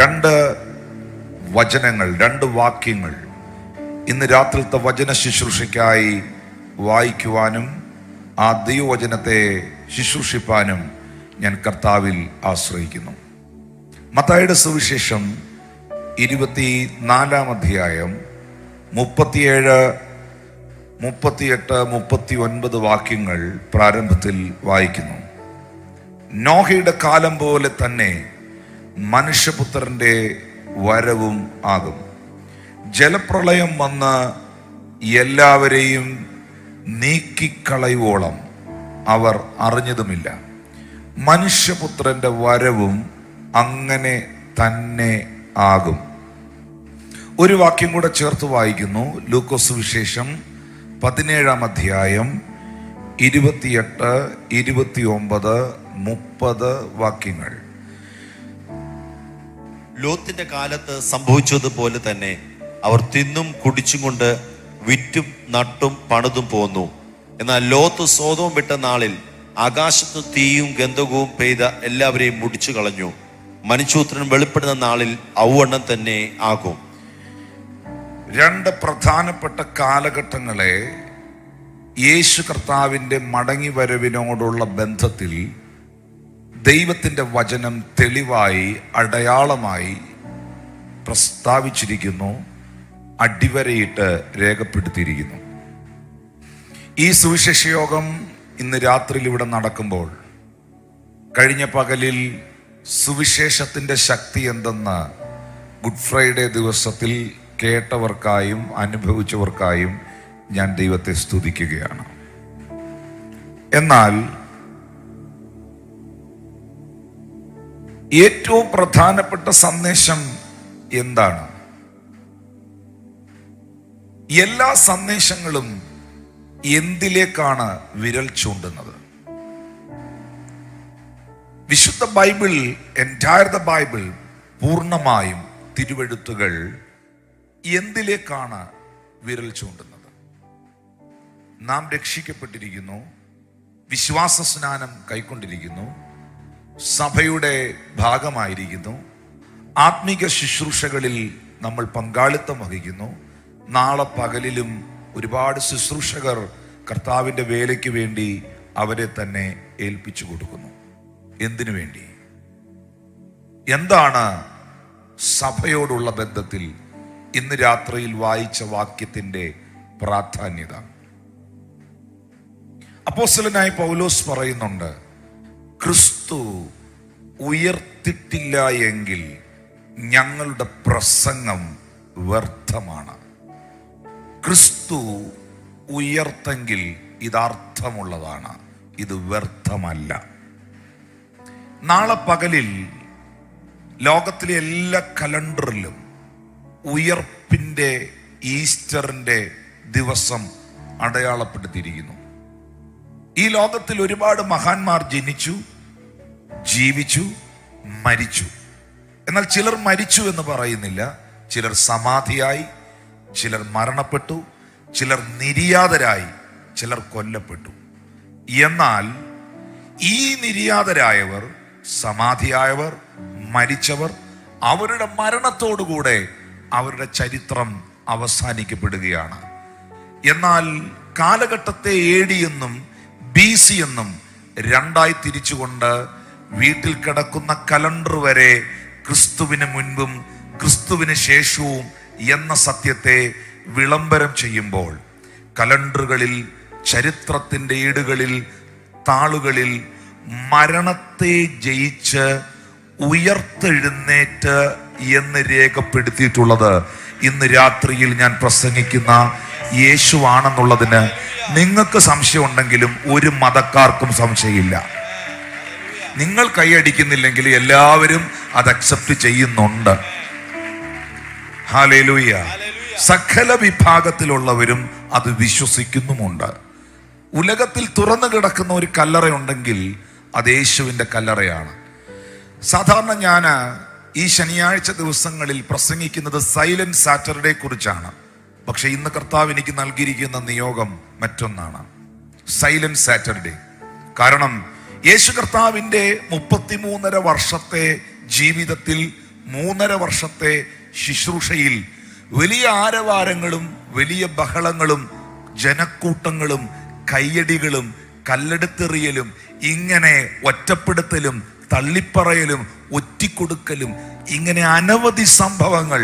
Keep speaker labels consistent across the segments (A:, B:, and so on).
A: രണ്ട് വചനങ്ങൾ, രണ്ട് വാക്യങ്ങൾ ഇന്ന് രാത്രിത്തെ വചന ശുശ്രൂഷയ്ക്കായി വായിക്കുവാനും ആ ദൈവവചനത്തെ ശുശ്രൂഷിപ്പാനും ഞാൻ കർത്താവിൽ ആശ്രയിക്കുന്നു. മത്തായിയുടെ സുവിശേഷം 24-ാം അധ്യായം 37, 38, 39 വാക്യങ്ങൾ പ്രാരംഭത്തിൽ വായിക്കുന്നു. നോഹയുടെ കാലം പോലെ തന്നെ മനുഷ്യപുത്രന്റെ വരവും ആകും. ജലപ്രളയം വന്ന് എല്ലാവരെയും നീക്കിക്കളയുവോളം അവർ അറിഞ്ഞതുമില്ല. മനുഷ്യപുത്രന്റെ വരവും അങ്ങനെ തന്നെ ആകും. ഒരു വാക്യം കൂടെ ചേർത്ത് വായിക്കുന്നു. ലൂക്കോസ് സുവിശേഷം 17-ാം അധ്യായം 28, 29, 30 വാക്യങ്ങൾ.
B: ലോത്തിന്റെ കാലത്ത് സംഭവിച്ചതുപോലെ തന്നെ അവർ തിന്നും കുടിച്ചും കൊണ്ട് വിറ്റും നട്ടും പണിതും പോന്നു. എന്നാൽ ലോത്ത് സോദോം വിട്ട നാളിൽ ആകാശത്ത് തീയും ഗന്ധകവും പെയ്ത എല്ലാവരെയും മുടിച്ചു കളഞ്ഞു. മനുഷ്യപുത്രൻ വെളിപ്പെടുന്ന നാളിൽ ഔവണ്ണം തന്നെ ആകും.
A: രണ്ട് പ്രധാനപ്പെട്ട കാലഘട്ടങ്ങളെ യേശു കർത്താവിൻ്റെ മടങ്ങി വരവിനോടുള്ള ബന്ധത്തിൽ ദൈവത്തിൻ്റെ വചനം തെളിവായി അടയാളമായി പ്രസ്താവിച്ചിരിക്കുന്നു, അടിവരയിട്ട് രേഖപ്പെടുത്തിയിരിക്കുന്നു. ഈ സുവിശേഷ യോഗം ഇന്ന് രാത്രിയിൽ ഇവിടെ നടക്കുമ്പോൾ കഴിഞ്ഞ പകലിൽ സുവിശേഷത്തിൻ്റെ ശക്തി എന്തെന്ന് ഗുഡ് ഫ്രൈഡേ ദിവസത്തിൽ കേട്ടവർക്കായും അനുഭവിച്ചവർക്കായും ഞാൻ ദൈവത്തെ സ്തുതിക്കുകയാണ്. എന്നാൽ ഏറ്റവും പ്രധാനപ്പെട്ട സന്ദേശം എന്താണ്? എല്ലാ സന്ദേശങ്ങളും എന്തിലേക്കാണ് വിരൽ ചൂണ്ടുന്നത്? വിശുദ്ധ ബൈബിൾ, എൻറ്റയർ ദ ബൈബിൾ, പൂർണ്ണമായും തിരുവെഴുത്തുകൾ എന്തിലേക്കാണ് വിരൽ ചൂണ്ടുന്നത്? നാം രക്ഷിക്കപ്പെട്ടിരിക്കുന്നു, വിശ്വാസ സ്നാനം കൈക്കൊണ്ടിരിക്കുന്നു, സഭയുടെ ഭാഗമായിരിക്കുന്നു, ആത്മീക ശുശ്രൂഷകളിൽ നമ്മൾ പങ്കാളിത്തം വഹിക്കുന്നു. നാളെ പകലിലും ഒരുപാട് ശുശ്രൂഷകർ കർത്താവിൻ്റെ വേലയ്ക്ക് വേണ്ടി അവരെ തന്നെ ഏൽപ്പിച്ചു കൊടുക്കുന്നു. എന്തിനു വേണ്ടി? എന്താണ് സഭയോടുള്ള ബന്ധത്തിൽ ഇന്ന് രാത്രിയിൽ വായിച്ച വാക്യത്തിൻ്റെ പ്രാധാന്യത? അപ്പോസ്തലനായ പൗലോസ് പറയുന്നുണ്ട്, ക്രിസ്തു ഉയർത്തിട്ടില്ല എങ്കിൽ ഞങ്ങളുടെ പ്രസംഗം വ്യർത്ഥമാണ്. ക്രിസ്തു ഉയർത്തെങ്കിൽ ഇതർത്ഥമുള്ളതാണ്, ഇത് വ്യർത്ഥമല്ല. നാളെ പകലിൽ ലോകത്തിലെ എല്ലാ കലണ്ടറിലും ഉയർപ്പിൻ്റെ, ഈസ്റ്ററിൻ്റെ ദിവസം അടയാളപ്പെടുത്തിയിരിക്കുന്നു. ഈ ലോകത്തിൽ ഒരുപാട് മഹാന്മാർ ജനിച്ചു, ജീവിച്ചു, മരിച്ചു. എന്നാൽ ചിലർ മരിച്ചു എന്ന് പറയുന്നില്ല. ചിലർ സമാധിയായി, ചിലർ മരണപ്പെട്ടു, ചിലർ നിര്യാതരായി, ചിലർ കൊല്ലപ്പെട്ടു. എന്നാൽ ഈ നിര്യാതരായവർ, സമാധിയായവർ, മരിച്ചവർ, അവരുടെ മരണത്തോടുകൂടെ അവരുടെ ചരിത്രം അവസാനിക്കപ്പെടുകയാണ്. എന്നാൽ കാലഘട്ടത്തെ AD എന്നും BC എന്നും രണ്ടായി തിരിച്ചുകൊണ്ട് വീട്ടിൽ കിടക്കുന്ന കലണ്ടർ വരെ ക്രിസ്തുവിന് മുൻപും ക്രിസ്തുവിന് ശേഷവും എന്ന സത്യത്തെ വിളംബരം ചെയ്യുമ്പോൾ കലണ്ടറുകളിൽ, ചരിത്രത്തിൻ്റെ ഏടുകളിൽ, താളുകളിൽ മരണത്തെ ജയിച്ച് ഉയർത്തെഴുന്നേറ്റ് എന്ന് രേഖപ്പെടുത്തിയിട്ടുള്ളത് ഇന്ന് രാത്രിയിൽ ഞാൻ പ്രസംഗിക്കുന്ന യേശുവാണെന്നുള്ളതിന് നിങ്ങൾക്ക് സംശയമുണ്ടെങ്കിലും ഒരു മതക്കാർക്കും സംശയമില്ല. നിങ്ങൾ കൈയടിക്കുന്നില്ലെങ്കിൽ എല്ലാവരും അത് അക്സെപ്റ്റ് ചെയ്യുന്നുണ്ട്. ഹല്ലേലൂയ. സകല വിഭാഗത്തിലുള്ളവരും അത് വിശ്വസിക്കുന്നുമുണ്ട്. ഉലകത്തിൽ തുറന്നു കിടക്കുന്ന ഒരു കല്ലറയുണ്ടെങ്കിൽ അത് യേശുവിൻ്റെ കല്ലറയാണ്. സാധാരണ ഞാൻ ഈ ശനിയാഴ്ച ദിവസങ്ങളിൽ പ്രസംഗിക്കുന്നത് സൈലന്റ് സാറ്റർഡേ കുറിച്ചാണ്. പക്ഷെ ഇന്ന് കർത്താവ് എനിക്ക് നൽകിയിരിക്കുന്ന നിയോഗം മറ്റൊന്നാണ്, സൈലന്റ് സാറ്റർഡേ. കാരണം യേശു കർത്താവിൻ്റെ 33.5 വർഷത്തെ ജീവിതത്തിൽ 3.5 വർഷത്തെ ശുശ്രൂഷയിൽ വലിയ ആരവാരങ്ങളും വലിയ ബഹളങ്ങളും ജനക്കൂട്ടങ്ങളും കയ്യടികളും കല്ലെടുത്തെറിയലും ഇങ്ങനെ ഒറ്റപ്പെടുത്തലും തള്ളിപ്പറയലും ഒറ്റിക്കൊടുക്കലും ഇങ്ങനെ അനവധി സംഭവങ്ങൾ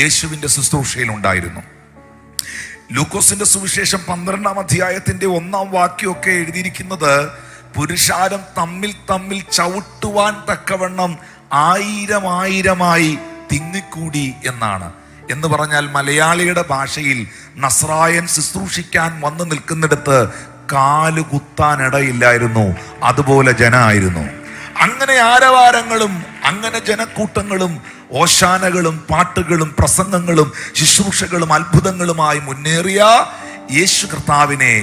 A: യേശുവിന്റെ ശുശ്രൂഷയിൽ ഉണ്ടായിരുന്നു. ലൂക്കോസിന്റെ സുവിശേഷം 12-ാം അധ്യായത്തിന്റെ 1-ാം വാക്യമൊക്കെ എഴുതിയിരിക്കുന്നത് പുരുഷാരം തമ്മിൽ ചവിട്ടുവാൻ തക്കവണ്ണം 1000 തിങ്ങിക്കൂടി എന്നാണ്. എന്ന് പറഞ്ഞാൽ മലയാളിയുടെ ഭാഷയിൽ നസ്രായൻ ശുശ്രൂഷിക്കാൻ വന്നു നിൽക്കുന്നിടത്ത് കാല് കുത്താനിടയില്ലായിരുന്നു, അതുപോലെ ജനമായിരുന്നു. അങ്ങനെ ആരവാരങ്ങളും അങ്ങനെ ജനക്കൂട്ടങ്ങളും ഓശാനകളും പാട്ടുകളും പ്രസംഗങ്ങളും ശുശ്രൂഷകളും അത്ഭുതങ്ങളുമായി മുന്നേറിയ യേശു കർത്താവിനെ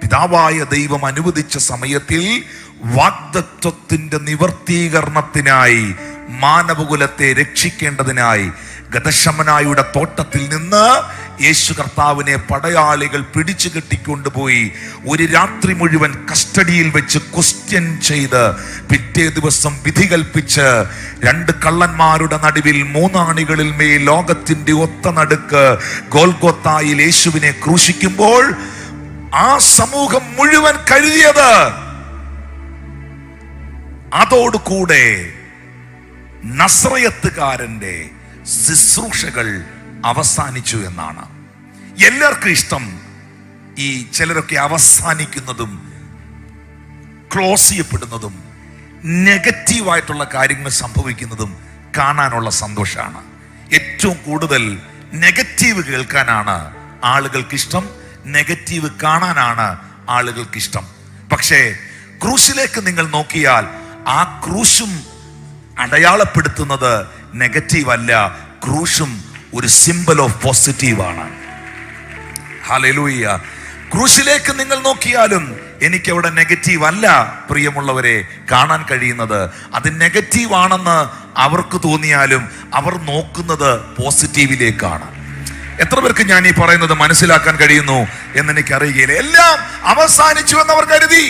A: പിതാവായ ദൈവം അനുവദിച്ച സമയത്തിൽ വാഗ്ദത്വത്തിന്റെ നിവർത്തീകരണത്തിനായി മാനവകുലത്തെ രക്ഷിക്കേണ്ടതിനായി ഗതശമനായുടെ തോട്ടത്തിൽ നിന്ന് യേശു കർത്താവിനെ പടയാളികൾ പിടിച്ചു കെട്ടിക്കൊണ്ടുപോയി ഒരു രാത്രി മുഴുവൻ കസ്റ്റഡിയിൽ വെച്ച് ക്വസ്റ്റ്യൻ ചെയ്ത് പിറ്റേ ദിവസം വിധി കൽപ്പിച്ച് 2 കള്ളന്മാരുടെ നടുവിൽ 3 ആണികളിൽ മേൽ ലോകത്തിന്റെ ഒത്ത നടുക്ക് ഗോൽഗോത്തായിൽ യേശുവിനെ ക്രൂശിക്കുമ്പോൾ ആ സമൂഹം മുഴുവൻ കരുതിയത് അതോടുകൂടെ നസ്രയത്തുകാരന്റെ ശുശ്രൂഷകൾ അവസാനിച്ചു എന്നാണ്. എല്ലാവർക്കും ഇഷ്ടം ഈ ചിലരൊക്കെ അവസാനിക്കുന്നതും ക്ലോസ് ചെയ്യപ്പെടുന്നതും നെഗറ്റീവായിട്ടുള്ള കാര്യങ്ങൾ സംഭവിക്കുന്നതും കാണാനുള്ള സന്തോഷമാണ്. ഏറ്റവും കൂടുതൽ നെഗറ്റീവ് കേൾക്കാനാണ് ആളുകൾക്ക് ഇഷ്ടം, നെഗറ്റീവ് കാണാനാണ് ആളുകൾക്ക് ഇഷ്ടം. പക്ഷേ ക്രൂശിലേക്ക് നിങ്ങൾ നോക്കിയാൽ ആ ക്രൂശും അടയാളപ്പെടുത്തുന്നത് നെഗറ്റീവ് അല്ല, ക്രൂശും ഒരു സിംബൽ ഓഫ് പോസിറ്റീവ് ആണ്. ഹല്ലേലൂയ. ക്രൂശിലേക്ക് നിങ്ങൾ നോക്കിയാലും എനിക്ക് അവിടെ നെഗറ്റീവ് അല്ല പ്രിയമുള്ളവരെ കാണാൻ കഴിയുന്നത്. അത് നെഗറ്റീവ് ആണെന്ന് അവർക്ക് തോന്നിയാലും അവർ നോക്കുന്നത് പോസിറ്റീവിലേക്കാണ്. എത്ര പേർക്ക് ഞാൻ ഈ പറയുന്നത് മനസ്സിലാക്കാൻ കഴിയുന്നു എന്ന് എനിക്കറിയുകയില്ല. എല്ലാം അവസാനിച്ചു എന്നവർ കരുതി.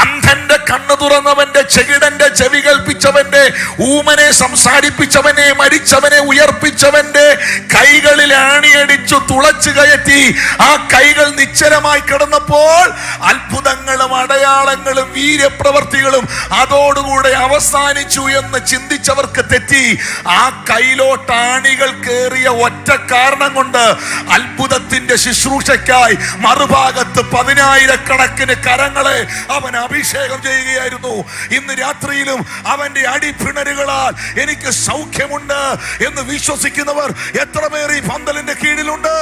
A: അന്ധന്റെ കണ്ണു തുറന്നവന്റെ, ചെകിടന്റെ ചെവി കേൾപ്പിച്ചവന്റെ, ഊമനെ സംസാരിപ്പിച്ചവനെ, മരിച്ചവനെ ഉയർപ്പിച്ചവന്റെ കൈകളിൽ ആണിയടിച്ചു തുളച്ചു കയറ്റി ആ കൈകൾ നിശ്ചലമായി കിടന്നപ്പോൾ അത്ഭുതങ്ങളും അടയാളങ്ങളും വീര്യപ്രവർത്തികളും അതോടുകൂടെ അവസാനിച്ചു എന്ന് ചിന്തിച്ചവർക്ക് തെറ്റി. ആ കൈലോട്ട് ആണികൾ കേറിയ ഒറ്റ കാരണം കൊണ്ട് അത്ഭുതത്തിന്റെ ശുശ്രൂഷയ്ക്കായി മറുഭാഗത്ത് 10,000-കണക്കിന് കരങ്ങളെ അവൻ അഭിഷേകം ചെയ്യുകയായിരുന്നു. ഇന്ന് രാത്രിയിലും അവന്റെ അടിപ്പിണരുകളാൽ എനിക്ക് സൗഖ്യമുണ്ട് എന്ന് വിശ്വസിക്കുന്നവർ എത്ര പേർ ഈ പന്തലിന്റെ കീഴിലുണ്ട്?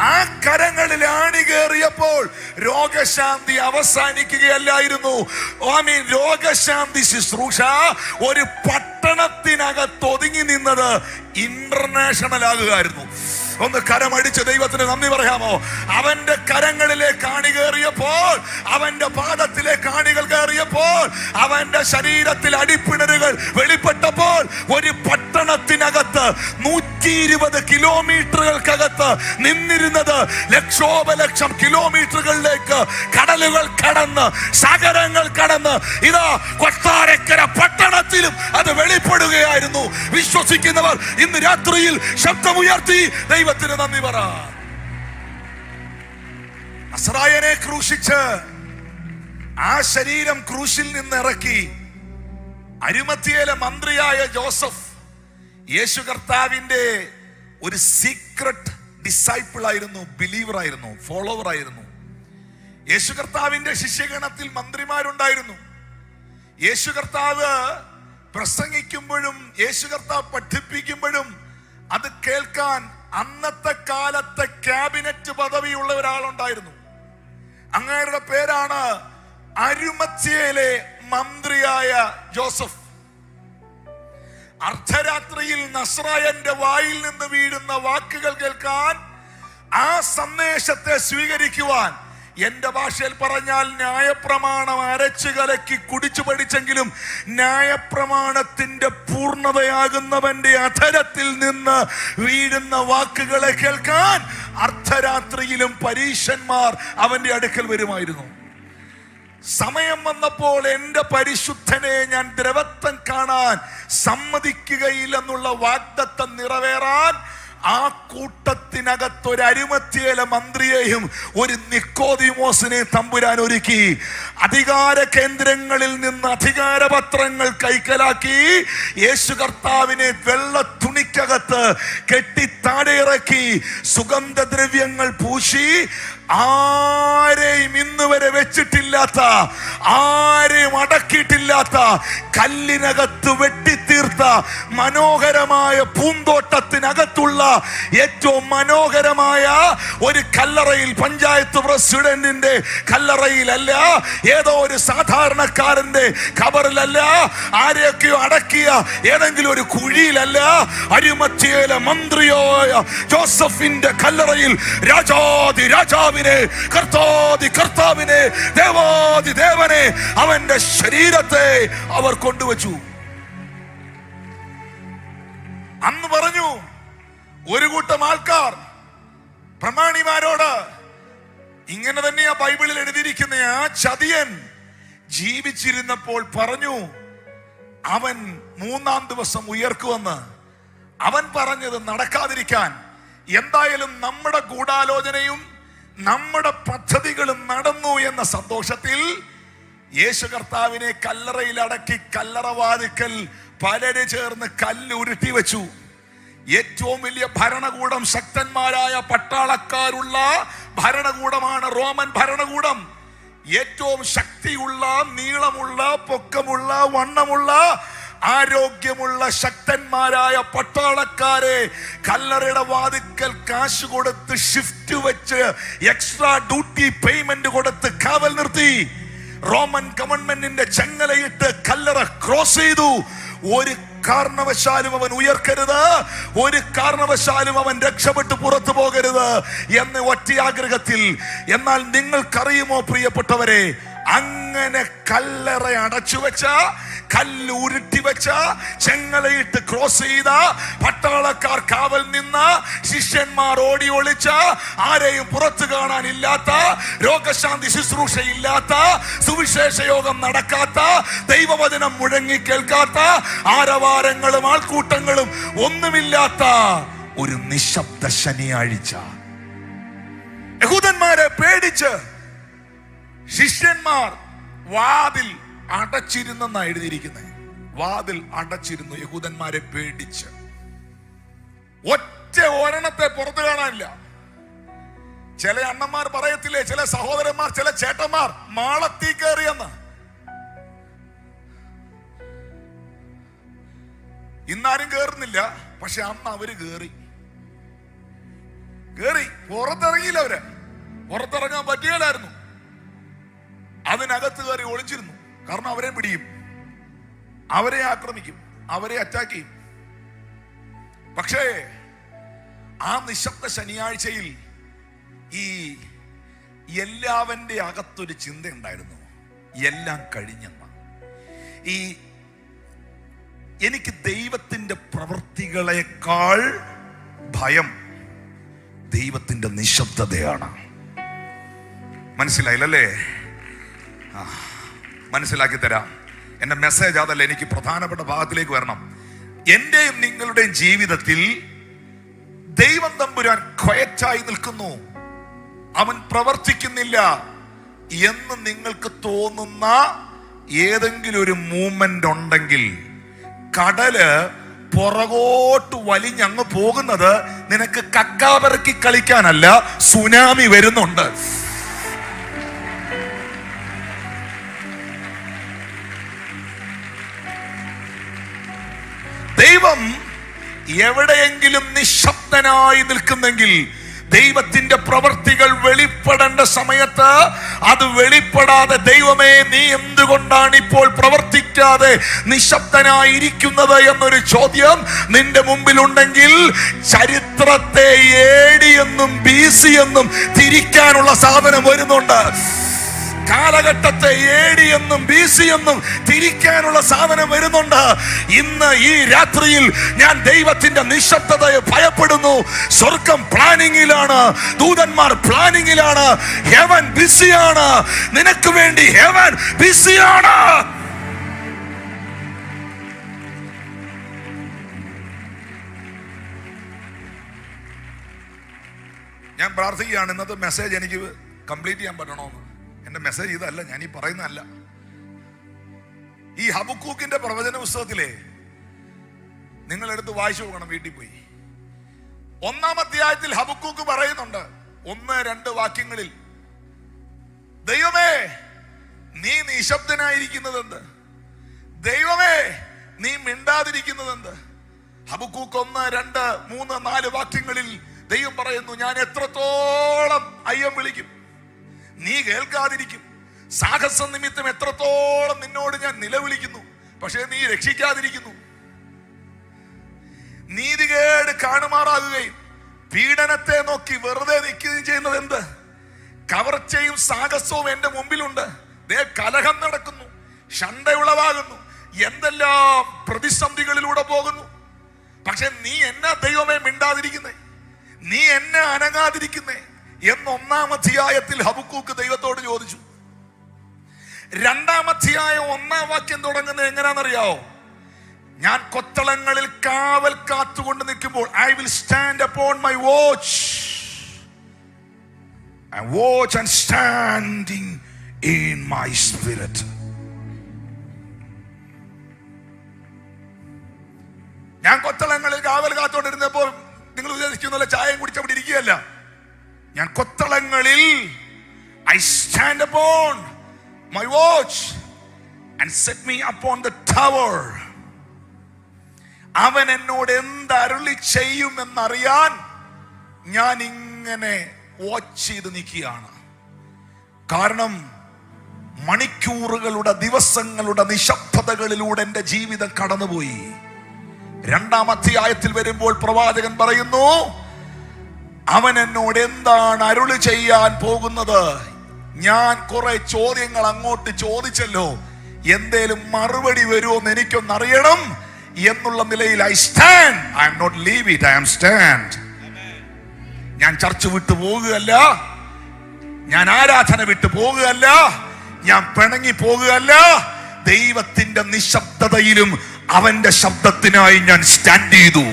A: ആ കരങ്ങളിൽ ആണി കയറിയപ്പോൾ രോഗശാന്തി അവസാനിക്കുകയല്ലായിരുന്നു. രോഗശാന്തി ശുശ്രൂഷ ഒരു പട്ടണത്തിനകത്ത് ഒതുങ്ങി നിന്നത് ഇന്റർനാഷണൽ ആകുകയായിരുന്നു. ഒന്ന് കരമടിച്ച് ദൈവത്തിന് നന്ദി പറയാമോ? അവന്റെ കരങ്ങളിലേക്ക് ആണി കയറിയപ്പോൾ, അവന്റെ പാദത്തിലേക്ക് ആണികൾ കയറിയപ്പോൾ, അവന്റെ ശരീരത്തിൽ അടിപ്പിണരുകൾ വെളിപ്പെട്ടപ്പോൾ ഒരു പട്ടണത്തിനകത്ത് 120 കിലോമീറ്ററുകൾക്കകത്ത് നിന്നിരുന്നത് ലക്ഷോപലക്ഷം കിലോമീറ്ററുകളിലേക്ക് കടലുകൾ കടന്ന് സാഗരങ്ങൾ കടന്ന് ഇതാ കൊട്ടാരക്കര പട്ടണത്തിലും അത് വെളിപ്പെടുകയായിരുന്നു. വിശ്വസിക്കുന്നവർ ഇന്ന് രാത്രിയിൽ ശബ്ദമുയർത്തി ദൈവത്തിന് നന്ദി പറ. നസ്രായനെ ക്രൂശിച്ച് ആ ശരീരം ക്രൂശിൽ നിന്ന് ഇറക്കി അരിമത്തിയയിലെ മന്ത്രിയായ ജോസഫ് യേശു കർത്താവിന്റെ ഒരു സീക്രട്ട് ഡിസൈപ്പിൾ ആയിരുന്നു, ബിലീവർ ആയിരുന്നു, ഫോളോവർ ആയിരുന്നു. യേശു കർത്താവിന്റെ ശിഷ്യഗണത്തിൽ മന്ത്രിമാരുണ്ടായിരുന്നു. യേശു കർത്താവ് പ്രസംഗിക്കുമ്പോഴും യേശു കർത്താവ് പഠിപ്പിക്കുമ്പോഴും അത് കേൾക്കാൻ അന്നത്തെ കാലത്തെ ക്യാബിനറ്റ് പദവിയുള്ള ഒരാളുണ്ടായിരുന്നു. അങ്ങയുടെ പേരാണ് അരിമത്ഥ്യയിലെ മന്ത്രിയായ ജോസഫ്. അർദ്ധരാത്രിയിൽ നസ്രായന്റെ വായിൽ നിന്ന് വീഴുന്ന വാക്കുകൾ കേൾക്കാൻ, ആ സന്ദേശത്തെ സ്വീകരിക്കുവാൻ, എന്റെ ഭാഷയിൽ പറഞ്ഞാൽ ന്യായപ്രമാണം അരച്ചു കലക്കി കുടിച്ചു പഠിച്ചെങ്കിലും ന്യായപ്രമാണത്തിന്റെ പൂർണ്ണതയാകുന്നവന്റെ അധരത്തിൽ നിന്ന് വീഴുന്ന വാക്കുകളെ കേൾക്കാൻ അർദ്ധരാത്രിയിലും പരീശന്മാർ അവന്റെ അടുക്കൽ വരുമായിരുന്നു. സമയം വന്നപ്പോൾ എൻ്റെ പരിശുദ്ധനെ ഞാൻ ദ്രവത്വം കാണാൻ സമ്മതിക്കുകയില്ലെന്നുള്ള വാഗ്ദത്തം നിറവേറാൻ ആ കൂട്ടത്തിനകത്ത് ഒരു അരിമത്യേല മന്ത്രിയെയും ഒരു നിക്കോദിമോസിനെ തമ്പുരാൻ ഒരുക്കി. അധികാര കേന്ദ്രങ്ങളിൽ നിന്ന് അധികാരപത്രങ്ങൾ കൈക്കലാക്കി യേശു കർത്താവിനെ വെള്ള തുണിക്കകത്ത് കെട്ടി താഴെ ഇറക്കി സുഗന്ധദ്രവ്യങ്ങൾ പൂശി ആരെയും ഇന്ന് വരെ വെച്ചിട്ടില്ലാത്ത, ആരെയും അടക്കിയിട്ടില്ലാത്ത, കല്ലിനകത്ത് വെട്ടിത്തീർത്ത മനോഹരമായ പൂന്തോട്ടത്തിനകത്തുള്ള ഏറ്റവും മനോഹരമായ ഒരു കല്ലറയിൽ, പഞ്ചായത്ത് പ്രസിഡന്റിന്റെ കല്ലറയിലല്ല, ഏതോ ഒരു സാധാരണക്കാരന്റെ ഖബറിലല്ല, ആരെയൊക്കെയോ അടക്കിയ ഏതെങ്കിലും ഒരു കുഴിയിലല്ല, അരിമത്യേല മന്ത്രിയായ ജോസഫിന്റെ കല്ലറയിൽ രാജാതി രാജാവിനെ, കർത്താതി കർത്താവിനെ, ദേവാതി ദേവനെ, അവന്റെ ശരീരത്തെ അവർ കൊണ്ടുവച്ചു. അന്ന് പറഞ്ഞു ഒരു കൂട്ടം ആൾക്കാർ പ്രമാണിമാരോട്, ഇങ്ങനെ തന്നെയാ ബൈബിളിൽ എഴുതിയിരിക്കുന്ന, ആ ചതിയൻ ജീവിച്ചിരുന്നപ്പോൾ പറഞ്ഞു അവൻ 3-ാം ദിവസം ഉയർക്കുമെന്ന്. അവൻ പറഞ്ഞത് നടക്കാതിരിക്കാൻ എന്തായാലും നമ്മുടെ ഗൂഢാലോചനയും നമ്മുടെ പദ്ധതികളും നടന്നു എന്ന സന്തോഷത്തിൽ യേശു കർത്താവിനെ കല്ലറയിൽ അടക്കി കല്ലറവാതിക്കൽ പലര് ചേർന്ന് കല്ല് ഉരുട്ടി വെച്ചു. ഏറ്റവും വലിയ ഭരണകൂടം, ശക്തന്മാരായ പട്ടാളക്കാരുള്ള ഭരണകൂടമാണ് റോമൻ ഭരണകൂടം. ഏറ്റവും ശക്തിയുള്ള, നീളമുള്ള, പൊക്കമുള്ള, വണ്ണമുള്ള, ആരോഗ്യമുള്ള ശക്തന്മാരായ പട്ടാളക്കാരെ കല്ലറയുടെ വാതിക്കൽ കാശ് കൊടുത്ത് ഷിഫ്റ്റ് വെച്ച് എക്സ്ട്രാ ഡ്യൂട്ടി പേയ്മെന്റ് കൊടുത്ത് കാവൽ നിർത്തി. റോമൻ ഗവൺമെന്റിന്റെ ചെങ്ങലയിട്ട് കല്ലറ ക്രോസ് ചെയ്തു. ഒരു കാരണവശാലും അവൻ ഉയർക്കരുത്, ഒരു കാരണവശാലും അവൻ രക്ഷപ്പെട്ട് പുറത്തു പോകരുത് എന്ന് ഒറ്റ ആഗ്രഹത്തിൽ. എന്നാൽ നിങ്ങൾക്കറിയുമോ പ്രിയപ്പെട്ടവരെ, അങ്ങനെ കല്ലറ അടച്ചു വെച്ച, കല്ല് ഉരുട്ടി വെച്ച, ചെങ്ങലയിട്ട് ക്രോസ് ചെയ്ത, പട്ടാളക്കാർ കാവൽ നിന്ന, ശിഷ്യന്മാർ ഓടി ഒളിച്ച, ആരെയും പുറത്തു കാണാനില്ലാത്ത, രോഗശാന്തി ശുശ്രൂഷയില്ലാത്ത, സുവിശേഷ യോഗം നടക്കാത്ത, ദൈവവചനം മുഴങ്ങി കേൾക്കാത്ത, ആരവാരങ്ങളും ആൾക്കൂട്ടങ്ങളും ഒന്നുമില്ലാത്ത ഒരു നിശബ്ദ ശനിയാഴ്ച യഹൂദന്മാരെ പേടിച്ച് ശിഷ്യന്മാർ വാതിൽ അടച്ചിരുന്നെന്നാ എഴുതിയിരിക്കുന്നത്. വാതിൽ അടച്ചിരുന്നു യഹൂദന്മാരെ പേടിച്ച്. ഒറ്റ ഒരെണ്ണത്തെ പുറത്തു കാണാനില്ല. ചില അണ്ണന്മാർ പറയത്തില്ലേ, ചില സഹോദരന്മാർ, ചില ചേട്ടന്മാർ മാളത്തീ കയറിയെന്ന്. ഇന്നാരും കേറുന്നില്ല, പക്ഷെ അന്ന് അവര് കേറി. പുറത്തിറങ്ങിയില്ല. അവര് പുറത്തിറങ്ങാൻ പറ്റുകയില്ലായിരുന്നു. അതിനകത്ത് കയറി ഒളിച്ചിരുന്നു. കാരണം അവരെ പിടിയും, അവരെ ആക്രമിക്കും, അവരെ അറ്റാക്ക് ചെയ്യും. പക്ഷേ ആ നിശബ്ദ ശനിയാഴ്ചയിൽ ഈ എല്ലാവന്റെ അകത്തൊരു ചിന്ത ഉണ്ടായിരുന്നു, എല്ലാം കഴിഞ്ഞെന്ന. എനിക്ക് ദൈവത്തിന്റെ പ്രവൃത്തികളെക്കാൾ ഭയം ദൈവത്തിന്റെ നിശബ്ദതയാണ്. മനസ്സിലായില്ലല്ലേ? മനസ്സിലാക്കി തരാം. എന്റെ മെസ്സേജ് അതല്ല, എനിക്ക് പ്രധാനപ്പെട്ട ഭാഗത്തിലേക്ക് വരണം. എന്റെയും നിങ്ങളുടെയും ജീവിതത്തിൽ ദൈവം തമ്പുരാൻ ക്വയറ്റായി നിൽക്കുന്നു, അവൻ പ്രവർത്തിക്കുന്നില്ല എന്ന് നിങ്ങൾക്ക് തോന്നുന്ന ഏതെങ്കിലും ഒരു മൂവ്മെന്റ് ഉണ്ടെങ്കിൽ, കടല് പുറകോട്ട് വലിഞ്ഞങ്ങ് പോകുന്നത് നിനക്ക് കക്കാപറക്കി കളിക്കാനല്ല, സുനാമി വരുന്നുണ്ട്. ദൈവം എവിടെയെങ്കിലും നിശബ്ദനായി നിൽക്കുന്നെങ്കിൽ, ദൈവത്തിന്റെ പ്രവർത്തികൾ വെളിപ്പെടേണ്ട സമയത്ത് അത് വെളിപ്പെടാതെ, ദൈവമേ നീ എന്തുകൊണ്ടാണ് ഇപ്പോൾ പ്രവർത്തിക്കാതെ നിശബ്ദനായിരിക്കുന്നത് എന്നൊരു ചോദ്യം നിന്റെ മുമ്പിലുണ്ടെങ്കിൽ, ചരിത്രത്തെ AD എന്നും BC എന്നും തിരിക്കാനുള്ള സാധനം വരുന്നുണ്ട്. കാലഘട്ടത്തെ AD എന്നും BC എന്നും തിരിക്കാനുള്ള സാധനം വരുന്നുണ്ട്. ഇന്ന് ഈ രാത്രിയിൽ ഞാൻ ദൈവത്തിന്റെ നിശബ്ദതയെ ഭയപ്പെടുന്നു. സ്വർഗം പ്ലാനിങ്ങിലാണ്, ദൂതന്മാർ പ്ലാനിങ്ങിലാണ്, ഹെവൻ ബിസിയാണ്. നിനക്ക് വേണ്ടി ഹെവൻ ബിസിയാണ്. ഞാൻ പ്രാർത്ഥിക്കുകയാണ് ഇന്നത്തെ മെസ്സേജ് എനിക്ക് കംപ്ലീറ്റ് ചെയ്യാൻ പറ്റണമെന്ന്. എന്റെ മെസ്സേജ് ഇതല്ല, ഞാൻ ഈ പറയുന്നതല്ല. ഈ ഹബക്കൂക്കിന്റെ പ്രവചന പുസ്തകത്തിലെ നിങ്ങൾ എടുത്ത് വായിച്ചു നോക്കണം വീട്ടിൽ പോയി. 1-ാം അധ്യായത്തിൽ ഹബക്കൂക്ക് പറയുന്നുണ്ട് 1-2 വാക്യങ്ങളിൽ, ദൈവമേ നീ നിശബ്ദനായിരിക്കുന്നത് എന്ത്? ദൈവമേ നീ മിണ്ടാതിരിക്കുന്നത് എന്ത്? ഹബക്കൂക്ക് 1, 2, 3, 4 വാക്യങ്ങളിൽ ദൈവം പറയുന്നു, ഞാൻ എത്രത്തോളം അയ്യം വിളിക്കും, നീ കേൾക്കാതിരിക്കും. സാഹസ നിമിത്തം എത്രത്തോളം നിന്നോട് ഞാൻ നിലവിളിക്കുന്നു, പക്ഷേ നീ രക്ഷിക്കാതിരിക്കുന്നു. നീതികേട് കാണുമാറാകുകയും പീഡനത്തെ നോക്കി വെറുതെ നിൽക്കുകയും ചെയ്യുന്നത് എന്ത്? കവർച്ചയും സാഹസവും എന്റെ മുമ്പിലുണ്ട്. ദേ കലഹം നടക്കുന്നു, ഷണ്ടയുളവാകുന്നു, എന്തെല്ലാം പ്രതിസന്ധികളിലൂടെ പോകുന്നു. പക്ഷെ നീ എന്നാ ദൈവമേ മിണ്ടാതിരിക്കുന്നേ, നീ എന്നെ അനങ്ങാതിരിക്കുന്നേ എന്ന് 1-ാം അധ്യായത്തിൽ ഹബക്കൂക്ക് ദൈവത്തോട് ചോദിച്ചു. 2-ാം അധ്യായം 1-ാം വാക്യം തുടങ്ങുന്നത് എങ്ങനെയാണെന്നറിയാവോ? ഞാൻ കൊത്തളങ്ങളിൽ കാവൽ കാത്തുകൊണ്ട് നിൽക്കുമ്പോൾ I will stand upon my watch and watch and standing in my spirit. ഞാൻ കൊത്തളങ്ങളിൽ കാവൽ കാത്തുകൊണ്ടിരുന്നപ്പോൾ നിങ്ങൾ വിചാരിക്കുന്ന ചായയും കുടിച്ച് അവിടെ ഇരിക്കുകയല്ല. ഞാൻ കൊത്തളങ്ങളിൽ I stand upon my watch and set me upon the tower. അവൻ എന്നോട് എന്ത് അരുളി ചെയ്യുമെന്നറിയാൻ ഞാൻ ഇങ്ങനെ വാച്ച് ചെയ്ത് നിൽക്കുകയാണ്. കാരണം മണിക്കൂറുകളുടെ ദിവസങ്ങളുടെ നിശബ്ദതകളിലൂടെ എന്റെ ജീവിതം കടന്നുപോയി. 2-ാം അധ്യായത്തിൽ വരുമ്പോൾ പ്രവാചകൻ പറയുന്നു, അവൻ എന്നോട് എന്താണ് അരുളി ചെയ്യാൻ പോകുന്നത്? ഞാൻ കുറെ ചോദ്യങ്ങൾ അങ്ങോട്ട് ചോദിച്ചല്ലോ, എന്തേലും മറുപടി വരുമോ എന്ന് എനിക്കൊന്നറിയണം എന്നുള്ള നിലയിൽ I stand. I am not leave it, I am stand. ഞാൻ ചർച്ച് വിട്ടു പോകുകയല്ല, ഞാൻ ആരാധന വിട്ടു പോകുകയല്ല, ഞാൻ പിണങ്ങി പോകുകയല്ല. ദൈവത്തിന്റെ നിശബ്ദതയിലും അവന്റെ ശബ്ദത്തിനായി ഞാൻ സ്റ്റാൻഡ് ചെയ്തു.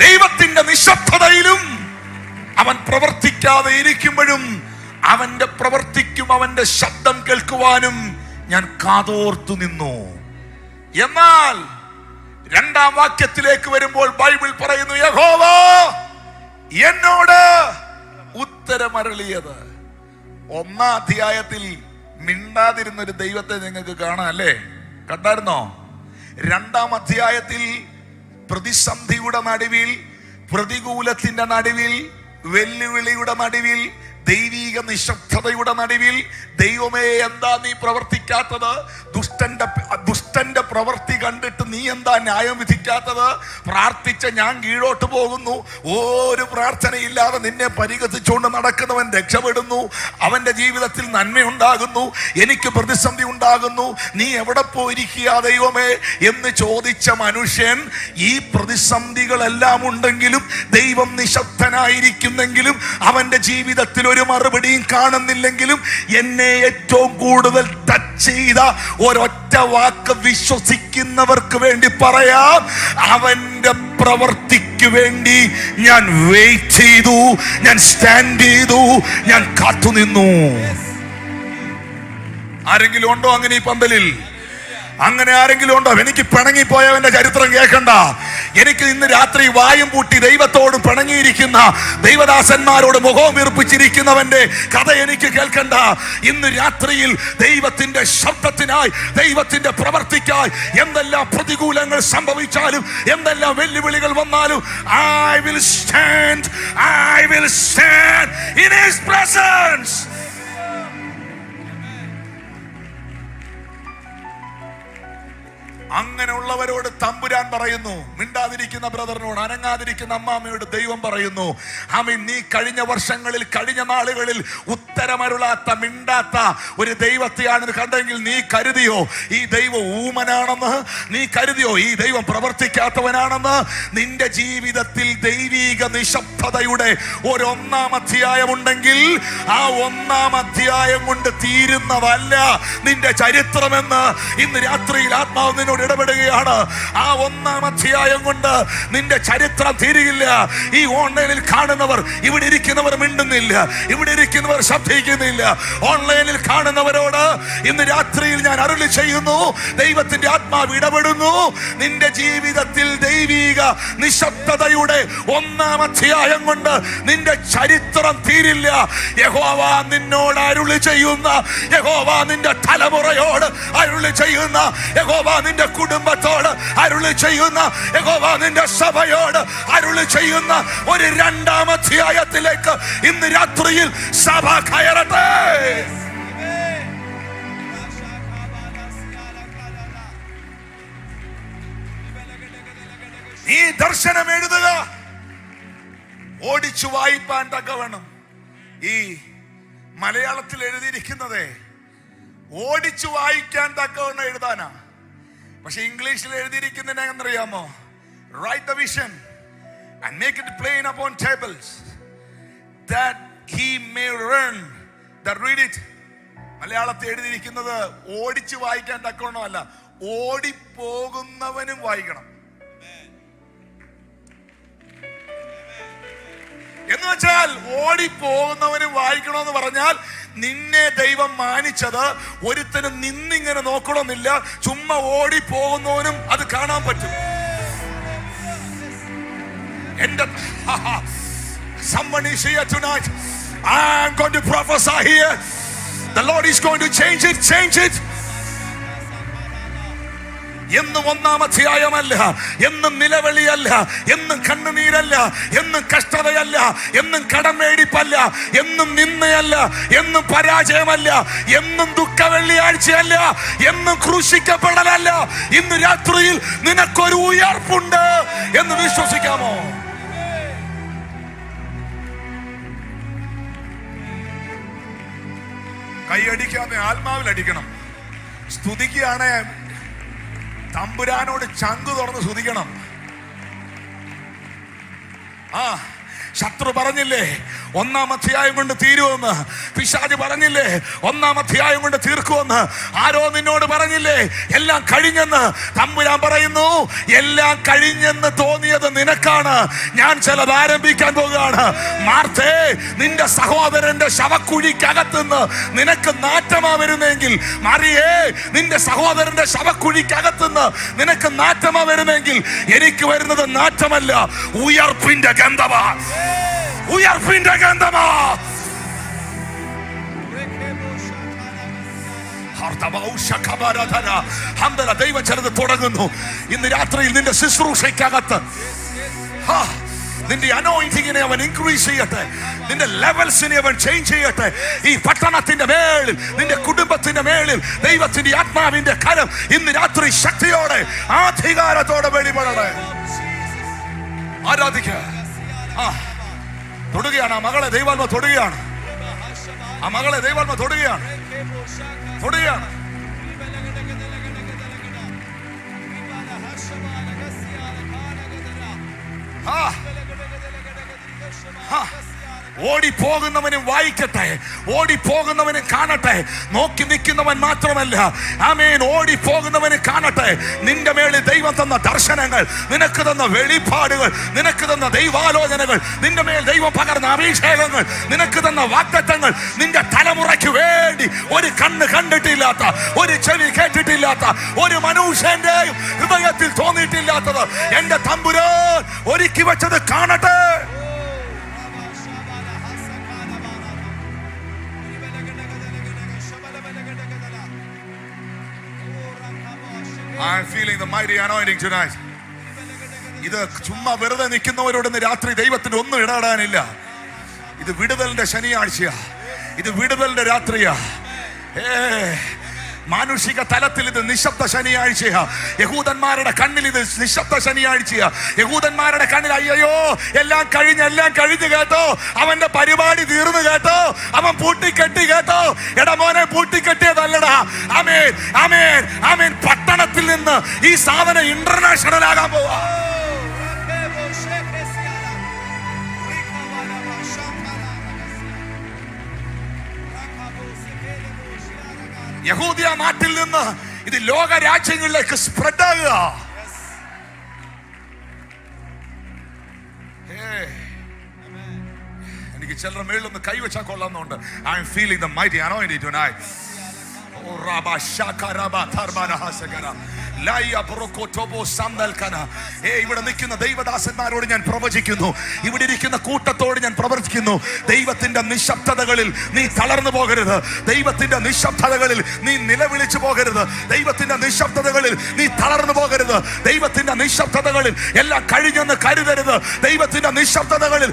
A: ദൈവത്തിന്റെ നിശബ്ദതയിലും അവൻ പ്രവർത്തിക്കാതെ ഇരിക്കുമ്പോഴും അവന്റെ പ്രവർത്തിക്കും അവന്റെ ശബ്ദം കേൾക്കുവാനും ഞാൻ കാതോർത്തു നിന്നു. എന്നാൽ 2-ാം വാക്യത്തിലേക്ക് വരുമ്പോൾ ബൈബിൾ പറയുന്നു, യഹോവ എന്നോട് ഉത്തരമരുളിയത്. 1-ാം അധ്യായത്തിൽ മിണ്ടാതിരുന്ന ഒരു ദൈവത്തെ നിങ്ങൾക്ക് കാണാം അല്ലേ? കണ്ടായിരുന്നോ? 2-ാം അധ്യായത്തിൽ പ്രതിസന്ധിയുടെ നടുവിൽ, പ്രതികൂലത്തിന്റെ നടുവിൽ, വെല്ലുവിളിയുടെ നടുവിൽ, ദൈവിക നിശബ്ദതയുടെ നടുവിൽ ദൈവമേ എന്താ നീ പ്രവർത്തിക്കാത്തത്? ദുഷ്ടന്റെ പ്രവൃത്തി കണ്ടിട്ട് നീ എന്താ ന്യായം വിധിക്കാത്തത്? പ്രാർത്ഥിച്ച ഞാൻ കീഴോട്ട് പോകുന്നു, ഒരു പ്രാർത്ഥനയില്ലാതെ നിന്നെ പരിഹസിച്ചുകൊണ്ട് നടക്കുന്നവൻ രക്ഷപ്പെടുന്നു, അവന്റെ ജീവിതത്തിൽ നന്മയുണ്ടാകുന്നു, എനിക്ക് പ്രതിസന്ധി ഉണ്ടാകുന്നു, നീ എവിടെ പോയിരിക്കുക ദൈവമേ എന്ന് ചോദിച്ച മനുഷ്യൻ ഈ പ്രതിസന്ധികളെല്ലാം ഉണ്ടെങ്കിലും ദൈവം നിശബ്ദനായിരിക്കുന്നെങ്കിലും അവന്റെ ജീവിതത്തിൽ ഒരു മറുപടിയും കാണുന്നില്ലെങ്കിലും എന്നെ ഏറ്റവും കൂടുതൽ ടച്ച് ചെയ്ത ഒരൊറ്റ വാക്ക് വിശ്വസിക്കുന്നവർക്ക് വേണ്ടി പറയാം, അവന്റെ പ്രവൃത്തിക്ക് വേണ്ടി ഞാൻ വെയിറ്റ് ചെയ്തു, ഞാൻ സ്റ്റാൻഡ് ചെയ്തു, ഞാൻ കാത്തുനിന്നു. ആരെങ്കിലും ഉണ്ടോ അങ്ങനെ ഈ പന്തലിൽ? അങ്ങനെ ആരെങ്കിലും ഉണ്ടോ? എനിക്ക് പിണങ്ങിപ്പോയവന്റെ ചരിത്രം കേൾക്കണ്ട. എനിക്ക് ഇന്ന് രാത്രി വായും പൂട്ടി ദൈവത്തോട് പിണങ്ങിയിരിക്കുന്ന ദൈവദാസന്മാരോട് മുഖവും വീർപ്പിച്ചിരിക്കുന്നവന്റെ കഥ എനിക്ക് കേൾക്കണ്ട. ഇന്ന് രാത്രിയിൽ ദൈവത്തിന്റെ ശബ്ദത്തിനായി, ദൈവത്തിന്റെ പ്രവർത്തിക്കായി എന്തെല്ലാം പ്രതികൂലങ്ങൾ സംഭവിച്ചാലും, എന്തെല്ലാം വെല്ലുവിളികൾ വന്നാലും I will stand in his presence. അങ്ങനെയുള്ളവരോട് തമ്പുരാൻ പറയുന്നു, മിണ്ടാതിരിക്കുന്ന ബ്രദറിനോട്, അനങ്ങാതിരിക്കുന്ന അമ്മാമ്മയോട് ദൈവം പറയുന്നു, ആമീൻ, നീ കഴിഞ്ഞ വർഷങ്ങളിൽ, കഴിഞ്ഞ നാളുകളിൽ ഉത്തരമരുളാത്ത, മിണ്ടാത്ത ഒരു ദൈവത്തെയാണ് കണ്ടെങ്കിൽ നീ കരുതിയോ ഈ ദൈവം ഊമനാണെന്ന്? നീ കരുതിയോ ഈ ദൈവം പ്രവർത്തിക്കാത്തവനാണെന്ന്? നിന്റെ ജീവിതത്തിൽ ദൈവീക നിശബ്ദതയുടെ ഒരൊന്നാം അധ്യായമുണ്ടെങ്കിൽ ആ ഒന്നാം അധ്യായം കൊണ്ട് തീരുന്നതല്ല നിന്റെ ചരിത്രമെന്ന് ഇന്ന് രാത്രിയിൽ ആത്മാവ് നിന്നോട് ഇടപെടുകയാണ്. ആ ഒന്നാം അധ്യായം കൊണ്ട് നിന്റെ ചരിത്രം തീരുകയില്ല. ഈ ഓൺലൈനിൽ കാണുന്നവർ, ഇവിടെ ഇരിക്കുന്നവർ മിണ്ടുന്നില്ല, ഇവിടെ ഇരിക്കുന്നവർ ശബ്ദിക്കുന്നില്ല. ഓൺലൈനിൽ കാണുന്നവരോട് ഇന്ന് രാത്രിയിൽ ഞാൻ അരുളി ചെയ്യുന്നു, ദൈവത്തിന്റെ ആത്മാവ് ഇടപെടുന്നു. നിന്റെ ജീവിതത്തിൽ ദൈവീക നിശബ്ദതയുടെ ഒന്നാം അധ്യായം കൊണ്ട് നിന്റെ ചരിത്രം തീരില്ല. യഹോവ നിന്നോട് അരുളി ചെയ്യുന്ന, യഹോവ നിന്റെ തലമുറയോട് അരുളി ചെയ്യുന്ന, യഹോവ നിന്റെ കുടുംബത്തോട് അരുളി ചെയ്യുന്ന, യഹോവ നിന്റെ സഭയോട് അരുളി ചെയ്യുന്ന ഒരു രണ്ടാം അധ്യായത്തിലേക്ക് ഇന്ന് രാത്രിയിൽ സഭ കയറട്ടെ. ഈ ദർശനം എഴുതുക, ഓടിച്ചു വായിപ്പാൻ തക്കവണ്ണം. ഈ മലയാളത്തിൽ എഴുതിയിരിക്കുന്നത് ഓടിച്ചു വായിക്കാൻ തക്കവണ്ണം എഴുതാനാ. പക്ഷെ ഇംഗ്ലീഷിൽ എഴുതിയിരിക്കുന്നത് എങ്ങനെയാണെന്നറിയാമോ? Write the vision and make it plain upon tables that he may learn that read it. മലയാളത്തിൽ എഴുതിയിരിക്കുന്നത് ഓടിച്ചു വായിക്കാൻ തക്കവണ്ണമല്ല, ഓടിപ്പോകുന്നവനും വായിക്കണം എന്ന് വെച്ചാൽ, ഓടിപ്പോകുന്നവനും വായിക്കണമെന്ന് പറഞ്ഞാൽ നിന്നെ ദൈവം മാനിച്ചത് ഒരുത്തനും നിന്നിങ്ങനെ നോക്കണമെന്നില്ല, ചുമ്മാ ഓടിപ്പോകുന്നവനും അത് കാണാൻ പറ്റും. Someone is here tonight. I'm going to prophesy here. The Lord is going to change it. എന്നും ഒന്നാം അധ്യായമല്ല, എന്നും നിലവിളിയല്ല, എന്നും കണ്ണുനീരല്ല, എന്നും കഷ്ടതയല്ല, എന്നും കടമേടിപ്പല്ല, എന്നും നിന്നയല്ല, എന്നും പരാജയമല്ല, എന്നും ദുഃഖ വെള്ളിയാഴ്ചയല്ല, എന്നും ക്രൂശിക്കപ്പെടലല്ല. ഇന്ന് രാത്രിയിൽ നിനക്കൊരു ഉയർപ്പുണ്ട് എന്ന് വിശ്വസിക്കാമോ? കൈയടിക്കാതെ ആത്മാവിൽ അടിക്കണം. സ്തുതിക്കുകയാണ്, തമ്പുരാനോട് ചങ്കു തുറന്ന് സ്തുതിക്കണം. ശത്രു പറഞ്ഞില്ലേ ഒന്നാം അധ്യായം കൊണ്ട് തീരുമെന്ന്? പിശാച് പറഞ്ഞില്ലേ ഒന്നാം അധ്യായം കൊണ്ട് തീർക്കുമെന്ന്? ആരോ നിന്നോട് പറഞ്ഞില്ലേ എല്ലാം കഴിഞ്ഞെന്ന്? തമ്പുരാൻ പറയുന്നു, എല്ലാം കഴിഞ്ഞെന്ന് തോന്നിയത് നിനക്കാണ്, ഞാൻ ചിലത് ആരംഭിക്കാൻ പോകുകയാണ്. മാർത്തേ, നിന്റെ സഹോദരന്റെ ശവക്കുഴിക്കകത്തുനിന്ന് നിനക്ക് നാറ്റമാ വരുന്നെങ്കിൽ, മറിയേ, നിന്റെ സഹോദരന്റെ ശവക്കുഴിക്കകത്തുനിന്ന് നിനക്ക് നാറ്റമാ വരുന്നെങ്കിൽ, എനിക്ക് വരുന്നത് നാറ്റമല്ല, ഉയർപ്പിന്റെ ഗന്ധമാ, ഉയർപ്പിന്റെ ഗന്ധമാ. ദൈവം ചിലത് തുടങ്ങുന്നു ഇന്ന് രാത്രിയിൽ. നിന്റെ ശുശ്രൂഷയ്ക്കകത്ത് നിന്റെ അനോയിന്റിങ്ങിനെ അവൻ ഇൻക്രീസ് ചെയ്യട്ടെ, നിന്റെ ലെവൽസിനെ അവൻ ചേഞ്ച് ചെയ്യട്ടെ. ഈ പട്ടണത്തിന്റെ മേളിൽ, നിന്റെ കുടുംബത്തിന്റെ മേളിൽ ദൈവത്തിന്റെ ആത്മാവിന്റെ കരം ഇന്ന് രാത്രി ശക്തിയോടെ, അധികാരത്തോടെ വെളിപ്പെടട്ടെ. ആരാധിക്കുക. തൊടുകയാണ് ആ മകളെ ദൈവാത്മ തൊടുകയാണ്, ആ മകളെ ദൈവാത്മ തൊടുകയാണ്. ഓടിപ്പോകുന്നവനും വായിക്കട്ടെ, ഓടിപ്പോകുന്നവനും കാണട്ടെ. നോക്കി നിൽക്കുന്നവൻ മാത്രമല്ല, ആമേൻ, ഓടിപ്പോകുന്നവനും കാണട്ടെ. നിന്റെ മേളിൽ ദൈവം തന്ന ദർശനങ്ങൾ, നിനക്ക് തന്ന വെളിപ്പാടുകൾ, നിനക്ക് തന്ന ദൈവാലോചനകൾ, നിന്റെ മേൽ ദൈവം പകർന്ന അഭിഷേകങ്ങൾ, നിനക്ക് തന്ന വാഗ്ദത്തങ്ങൾ, നിന്റെ തലമുറയ്ക്ക് വേണ്ടി ഒരു കണ്ണ് കണ്ടിട്ടില്ലാത്ത, ഒരു ചെവി കേട്ടിട്ടില്ലാത്ത, ഒരു മനുഷ്യന്റെയും ഹൃദയത്തിൽ തോന്നിയിട്ടില്ലാത്തത് എന്റെ തമ്പുരാൻ ഒരുക്കി വെച്ചത് കാണട്ടെ. I'm feeling the mighty anointing tonight. ഇത് ചുമ്മാ വെറുതെ നിൽക്കുന്നവരോട് ഇന്ന് രാത്രി ദൈവത്തിന് ഒന്നും ഇടപെടാനില്ല. ഇത് വിടുതലിന്റെ ശനിയാഴ്ചയാ, ഇത് വിടുതലിന്റെ രാത്രിയാ. മാനുഷിക തലത്തിൽ ഇത് നിശബ്ദ ശനിയാഴ്ചയാ. യഹൂദന്മാരുടെ കണ്ണിൽ ഇത് നിശബ്ദ ശനിയാഴ്ചയാ. യഹൂദന്മാരുടെ കണ്ണിൽ അയ്യോ എല്ലാം കഴിഞ്ഞു കേട്ടോ, അവന്റെ പരിപാടി തീർന്നു കേട്ടോ, അവൻ പൂട്ടിക്കെട്ടി കേട്ടോ. എടാ മോനെ, പൂട്ടിക്കെട്ടിയതല്ലടാ. ആമേൻ, ആമേൻ, ആമേൻ. പട്ടണത്തിൽ നിന്ന് ഈ സാധനം ഇന്റർനാഷണൽ ആകാൻ പോവാ. യഹൂദിയ നാട്ടിൽ നിന്ന് ഇത് ലോക രാജ്യങ്ങളിലേക്ക് സ്പ്രെഡ് ആകുക. എനിക്ക് ചിലരുടെ മേളിലൊന്ന് കൈവച്ചാൽ കൊള്ളാന്നുണ്ട്. I am feeling the mighty anointing tonight. ഓ റബ ശക റബ തർബന ഹസകന ലയ ബ്രോകോടോബോ സന്തൽകന. ഇവിടെ നിൽക്കുന്ന ദൈവദാസന്മാരോട് ഞാൻ പ്രവചിക്കുന്നു, ഇവിടെ ഇരിക്കുന്ന കൂട്ടത്തോട് ഞാൻ പ്രവചിക്കുന്നു, ദൈവത്തിന്റെ നിശബ്ദതകളിൽ നീ തളർന്നു പോകരുത്. ദൈവത്തിന്റെ നിശബ്ദതകളിൽ നീ നിലവിളിച്ചു പോകരുത്. ദൈവത്തിന്റെ നിശബ്ദതകളിൽ നീ തളർന്നു പോകരുത്. ദൈവത്തിന്റെ നിശബ്ദതകളിൽ എല്ലാം കഴിഞ്ഞെന്ന് കരുതരുത്. ദൈവത്തിന്റെ നിശബ്ദതകളിൽ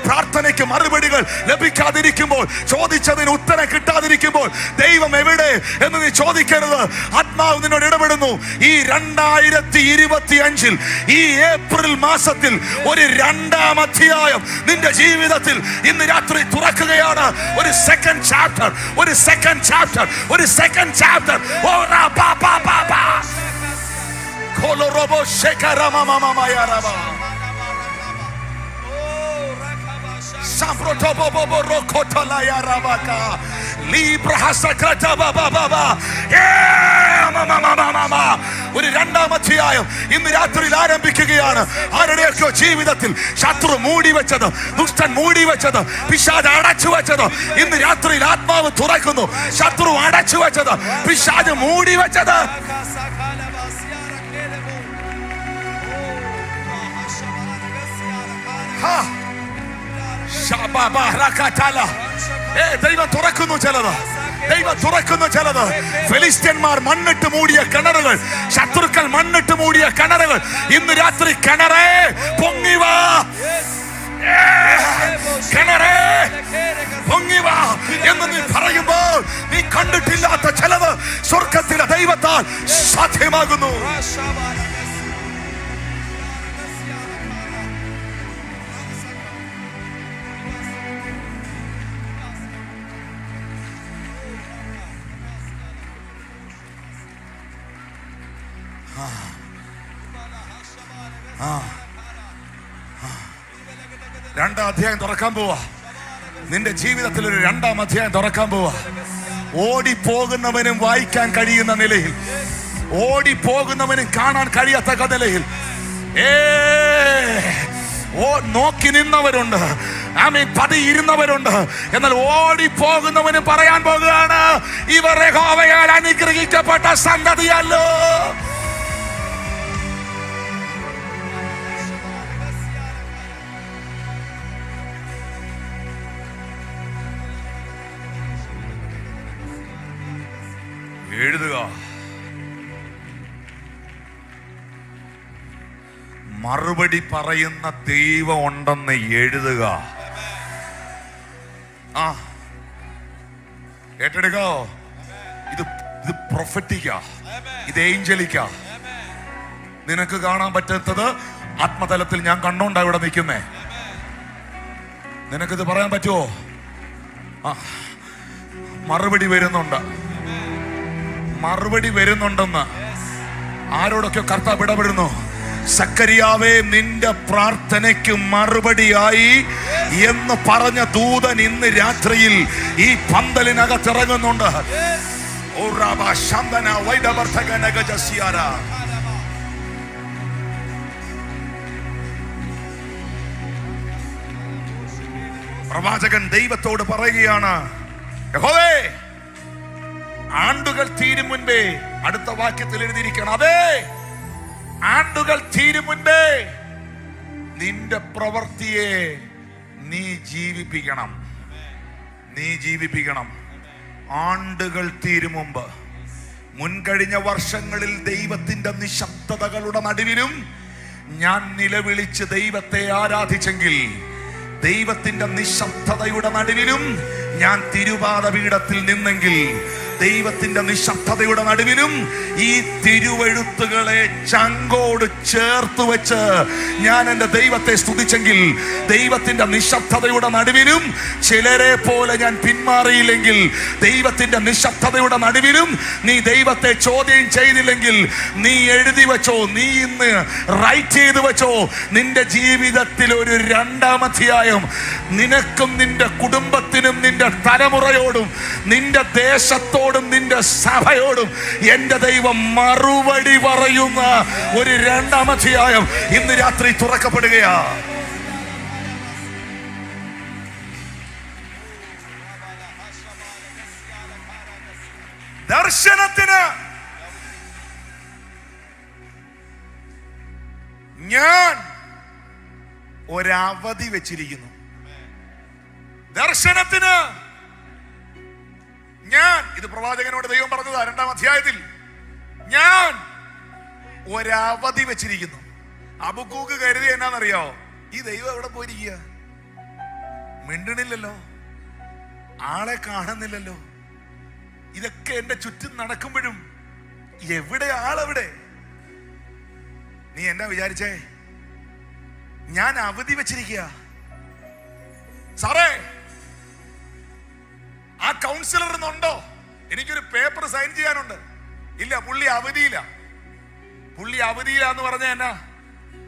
A: പ്രാർത്ഥനയ്ക്ക് മറുപടികൾ ലഭിക്കാതിരിക്കുമ്പോൾ, ചോദിച്ചതിന് ഉത്തരം കിട്ടാതിരിക്കുമ്പോൾ ദൈവം എവിടെ എന്ന് നീ ചോദിക്കരുത്. ആത്മാവ് നിന്നോട് ഇടപെടുന്നു. ഈ 2025 ഈ ഏപ്രിൽ മാസത്തിൽ ഒരു 2-ാം അധ്യായം നിന്റെ ജീവിതത്തിൽ ഇന്ന് രാത്രി തുറക്കുകയാണ്. ഒരു സെക്കൻഡ് ചാപ്റ്റർ, ഒരു സെക്കൻഡ് ചാപ്റ്റർ, ഒരു സെക്കൻഡ് ചാപ്റ്റർ. ഓ റബ ബ ബ ബ കോലോറോബോ ശേഖരമമമമയറബ സാംപ്രോടോബോബോ റോക്കോട്ടലയറബക ഒരു 2-ാം അധ്യായം ഇന്ന് രാത്രിയിൽ ആരംഭിക്കുകയാണ്. ആരുടെയൊക്കെ ജീവിതത്തിൽ ശത്രു മൂടിവെച്ചത്, ദുഷ്ടൻ മൂടിവെച്ചത്, പിശാച് അടച്ചു വെച്ചത് ഇന്ന് രാത്രിയിൽ ആത്മാവ് തുറക്കുന്നു. ശത്രു അടച്ചു വെച്ചത്, പിശാച് മൂടിവെച്ചത് ദൈവം തുറക്കുന്നു ചിലത്, ദൈവം തുറക്കുന്നു ചിലത്. ഫെലിസ്ത്യന്മാർ മണ്ണിട്ട് മൂടിയ കിണറുകൾ, ശത്രുക്കൾ മണ്ണിട്ട് മൂടിയ കിണറുകൾ ഇന്ന് രാത്രി കിണറേ പൊങ്ങിവാ, കിണറേ പൊങ്ങിവാ എന്ന് നീ പറയുമ്പോൾ നീ കണ്ടിട്ടില്ലാത്ത ചിലത് സ്വർഗത്തിലെ ദൈവത്താൽ സാധ്യമാകുന്നു. രണ്ടാം അധ്യായം തുറക്കാൻ പോവാ. നിന്റെ ജീവിതത്തിൽ ഒരു 2-ാം അധ്യായം തുറക്കാൻ പോവാ. ഓടിപ്പോകുന്നവനും വായിക്കാൻ കഴിയുന്ന നിലയിൽ, ഓടിപ്പോകുന്നവനും കാണാൻ കഴിയാത്ത നിലയിൽ നോക്കി നിന്നവരുണ്ട്, പതിയിരുന്നവരുണ്ട്. എന്നാൽ ഓടിപ്പോകുന്നവനും പറയാൻ പോകുകയാണ്, ഇവർ യഹോവയാൽ അനുഗ്രഹിക്കപ്പെട്ട സന്തതിയല്ലോ. എഴുതുക. മറുപടി പറയുന്ന ദൈവം ഉണ്ടെന്ന് എഴുതുക. ഏറ്റെടുക്കോ. ഇത് പ്രൊഫറ്റിക്കാ, ഇത് ഏഞ്ചലിക്കാ. നിനക്ക് കാണാൻ പറ്റാത്തത് ആത്മതലത്തിൽ ഞാൻ കണ്ടോണ്ടാ ഇവിടെ നിൽക്കുന്നേ. നിനക്കിത് പറയാൻ പറ്റുമോ? മറുപടി വരുന്നുണ്ട്, മറുപടി വരുന്നുണ്ടെന്ന് ആരോടൊക്കെ കർത്താവ് ഇടപെടുന്നു. സക്കറിയാവേ, നിന്റെ പ്രാർത്ഥനയ്ക്ക് മറുപടിയായി എന്ന് പറഞ്ഞ ദൂതൻ ഇന്ന് രാത്രിയിൽ ഈ പന്തലിനകത്തിറങ്ങുന്നുണ്ട്. പ്രവാചകൻ ദൈവത്തോട് പറയുകയാണ്, യഹോവേ, ആണ്ടുകൾ തീരും മുൻപേ, അടുത്ത വാക്യത്തിൽ എഴുതിയിരിക്കണം, അതെ, ആണ്ടുകൾ തീരും മുൻപേ നിന്റെ പ്രവൃത്തിയെ നീ ജീവിപ്പിക്കണം, നീ ജീവിപ്പിക്കണം. ആണ്ടുകൾ തീരും മുമ്പ്, മുൻകഴിഞ്ഞ വർഷങ്ങളിൽ ദൈവത്തിന്റെ നിശബ്ദതകളുടെ നടുവിലും ഞാൻ നിലവിളിച്ച് ദൈവത്തെ ആരാധിച്ചെങ്കിൽ, ദൈവത്തിന്റെ നിശബ്ദതയുടെ നടുവിലും ഞാൻ തിരുപാദപീഠത്തിൽ നിന്നെങ്കിൽ ദൈവത്തിന്റെ നിശബ്ദതയുടെ നടുവിലും ഈ തിരുവെഴുത്തുകളെ ചങ്കോട് ചേർത്ത് വെച്ച് ഞാൻ എൻ്റെ ദൈവത്തെ സ്തുതിച്ചെങ്കിൽ, ദൈവത്തിന്റെ നിശബ്ദതയുടെ നടുവിലും ചിലരെ പോലെ ഞാൻ പിന്മാറിയില്ലെങ്കിൽ, ദൈവത്തിന്റെ നിശബ്ദതയുടെ നടുവിലും നീ ദൈവത്തെ ചോദ്യം ചെയ്തില്ലെങ്കിൽ, നീ എഴുതി വെച്ചോ, നീ ഇന്ന് റൈറ്റ് ചെയ്ത് വെച്ചോ, നിന്റെ ജീവിതത്തിൽ ഒരു 2-ാം അധ്യായം നിനക്കും നിന്റെ കുടുംബത്തിനും നിന്റെ തലമുറയോടും നിന്റെ ദേശത്തോടും നിന്റെ സഭയോടും എൻ്റെ ദൈവം മറുപടി പറയുന്ന ഒരു 2-ാം അധ്യായം ഇന്ന് രാത്രി തുറക്കപ്പെടുകയാ. ദർശനത്തിന് ഞാൻ ഒരവധി വെച്ചിരിക്കുന്നു. ദർശനത്തിന് ഞാൻ, ഇത് പ്രവാചകനോട് ദൈവം പറഞ്ഞതാ 2-ാം അധ്യായത്തിൽ, ഞാൻ ഒരവധി വെച്ചിരിക്കുന്നു. ഹബക്കൂക്ക് കരുതി എന്നാന്നറിയോ? ഈ ദൈവം എവിടെ പോയിരിക്കുക? മിണ്ടണില്ലല്ലോ, ആളെ കാണുന്നില്ലല്ലോ, ഇതൊക്കെ എന്റെ ചുറ്റും നടക്കുമ്പോഴും എവിടെ ആളെവിടെ? നീ എന്നാ വിചാരിച്ചേ? ഞാൻ അവധി വെച്ചിരിക്കുക. സാറേ, ആ കൗൺസിലർ ഇന്നുണ്ടോ? എനിക്കൊരു പേപ്പർ സൈൻ ചെയ്യാനുണ്ട്. ഇല്ല, പുള്ളി അവധിയില്ല. പുള്ളി അവധിയിലാന്ന് പറഞ്ഞ എന്നാ?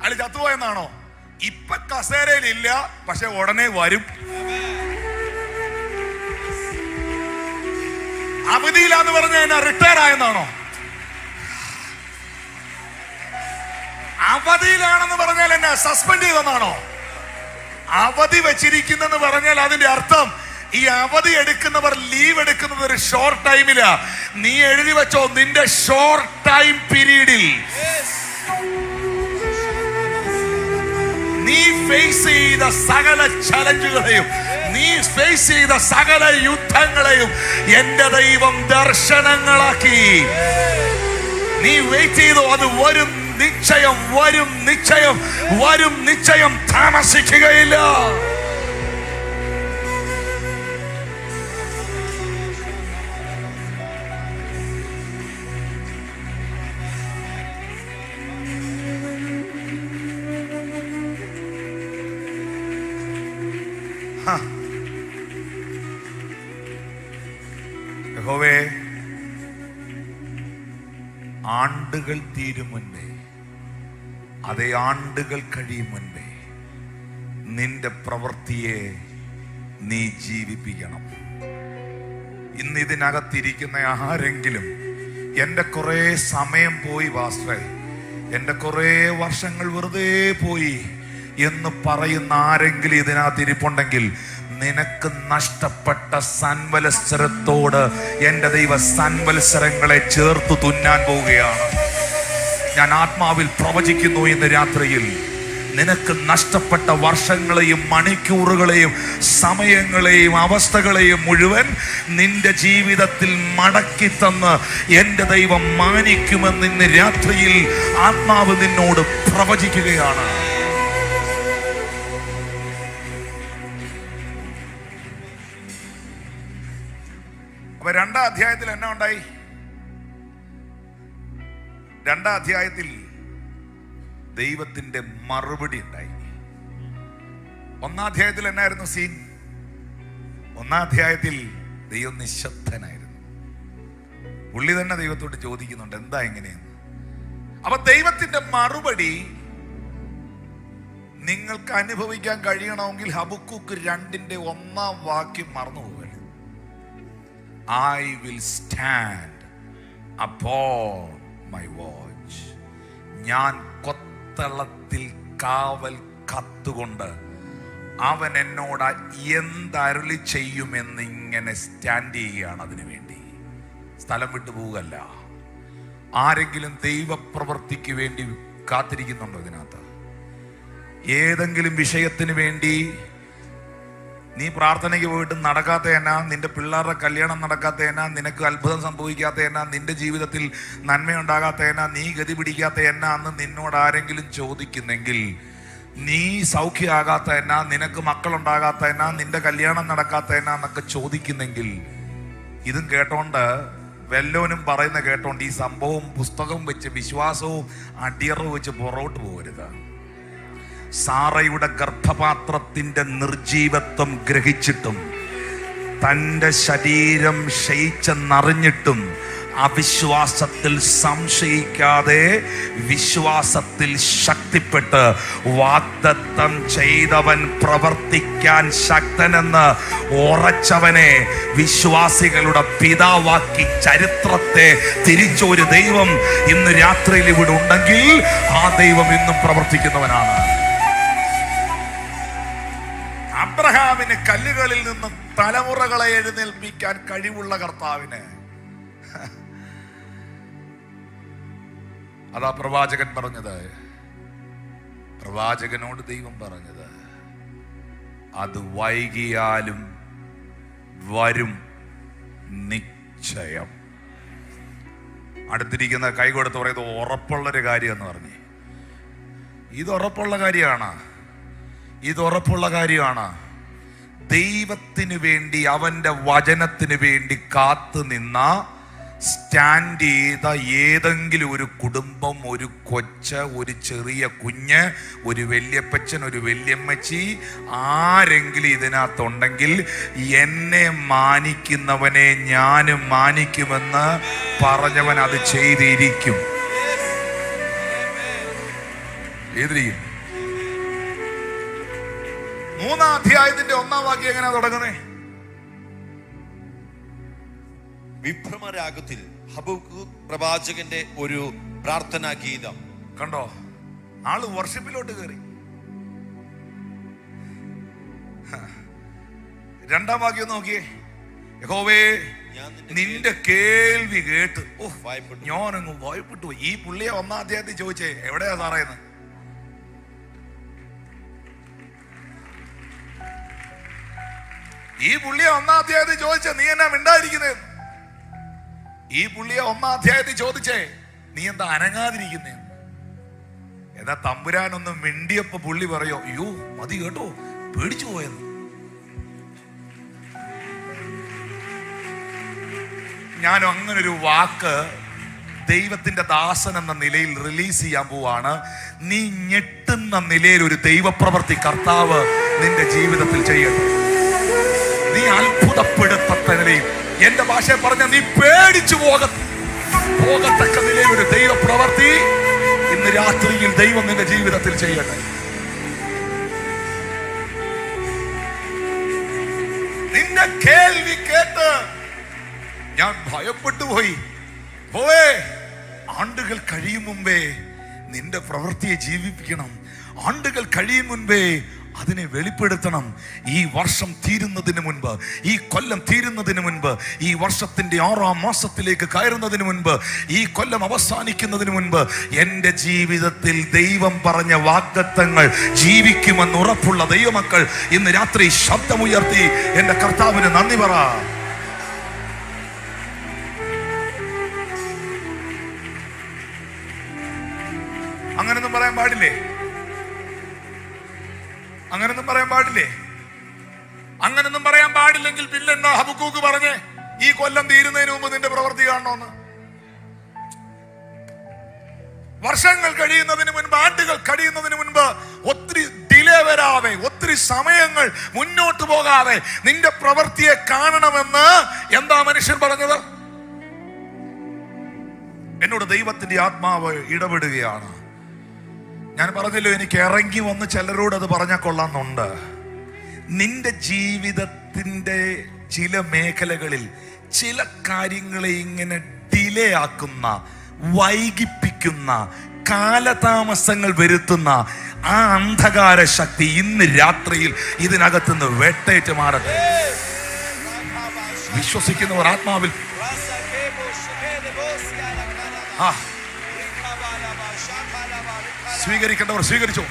A: അയാൾ ചത്തുപോയെന്നാണോ? ഇപ്പൊ കസേരയിലില്ല, പക്ഷെ ഉടനെ വരും. അവധിയിലാന്ന് പറഞ്ഞ എന്നാ? റിട്ടയർ ആയെന്നാണോ? അവധിയിലാണെന്ന് പറഞ്ഞാൽ എന്നാ? സസ്പെൻഡ് ചെയ്തെന്നാണോ? അവധി വെച്ചിരിക്കുന്നെന്ന് പറഞ്ഞാൽ അതിന്റെ അർത്ഥം ഈ അവധി എടുക്കുന്നവർ ലീവ് എടുക്കുന്നത് ഒരു ഷോർട്ട് ടൈമിലാ. നീ എഴുതി വെച്ചോ, നിന്റെ ഷോർട്ട് ടൈം പീരീഡിൽ നീ ഫേസ് ചെയ്ത സകല ചലഞ്ചുകളെയും, നീ ഫേസ് ചെയ്ത സകല യുദ്ധങ്ങളെയും എന്റെ ദൈവം ദർശനങ്ങളാക്കി. നീ വെയിറ്റ് ചെയ്തോ, അത് വരും നിശ്ചയം, വരും നിശ്ചയം, വരും നിശ്ചയം, താമസിക്കുകയില്ല. യഹോവേ, ആണ്ടുകൾ തീരും മുൻപേ, അതേ ആണ്ടുകൾ കഴിയും മുൻപേ നിന്റെ പ്രവൃത്തിയെ നീ ജീവിപ്പിക്കണം. ഇന്ന് ഇതിനകത്തിരിക്കുന്ന ആരെങ്കിലും എൻ്റെ കുറേ സമയം പോയി പാസ്റ്ററേ, എൻ്റെ കുറേ വർഷങ്ങൾ വെറുതെ പോയി എന്ന് പറയുന്ന ആരെങ്കിലും ഇതിനകത്ത് ഇരിപ്പുണ്ടെങ്കിൽ, നിനക്ക് നഷ്ടപ്പെട്ട സൻവത്സരത്തോട് എൻ്റെ ദൈവ സൻവത്സരങ്ങളെ ചേർത്ത് തുന്നാൻ പോവുകയാണ്. ഞാൻ ആത്മാവിൽ പ്രവചിക്കുന്നു ഇന്ന് രാത്രിയിൽ, നിനക്ക് നഷ്ടപ്പെട്ട വർഷങ്ങളെയും മണിക്കൂറുകളെയും സമയങ്ങളെയും അവസ്ഥകളെയും മുഴുവൻ നിന്റെ ജീവിതത്തിൽ മടക്കി തന്ന് എൻ്റെ ദൈവം മാനിക്കുമെന്ന് ഇന്ന് രാത്രിയിൽ ആത്മാവ് നിന്നോട് പ്രവചിക്കുകയാണ്. അപ്പൊ 2-ാം അധ്യായത്തിൽ എന്നാ ഉണ്ടായി? 2-ാം അധ്യായത്തിൽ ദൈവത്തിന്റെ മറുപടി ഉണ്ടായി. 1-ാം അധ്യായത്തിൽ എന്നായിരുന്നു സീൻ? 1-ാം അധ്യായത്തിൽ ദൈവം നിശബ്ദനായിരുന്നു. പുള്ളി തന്നെ ദൈവത്തോട് ചോദിക്കുന്നുണ്ട്, എന്താ എങ്ങനെയെന്ന്. അപ്പൊ ദൈവത്തിന്റെ മറുപടി നിങ്ങൾക്ക് അനുഭവിക്കാൻ കഴിയണമെങ്കിൽ ഹബക്കൂക്ക് 2-ന്റെ 1-ാം വാക്യം മറന്നുപോകരുത്. I will stand upon my watch. ഞാൻ കൊത്തളത്തിൽ കാവൽ കത്തുകൊണ്ട് അവൻ എന്നോട് എന്തരുളി ചെയ്യുമെന്ന് ഇങ്ങനെ സ്റ്റാൻഡ് ചെയ്യുകയാണ്. അതിനു വേണ്ടി സ്ഥലം വിട്ടു പോവുകയല്ല. ആരെങ്കിലും ദൈവപ്രവൃത്തിക്ക് വേണ്ടി കാത്തിരിക്കുന്നുണ്ടോ ഇതിനകത്ത്? ഏതെങ്കിലും വിഷയത്തിന് വേണ്ടി നീ പ്രാർത്ഥനയ്ക്ക് പോയിട്ട് നടക്കാത്ത എന്നാ, നിന്റെ പിള്ളേരുടെ കല്യാണം നടക്കാത്ത എന്നാ, നിനക്ക് അത്ഭുതം സംഭവിക്കാത്ത എന്നാ, നിന്റെ ജീവിതത്തിൽ നന്മയുണ്ടാകാത്ത എന്നാ, നീ ഗതി പിടിക്കാത്ത എന്നാ എന്ന് നിന്നോട് ആരെങ്കിലും ചോദിക്കുന്നെങ്കിൽ നീ സൗഖ്യമാകാത്ത എന്നാ, നിനക്ക് മക്കളുണ്ടാകാത്ത എന്നാ, നിന്റെ കല്യാണം നടക്കാത്ത എന്നാ എന്നൊക്കെ ചോദിക്കുന്നെങ്കിൽ ഇതും കേട്ടോണ്ട് വല്ലോനും പറയുന്ന കേട്ടോണ്ട് ഈ സംഭവം പുസ്തകം വെച്ച് വിശ്വാസവും അടിയറവ് വെച്ച് പുറകോട്ട് പോകരുത്. സാറയുടെ ഗർഭപാത്രത്തിന്റെ നിർജീവത്വം ഗ്രഹിച്ചിട്ടും തൻ്റെ ശരീരം ക്ഷയിച്ചെന്നറിഞ്ഞിട്ടും അവിശ്വാസത്തിൽ സംശയിക്കാതെ വിശ്വാസത്തിൽ ശക്തിപ്പെട്ട് വാഗ്ദത്തം ചെയ്തവൻ പ്രവർത്തിക്കാൻ ശക്തനെന്ന് ഉറച്ചവനെ വിശ്വാസികളുടെ പിതാവാക്കി ചരിത്രത്തെ തിരിച്ചൊരു ദൈവം ഇന്ന് രാത്രിയിൽ ഇവിടെ ഉണ്ടെങ്കിൽ ആ ദൈവം ഇന്നും പ്രവർത്തിക്കുന്നവനാണ്. അബ്രഹാമിന് കല്ലുകളിൽ നിന്ന് തലമുറകളെ എഴുന്നേൽപ്പിക്കാൻ കഴിവുള്ള കർത്താവിന് അതാ പ്രവാചകൻ പറഞ്ഞത്, പ്രവാചകനോട് ദൈവം പറഞ്ഞത്, അത് വൈകിയാലും വരും നിശ്ചയം. അടുത്തിരിക്കുന്ന കൈ കൊടുത്ത് പറയുന്നത് ഉറപ്പുള്ളൊരു കാര്യം എന്ന് പറഞ്ഞ്. ഇത് ഉറപ്പുള്ള കാര്യമാണ്, ഇത് ഉറപ്പുള്ള കാര്യമാണ്. ദൈവത്തിന് വേണ്ടി, അവന്റെ വചനത്തിന് വേണ്ടി കാത്തു നിന്ന, സ്റ്റാൻഡ് ചെയ്ത ഏതെങ്കിലും ഒരു കുടുംബം, ഒരു കൊച്ച്, ഒരു ചെറിയ കുഞ്ഞ്, ഒരു വല്യപ്പച്ചൻ, ഒരു വല്യമ്മച്ചി, ആരെങ്കിലും ഇതിനകത്തുണ്ടെങ്കിൽ എന്നെ മാനിക്കുന്നവനെ ഞാനും മാനിക്കുമെന്ന് പറഞ്ഞവൻ അത് ചെയ്തിരിക്കും. ചെയ്തിരിക്കും. 3-ാം അധ്യായത്തിന്റെ 1-ാം വാക്യം എങ്ങനെയാ തുടങ്ങുന്നേ?
B: വിഭ്രമരാഗത്തിൽ ഹബക്കൂക്ക് പ്രവാചകന്റെ ഒരു പ്രാർത്ഥനാ ഗീതം.
A: കണ്ടോ, ആള് വർഷിപ്പിലോട്ട് കയറി. 2-ാം വാക്യം നോക്കിയേ. യഹോവേ, നിന്റെ കേൾവി കേട്ട് ഞാനങ്ങ് ഭയപ്പെട്ടു. ഈ പുള്ളിയെ 1-ാം അധ്യായത്തിൽ ചോദിച്ചേ, എവിടെയാ സാറേന്ന്? ഈ പുള്ളിയെ 1-ാം അധ്യായത്തിൽ ചോദിച്ചേ, നീ എന്നാ മിണ്ടായിരിക്കുന്നേ? ഈ പുള്ളിയെ 1-ാം അധ്യായത്തിൽ ചോദിച്ചേ, നീ എന്താ അനങ്ങാതിരിക്കുന്നേ? എന്നാ തമ്പുരാനൊന്ന് മിണ്ടിയപ്പോ പുള്ളി പറയോ, അയ്യോ മതി കേട്ടോ, പേടിച്ചു പോയെന്ന്. ഞാനും അങ്ങനൊരു വാക്ക് ദൈവത്തിന്റെ ദാസൻ എന്ന നിലയിൽ റിലീസ് ചെയ്യാൻ പോവാണ്. നീ ഞെട്ടുന്ന നിലയിൽ ഒരു ദൈവപ്രവൃത്തി കർത്താവ് നിന്റെ ജീവിതത്തിൽ ചെയ്യട്ടെ. നീ അത്ഭുതപ്പെടുത്തത്ത നിലയിൽ, എന്റെ ഭാഷയെ പറഞ്ഞ നീ പേടിച്ചു പോകത്തക്ക നിലയിൽ ഒരു ദൈവപ്രവൃത്തി ഇന്ന് രാത്രിയിൽ ദൈവം നിന്റെ ജീവിതത്തിൽ ചെയ്യട്ടെ. നിന്റെ കേൾവി കേട്ട് ഞാൻ ഭയപ്പെട്ടു പോയി. ആണ്ടുകൾ കഴിയും മുമ്പേ നിന്റെ പ്രവൃത്തിയെ ജീവിപ്പിക്കണം. ആണ്ടുകൾ കഴിയും മുൻപേ അതിനെ വെളിപ്പെടുത്തണം. ഈ വർഷം തീരുന്നതിന് മുൻപ്, ഈ കൊല്ലം തീരുന്നതിന് മുൻപ്, ഈ വർഷത്തിന്റെ 6-ാം മാസത്തിലേക്ക് കയറുന്നതിന് മുൻപ്, ഈ കൊല്ലം അവസാനിക്കുന്നതിന് മുൻപ് എൻ്റെ ജീവിതത്തിൽ ദൈവം പറഞ്ഞ വാഗ്ദത്തങ്ങൾ ജീവിക്കുമെന്ന് ഉറപ്പുള്ള ദൈവമക്കൾ ഇന്ന് രാത്രി ശബ്ദമുയർത്തി എൻ്റെ കർത്താവിന് നന്ദി പറ. അങ്ങനൊന്നും പറയാൻ പാടില്ലേ? അങ്ങനൊന്നും പറയാൻ പാടില്ലേ? അങ്ങനൊന്നും പറയാൻ പാടില്ലെങ്കിൽ പിന്നെ എന്നാ ഹബക്കൂക്ക് പറഞ്ഞേ, ഈ കൊല്ലം തീരുന്നതിന് മുമ്പ് നിന്റെ പ്രവൃത്തി കാണണമെന്ന്? വർഷങ്ങൾ കഴിയുന്നതിന് മുൻപ്, ആണ്ടുകൾ കഴിയുന്നതിന് മുൻപ്, ഒത്തിരി ഡിലേ വരാതെ, ഒത്തിരി സമയങ്ങൾ മുന്നോട്ട് പോകാതെ നിന്റെ പ്രവൃത്തിയെ കാണണമെന്ന് എന്താ മനുഷ്യൻ പറഞ്ഞത്? എന്നോട് ദൈവത്തിന്റെ ആത്മാവ് ഇടപെടുകയാണ്. ഞാൻ പറഞ്ഞല്ലോ, എനിക്ക് ഇറങ്ങി വന്ന് ചിലരോട് അത് പറഞ്ഞാൽ കൊള്ളാമെന്നുണ്ട്. നിന്റെ ജീവിതത്തിന്റെ ചില മേഖലകളിൽ ചില കാര്യങ്ങളെ ഇങ്ങനെ ഡിലേ ആക്കുന്ന, വൈകിപ്പിക്കുന്ന, കാലതാമസങ്ങൾ വരുത്തുന്ന ആ അന്ധകാര ശക്തി ഇന്ന് രാത്രിയിൽ ഇതിനകത്തുനിന്ന് വെട്ടേറ്റ് മാറട്ടെ. വിശ്വസിക്കുന്നവർ ആത്മാവിൽ സ്വീകരിക്കേണ്ടവർ സ്വീകരിച്ചു.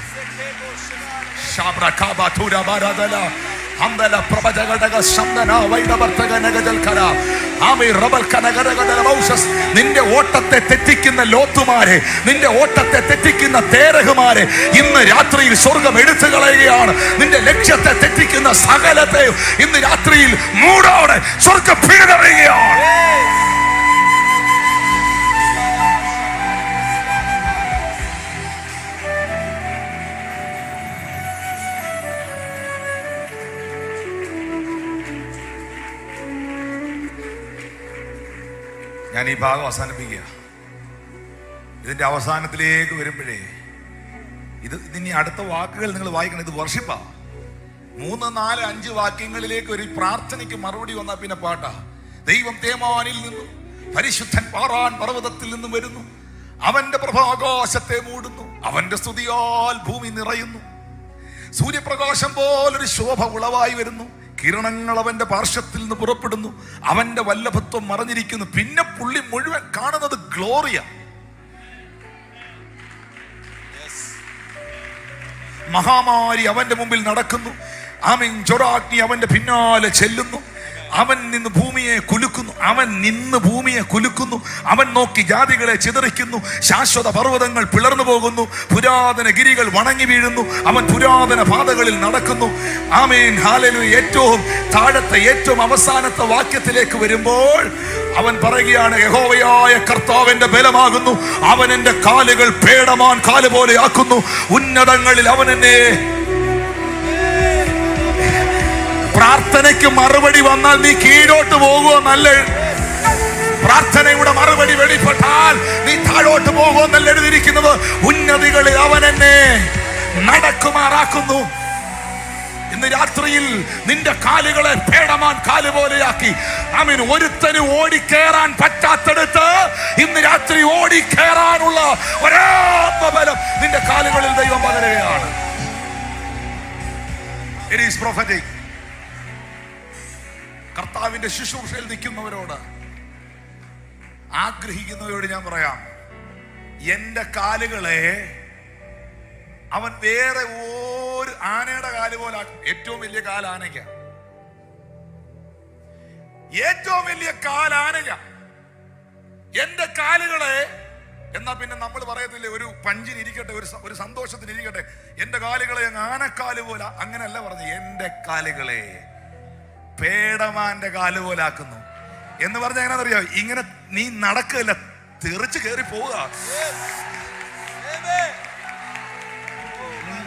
A: അന്തല പ്രവചകടക ശബ്ദന വൈദവർത്തക നഗജൽക്കര ആമേ റബൽ കനഗരഗദല മൗസസ്. നിന്റെ ഓട്ടത്തെ തെറ്റിക്കുന്ന ലോത്തുമാരെ, നിന്റെ ഓട്ടത്തെ തെറ്റിക്കുന്ന തേരഹുമാരെ ഇന്ന് രാത്രിയിൽ സ്വർഗം എടുത്തു കളയുകയാണ്. നിന്റെ ലക്ഷ്യത്തെ തെറ്റിക്കുന്ന സകലത്തെയും ഇന്ന് രാത്രിയിൽ മൂടോടെ സ്വർഗം പിഴുതെറിയുകയാണ്. ഞാൻ ഈ ഭാഗം അവസാനിപ്പിക്കുക. ഇതിന്റെ അവസാനത്തിലേക്ക് വരുമ്പോഴേ ഇനി അടുത്ത വാക്കുകൾ നിങ്ങൾ വായിക്കണം. ഇത് വർഷിപ്പാ. 3, 4, 5 വാക്യങ്ങളിലേക്ക് ഒരു പ്രാർത്ഥനയ്ക്ക് മറുപടി വന്നാൽ പിന്നെ പാട്ടാ. ദൈവം തേമാനിൽ നിന്നും പരിശുദ്ധൻ പാറാൻ പർവ്വതത്തിൽ നിന്നും വരുന്നു. അവന്റെ പ്രഭാകാശത്തെ മൂടുന്നു. അവന്റെ സ്തുതിയാൽ ഭൂമി നിറയുന്നു. സൂര്യപ്രകാശം പോലൊരു ശോഭ ഉളവായി വരുന്നു. കിരണങ്ങൾ അവന്റെ പാർശ്വത്തിൽ നിന്ന് പുറപ്പെടുന്നു. അവന്റെ വല്ലഭത്വം മറഞ്ഞിരിക്കുന്നു. പിന്നെ പുള്ളി മുഴുവൻ കാണുന്നത് ഗ്ലോറിയ. മഹാമാരി അവന്റെ മുമ്പിൽ നടക്കുന്നു. ആമീൻ. ജൊറാഗ്നി അവന്റെ പിന്നാലെ ചെല്ലുന്നു. അവൻ നിന്ന് ഭൂമിയെ കുലുക്കുന്നു. അവൻ നോക്കി ജാതികളെ ചിതറിക്കുന്നു. ശാശ്വത പർവ്വതങ്ങൾ പിളർന്നു പോകുന്നു. പുരാതന ഗിരികൾ വണങ്ങി വീഴുന്നു. അവൻ പുരാതന പാതകളിൽ നടക്കുന്നു. ആമേൻ. ഹല്ലേലൂയ. ഏറ്റവും താഴത്തെ ഏറ്റവും അവസാനത്തെ വാക്യത്തിലേക്ക് വരുമ്പോൾ അവൻ പറയുകയാണ്, യഹോവയായ കർത്താവിന്റെ ബലമാകുന്നു. അവൻ എന്റെ കാലുകൾ പേടമാൻ കാല് പോലെ ആക്കുന്നു. ഉന്നതങ്ങളിൽ അവൻ എന്നെ. പ്രാർത്ഥനയ്ക്ക് മറുപടി വന്നാൽ നീ കീഴോട്ട് പോകുമോ? നല്ല പ്രാർത്ഥനയുടെ മറുപടി വെളിപ്പെട്ടാൽ നീ താഴോട്ട് പോകുമോ? നല്ല എഴുതിയിരിക്കുന്നത്, ഉന്നതികളിൽ അവൻ എന്നെ നടക്കുമാറാക്കുന്നു. ഇന്ന് രാത്രിയിൽ നിന്റെ കാലുകളെ പേടമാൻ കാല് പോലെയാക്കി. ആമീൻ. ഒരുത്തന് ഓടിക്കേറാൻ പറ്റാത്തടുത്ത് ഇന്ന് രാത്രി ഓടിക്കേറാനുള്ള ഒരാത്മബലം നിന്റെ കാലുകളിൽ ദൈവം പകരുകയാണ്. It is prophetic. കർത്താവിന്റെ ശുശ്രൂഷയിൽ നിൽക്കുന്നവരോട്, ആഗ്രഹിക്കുന്നവരോട് ഞാൻ പറയാം, എന്റെ കാലുകളെ അവൻ വേറെ ഒരു ആനയുടെ കാല് പോലെ ആക്കും. ഏറ്റവും വലിയ കാൽ ആനയ്ക്ക. ഏറ്റവും വലിയ കാൽ ആനയ്ക്ക. എന്റെ കാലുകളെ എന്നാ പിന്നെ നമ്മൾ പറയത്തില്ലേ, ഒരു പഞ്ചിനിരിക്കട്ടെ, ഒരു സന്തോഷത്തിനിരിക്കട്ടെ, എന്റെ കാലുകളെ ആനക്കാല് പോലെ. അങ്ങനെയല്ല പറഞ്ഞു. എന്റെ കാലുകളെ പേടമാന്റെ കാല് പോലാക്കുന്നു എന്ന് പറഞ്ഞ എങ്ങനെയാണെന്നറിയോ? ഇങ്ങനെ നീ നടക്കില്ല, തെറിച്ച് കയറി പോവുക.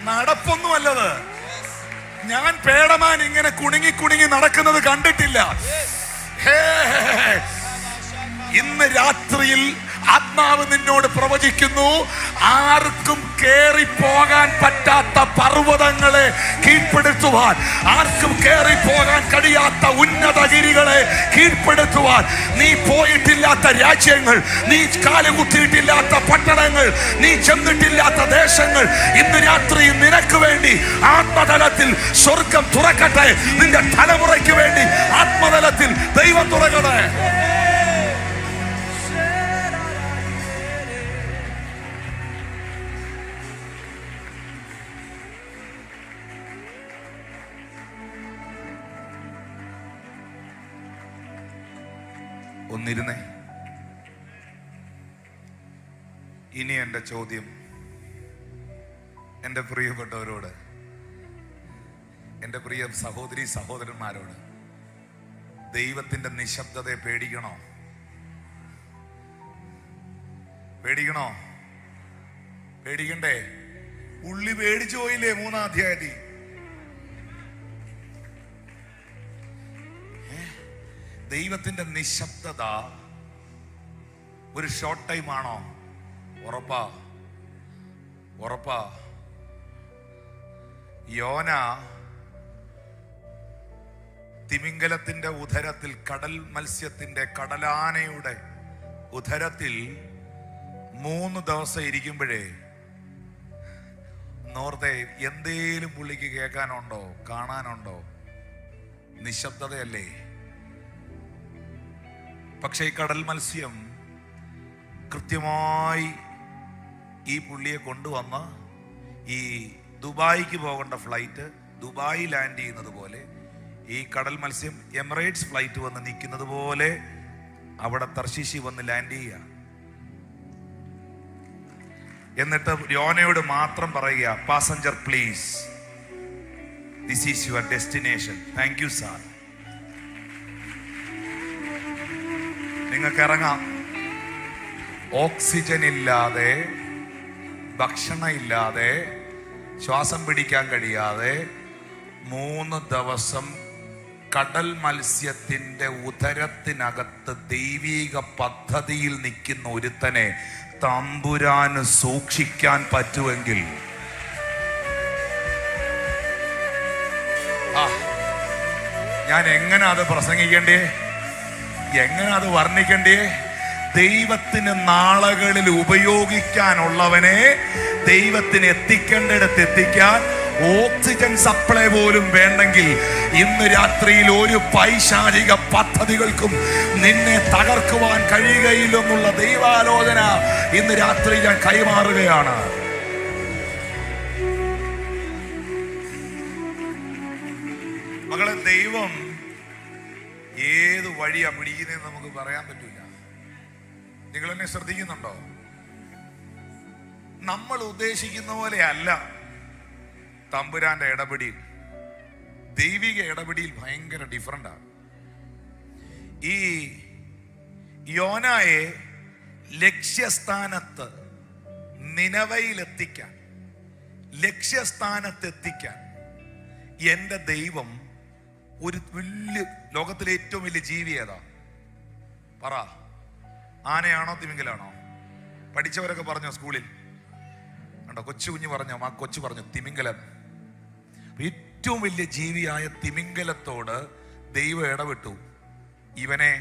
A: നടപ്പൊന്നുമല്ലത്. ഞാൻ പേടമാൻ ഇങ്ങനെ കുണുങ്ങി കുണുങ്ങി നടക്കുന്നത് കണ്ടിട്ടില്ല. ഇന്ന് രാത്രിയിൽ ആത്മാവ് നിന്നോട് പ്രവചിക്കുന്നു, ആർക്കും കേറി പോകാൻ പറ്റാത്ത പർവ്വതങ്ങളെ കീഴ്പ്പെടുത്തുവാൻ, ആർക്കും കേറി പോകാൻ കഴിയാത്ത ഉന്നതഗിരികളെ കീഴ്പ്പെടുത്തുവാൻ, നീ പോയിട്ടില്ലാത്ത രാജ്യങ്ങൾ, നീ കാലുകുത്തിയിട്ടില്ലാത്ത പട്ടണങ്ങൾ, നീ ചെന്നിട്ടില്ലാത്ത ദേശങ്ങൾ ഇന്ന് രാത്രി നിനക്ക് വേണ്ടി ആത്മതലത്തിൽ സ്വർഗം തുറക്കട്ടെ. നിന്റെ തലമുറയ്ക്ക് വേണ്ടി ആത്മതലത്തിൽ ദൈവം തുറക്കട്ടെ. ഒന്നിരുന്നേ. ഇനി എൻ്റെ ചോദ്യം എൻ്റെ പ്രിയപ്പെട്ടവരോട്, എൻ്റെ പ്രിയ സഹോദരി സഹോദരന്മാരോട്, ദൈവത്തിന്റെ നിശബ്ദതയെ പേടിക്കണോ? പേടിക്കണോ? പേടിക്കണ്ടേ? ഉള്ളി പേടിച്ചു പോയില്ലേ 3-ാം അധ്യായത്തിൽ? ദൈവത്തിന്റെ നിശബ്ദത ഒരു ഷോർട്ട് ടൈം ആണോ? ഉറപ്പാ. യോന തിമിംഗലത്തിന്റെ ഉദരത്തിൽ, കടൽ മത്സ്യത്തിന്റെ, കടലാനയുടെ ഉദരത്തിൽ 3 ദിവസം ഇരിക്കുമ്പോഴേ നോർത്തെ എന്തേലും പുള്ളിക്ക് കേൾക്കാനുണ്ടോ, കാണാനുണ്ടോ? നിശബ്ദതയല്ലേ? പക്ഷേ ഈ കടൽ മത്സ്യം കൃത്യമായി ഈ പുള്ളിയെ കൊണ്ടുവന്ന് ഈ ദുബായിക്ക് പോകേണ്ട ഫ്ലൈറ്റ് ദുബായി ലാൻഡ് ചെയ്യുന്നത് പോലെ ഈ കടൽ മത്സ്യം എമിറേറ്റ്സ് ഫ്ലൈറ്റ് വന്ന് നിൽക്കുന്നത് പോലെ അവിടെ തർശീശി വന്ന് ലാൻഡ് ചെയ്യുക. എന്നിട്ട് യോനയോട് മാത്രം പറയുക, passenger please, this is your destination. Thank you sir. നിങ്ങൾക്ക് ഇറങ്ങാം. ഓക്സിജൻ ഇല്ലാതെ, ഭക്ഷണം ഇല്ലാതെ, ശ്വാസം പിടിക്കാൻ കഴിയാതെ 3 ദിവസം കടൽ മത്സ്യത്തിന്റെ ഉദരത്തിനകത്ത് ദൈവീക പദ്ധതിയിൽ നിൽക്കുന്ന ഒരുത്തനെ തമ്പുരാന് സൂക്ഷിക്കാൻ പറ്റുമെങ്കിൽ ഞാൻ എങ്ങനെ അത് പ്രസംഗിക്കണ്ടേ, എങ്ങനെ അത് വർണ്ണിക്കണ്ടേ? ദൈവത്തിന് നാളുകളിൽ ഉപയോഗിക്കാനുള്ളവനെ ദൈവത്തിന് എത്തിക്കേണ്ടിടത്ത് എത്തിക്കാൻ ഓക്സിജൻ സപ്ലൈ പോലും വേണ്ടെങ്കിൽ ഇന്ന് രാത്രിയിൽ ഒരു പൈശാചിക പദ്ധതികൾക്കും നിന്നെ തകർക്കുവാൻ കഴിയുകയില്ലെന്നുള്ള ദൈവാലോചന ഇന്ന് രാത്രി ഞാൻ കൈമാറുകയാണ്. മകളെ, ദൈവം ഏത് വഴിയാ പിടിക്കുന്നതെന്ന് നമുക്ക് പറയാൻ പറ്റില്ല. നിങ്ങൾ എന്നെ ശ്രദ്ധിക്കുന്നുണ്ടോ? നമ്മൾ ഉദ്ദേശിക്കുന്ന പോലെ അല്ല തമ്പുരാന്റെ ഇടപെടിയിൽ. ദൈവിക ഇടപെടിയിൽ ഭയങ്കര ഡിഫറൻ്റാണ്. ഈ യോനായെ ലക്ഷ്യസ്ഥാനത്ത് നിനവയിലെത്തിക്കാൻ, ലക്ഷ്യസ്ഥാനത്തെത്തിക്കാൻ എൻ്റെ ദൈവം ഒരു വലിയ, ലോകത്തിലെ ഏറ്റവും വലിയ ജീവി ഏതാ പറ? ആനയാണോ തിമിംഗലാണോ? പഠിച്ചവരൊക്കെ പറഞ്ഞോ സ്കൂളിൽ? കണ്ടോ, കൊച്ചു കുഞ്ഞ് പറഞ്ഞോ, ആ കൊച്ചു പറഞ്ഞു തിമിംഗലം. ഏറ്റവും വലിയ ജീവിയായ തിമിംഗലത്തോട് ദൈവം ഇടപെട്ടു, ഇവനെ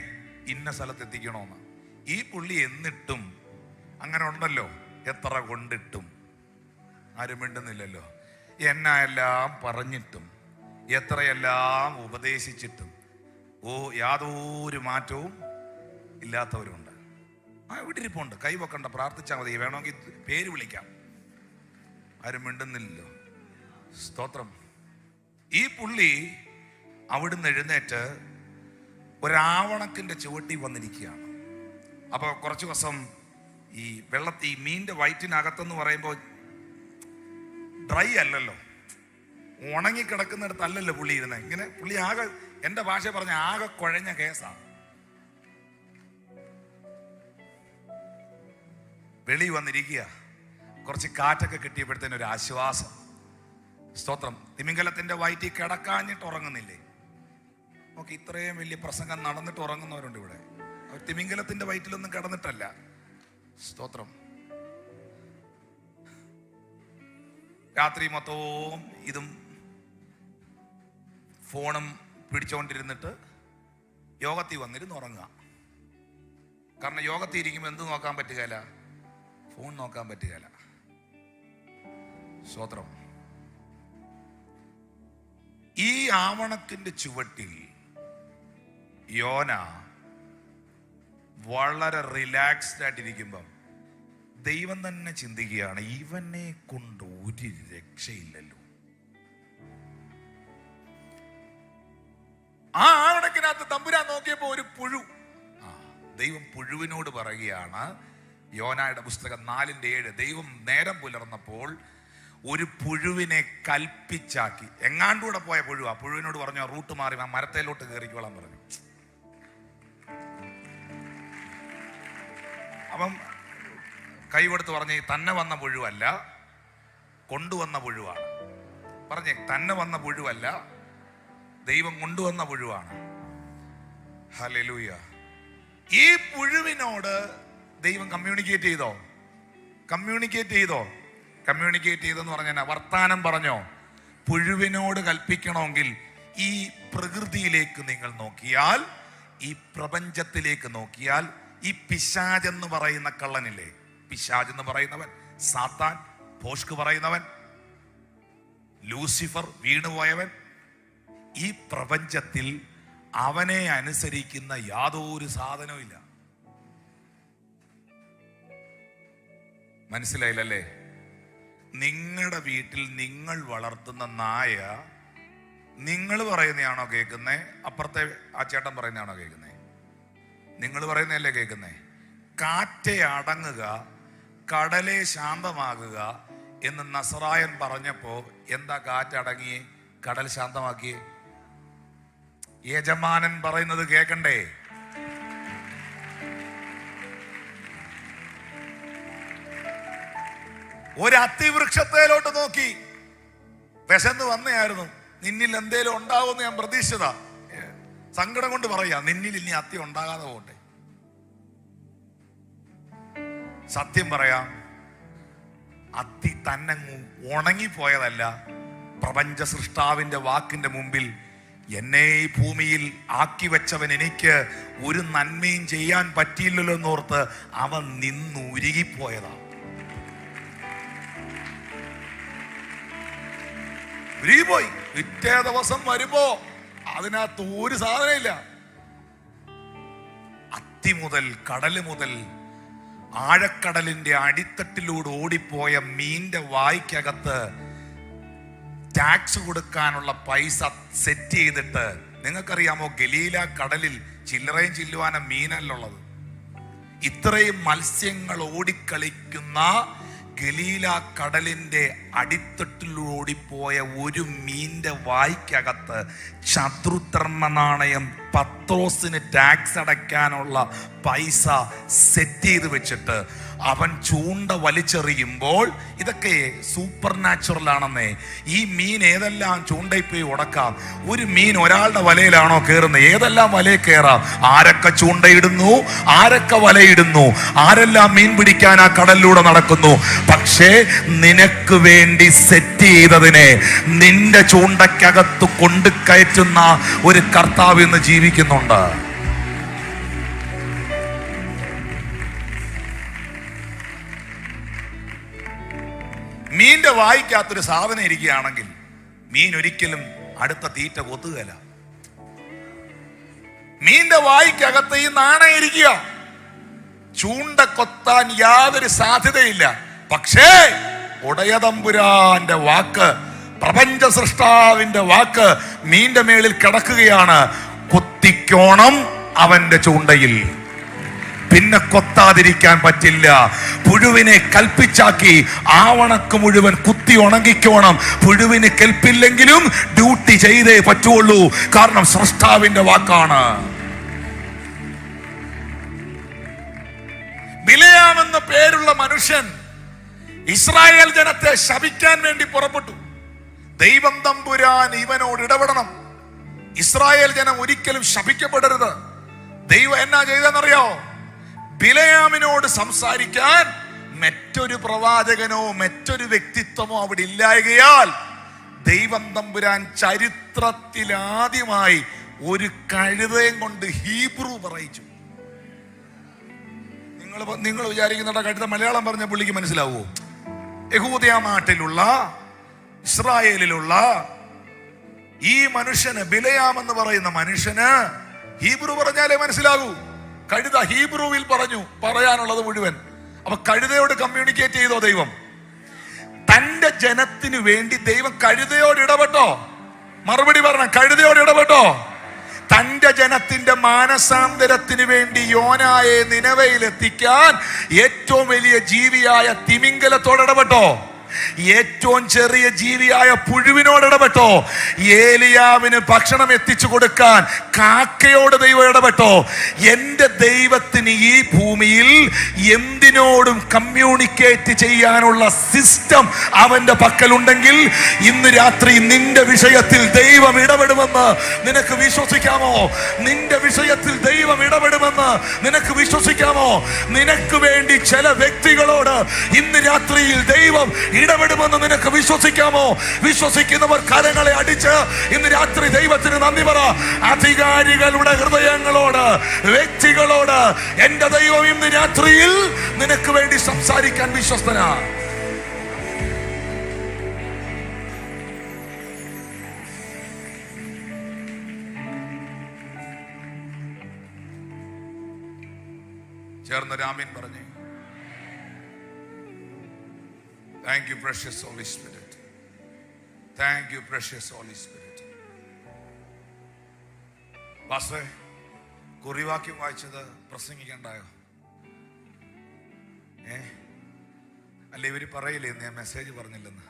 A: ഇന്ന സ്ഥലത്ത് എത്തിക്കണമെന്ന്. ഈ പുള്ളി എന്നിട്ടും അങ്ങനെ ഉണ്ടല്ലോ, എത്ര കൊണ്ടിട്ടും ആരും മിണ്ടുന്നില്ലല്ലോ. എന്നെല്ലാം പറഞ്ഞിട്ടും എത്രയെല്ലാം ഉപദേശിച്ചിട്ടും യാതൊരു മാറ്റവും ഇല്ലാത്തവരുണ്ട്. ഇവിടെ ഇരിപ്പുണ്ട്, കൈവക്കണ്ട, പ്രാർത്ഥിച്ചാൽ മതി, വേണമെങ്കിൽ പേര് വിളിക്കാം. ആരും മിണ്ടുന്നില്ലല്ലോ. സ്തോത്രം. ഈ പുള്ളി അവിടുന്ന് എഴുന്നേറ്റ് ഒരാവണക്കിന്റെ ചുവട്ടി വന്നിരിക്കുകയാണ്. അപ്പോൾ കുറച്ച് ദിവസം ഈ വെള്ളത്തിൽ, ഈ മീനിന്റെ വയറ്റിനകത്തെന്ന് പറയുമ്പോൾ ഡ്രൈ അല്ലല്ലോ, ഉണങ്ങിക്കിടക്കുന്നിടത്തല്ലല്ലോ പുള്ളി ഇരുന്നത്. ഇങ്ങനെ പുള്ളി ആകെ, എൻ്റെ ഭാഷ പറഞ്ഞ ആകെ കുഴഞ്ഞ കേസാണ്. വെളി വന്നിരിക്കുക. കുറച്ച് കാറ്റൊക്കെ കിട്ടിയപ്പോഴത്തേന് ഒരു ആശ്വാസം. സ്തോത്രം. തിമിംഗലത്തിന്റെ വയറ്റിൽ കിടക്കാഞ്ഞിട്ട് ഉറങ്ങുന്നില്ലേ? നോക്കി, ഇത്രയും വലിയ പ്രസംഗം നടന്നിട്ട് ഉറങ്ങുന്നവരുണ്ട് ഇവിടെ. അവർ തിമിംഗലത്തിന്റെ വയറ്റിലൊന്നും കിടന്നിട്ടല്ല. സ്തോത്രം. രാത്രി മൊത്തവും ഇതും ഫോണും പിടിച്ചോണ്ടിരുന്നിട്ട് യോഗത്തിൽ വന്നിരുന്ന് ഉറങ്ങുക. കാരണം യോഗത്തിൽ ഇരിക്കുമ്പോൾ എന്ത് നോക്കാൻ പറ്റുകയില്ല? ഫോൺ നോക്കാൻ പറ്റുകയില്ല. സ്തോത്രം. ഈ ആവണത്തിന്റെ ചുവട്ടിൽ യോന വളരെ റിലാക്സ്ഡ് ആയിട്ടിരിക്കുമ്പം ദൈവം തന്നെ ചിന്തിക്കുകയാണ്, ഇവനെ കൊണ്ട് ഒരു രക്ഷയില്ലല്ലോ. ആ ആവണക്കിനകത്ത് തമ്പുരാൻ നോക്കിയപ്പോ ഒരു പുഴു. ദൈവം പുഴുവിനോട് പറയുകയാണ്, യോനായുടെ പുസ്തകം 4:7, ദൈവം നേരം പുലർന്നപ്പോൾ ഒരു പുഴുവിനെ കൽപ്പിച്ചാക്കി. എങ്ങാണ്ടൂടെ പോയ പുഴുവാ. പുഴുവിനോട് പറഞ്ഞു, ആ റൂട്ട് മാറി ആ മരത്തേലോട്ട് കയറിക്കോളാൻ പറഞ്ഞു. അപ്പം കൈകൊടുത്ത് പറഞ്ഞ്, തന്നെ വന്ന പുഴുവല്ല, കൊണ്ടുവന്ന പുഴുവാണ്. പറഞ്ഞേ, തന്നെ വന്ന പുഴുവല്ല, ദൈവം കൊണ്ടുവന്ന പുഴുവാണ്. ഹല്ലേലൂയ. ഈ പുഴുവിനോട് ദൈവം കമ്മ്യൂണിക്കേറ്റ് ചെയ്തോ? കമ്മ്യൂണിക്കേറ്റ് ചെയ്തെന്ന് പറഞ്ഞാൽ വർത്താനം പറഞ്ഞോ? പുഴുവിനോട് കൽപ്പിക്കണമെങ്കിൽ ഈ പ്രകൃതിയിലേക്ക് നിങ്ങൾ നോക്കിയാൽ, ഈ പ്രപഞ്ചത്തിലേക്ക് നോക്കിയാൽ, ഈ പിശാചെന്ന് പറയുന്ന കള്ളനില്ലേ, പിശാചെന്ന് പറയുന്നവൻ, സാത്താൻ, ഭോഷ്ക് പറയുന്നവൻ, ലൂസിഫർ, വീണുപോയവൻ, ഈ പ്രപഞ്ചത്തിൽ അവനെ അനുസരിക്കുന്ന യാതൊരു സാധനവും ഇല്ല. മനസ്സിലായില്ലല്ലേ? നിങ്ങളുടെ വീട്ടിൽ നിങ്ങൾ വളർത്തുന്ന നായ നിങ്ങൾ പറയുന്നതാണോ കേൾക്കുന്നേ? അപ്പുറത്തെ ആ ചേട്ടൻ പറയുന്നതാണോ കേൾക്കുന്നേ? നിങ്ങൾ പറയുന്നതല്ലേ കേൾക്കുന്നേ? കാറ്റെ അടങ്ങുക, കടലെ ശാന്തമാകുക എന്ന് നസറായൻ പറഞ്ഞപ്പോ എന്താ കാറ്റടങ്ങിയേ, കടൽ ശാന്തമാക്കിയേ? യജമാനൻ പറയുന്നത് കേൾക്കണ്ടേ? ഒരു അത്തിവൃക്ഷത്തേലോട്ട് നോക്കി വിശന്ന് വന്നയായിരുന്നു. നിന്നിൽ എന്തേലും ഉണ്ടാവുമെന്ന് ഞാൻ പ്രതീക്ഷിച്ചതാ. സങ്കടം കൊണ്ട് പറയാ, നിന്നിൽ ഇനി അത്തി ഉണ്ടാകാതെ പോട്ടെ. സത്യം പറയാം, അത്തി തന്നെ ഉണങ്ങിപ്പോയതല്ല. പ്രപഞ്ച സൃഷ്ടാവിന്റെ വാക്കിന്റെ മുമ്പിൽ എന്നെ ഈ ഭൂമിയിൽ ആക്കി വെച്ചവൻ എനിക്ക് ഒരു നന്മയും ചെയ്യാൻ പറ്റിയില്ലല്ലോ എന്നോർത്ത് അവൻ നിന്നുരുകിപ്പോയതാ. ഉരുകിപ്പോയി. പിറ്റേ ദിവസം വരുമ്പോ അതിനകത്ത് ഒരു സാധനമില്ല. അത്തി മുതൽ കടല് മുതൽ ആഴക്കടലിന്റെ അടിത്തട്ടിലൂടെ ഓടിപ്പോയ മീന്റെ വായ്ക്കകത്ത് ടാക്സ് കൊടുക്കാനുള്ള പൈസ സെറ്റ് ചെയ്തിട്ട്, നിങ്ങൾക്കറിയാമോ ഗലീല കടലിൽ ചില്ലറയും ചില്ലുവാനും മീനല്ലുള്ളത്. ഇത്രയും മത്സ്യങ്ങൾ ഓടിക്കളിക്കുന്ന ഗലീല കടലിന്റെ അടിത്തട്ടിലൂടിപ്പോയ ഒരു മീന്റെ വായ്ക്കകത്ത് ശത്രുധർമ്മ നാണയം പത്രോസിന് ടാക്സ് അടയ്ക്കാനുള്ള പൈസ സെറ്റ് ചെയ്ത് വെച്ചിട്ട് അവൻ ചൂണ്ട വലിച്ചെറിയുമ്പോൾ, ഇതൊക്കെ സൂപ്പർ നാച്ചുറൽ ആണെന്നേ. ഈ മീൻ ഏതെല്ലാം ചൂണ്ടയിൽ പോയി ഉടക്കാം. ഒരു മീൻ ഒരാളുടെ വലയിലാണോ കയറുന്നത്? ഏതെല്ലാം വലയിൽ കയറാം. ആരൊക്കെ ചൂണ്ടയിടുന്നു, ആരൊക്കെ വലയിടുന്നു, ആരെല്ലാം മീൻ പിടിക്കാൻ ആ കടലിലൂടെ നടക്കുന്നു. പക്ഷേ നിനക്ക് വേണ്ടി സെറ്റ് ചെയ്തതിനെ നിന്റെ ചൂണ്ടക്കകത്ത് കൊണ്ടു കയറ്റുന്ന ഒരു കർത്താവ് ഇന്ന് ജീവിക്കുന്നുണ്ട്. മീന്റെ വായിക്കാത്തൊരു സാധനം ഇരിക്കുകയാണെങ്കിൽ മീൻ ഒരിക്കലും അടുത്ത തീറ്റ കൊത്തുകയില്ല. മീന്റെ വായിക്കകത്ത് ഈ നാണയം ഇരിക്കുക, ചൂണ്ട കൊത്താൻ യാതൊരു സാധ്യതയില്ല. പക്ഷേ ഉടയതമ്പുരാന്റെ വാക്ക്, പ്രപഞ്ച സൃഷ്ടാവിന്റെ വാക്ക് മീന്റെ മേളിൽ കിടക്കുകയാണ്. കൊത്തിക്കോണം അവന്റെ ചൂണ്ടയിൽ, പിന്നെ കൊത്താതിരിക്കാൻ പറ്റില്ല. പുഴുവിനെ കൽപ്പിച്ചാക്കി ആവണക്ക് മുഴുവൻ കുത്തി ഉണങ്ങിക്കോണം. പുഴുവിന് കെൽപ്പില്ലെങ്കിലും ഡ്യൂട്ടി ചെയ്തേ പറ്റുള്ളൂ. കാരണം സൃഷ്ടാവിന്റെ വാക്കാണ്. ബിലയാം എന്ന പേരുള്ള മനുഷ്യൻ ഇസ്രായേൽ ജനത്തെ ശപിക്കാൻ വേണ്ടി പുറപ്പെട്ടു. ദൈവം തമ്പുരാൻ ഇവനോട് ഇടപെടണം. ഇസ്രായേൽ ജനം ഒരിക്കലും ശപിക്കപ്പെടരുത്. ദൈവം എന്നാ ചെയ്തെന്നറിയോ? ബിലയാമിനോട് സംസാരിക്കാൻ മറ്റൊരു പ്രവാചകനോ മറ്റൊരു വ്യക്തിത്വമോ അവിടെ ഇല്ലായകയാൽ ദൈവം തമ്പുരാൻ ചരിത്രത്തിൽ ആദ്യമായി ഒരു കഴുതയും കൊണ്ട് ഹീബ്രു പറയിച്ചു. നിങ്ങൾ വിചാരിക്കുന്ന കഴുത മലയാളം പറഞ്ഞ പുള്ളിക്ക് മനസ്സിലാവുമോ? യഹൂദയ നാട്ടിലുള്ള ഇസ്രായേലിലുള്ള ഈ മനുഷ്യന്, ബിലയാം എന്ന് പറയുന്ന മനുഷ്യന് ഹീബ്രു പറഞ്ഞാലേ മനസ്സിലാകൂ. കഴുത ഹീബ്രുവിൽ പറഞ്ഞു പറയാനുള്ളത് മുഴുവൻ. അപ്പൊ കഴുതയോട് കമ്മ്യൂണിക്കേറ്റ് ചെയ്തോ ദൈവം? തന്റെ ജനത്തിനു വേണ്ടി ദൈവം കഴുതയോട് ഇടപെട്ടോ? മറുപടി പറഞ്ഞ കഴുതയോട് ഇടപെട്ടോ? തന്റെ ജനത്തിന്റെ മാനസാന്തരത്തിന് വേണ്ടി യോനായെ നിനവയിലെത്തിക്കാൻ ഏറ്റവും വലിയ ജീവിയായ തിമിംഗലത്തോട് ഇടപെട്ടോ? ഏറ്റവും ചെറിയ ജീവിയായ പുഴുവിനോട് ഇടപെട്ടോ? ഏലിയാവിന് ഭക്ഷണം എത്തിച്ചു കൊടുക്കാൻ കാക്കയോട് ദൈവം ഇടപെട്ടോ? എന്റെ ദൈവത്തിന് ഈ ഭൂമിയിൽ എന്തിനോടും കമ്മ്യൂണിക്കേറ്റ് ചെയ്യാനുള്ള സിസ്റ്റം അവന്റെ പക്കലുണ്ടെങ്കിൽ ഇന്ന് രാത്രി നിന്റെ വിഷയത്തിൽ ദൈവം ഇടപെടുമെന്ന് നിനക്ക് വിശ്വസിക്കാമോ? നിന്റെ വിഷയത്തിൽ ദൈവം ഇടപെടുമെന്ന് നിനക്ക് വിശ്വസിക്കാമോ? നിനക്ക് വേണ്ടി ചില വ്യക്തികളോട് ഇന്ന് രാത്രിയിൽ ദൈവം ഇടപെടുമെന്ന് നിനക്ക് വിശ്വസിക്കാമോ? വിശ്വസിക്കുന്നവർ കരങ്ങളെ അടിച്ച് ഇന്ന് രാത്രി ദൈവത്തിന് നന്ദി പറ. അധികാരികളുടെ ഹൃദയങ്ങളോട്, വ്യക്തികളോട് എന്റെ ദൈവം ഇന്ന് രാത്രിയിൽ നിനക്ക് വേണ്ടി സംസാരിക്കാൻ വിശ്വസ്തനാ. ചേർന്ന് രാമൻ പറഞ്ഞേ. Thank you, precious Holy Spirit. Thank you, precious Holy Spirit. പാസ്റ്ററെ, കുറിവാക്യം വായിച്ചത് പ്രസംഗിക്കണ്ടായോ? അല്ല, ഇവര് പറയില്ലേ ഞാൻ മെസ്സേജ് പറഞ്ഞില്ലെന്ന്?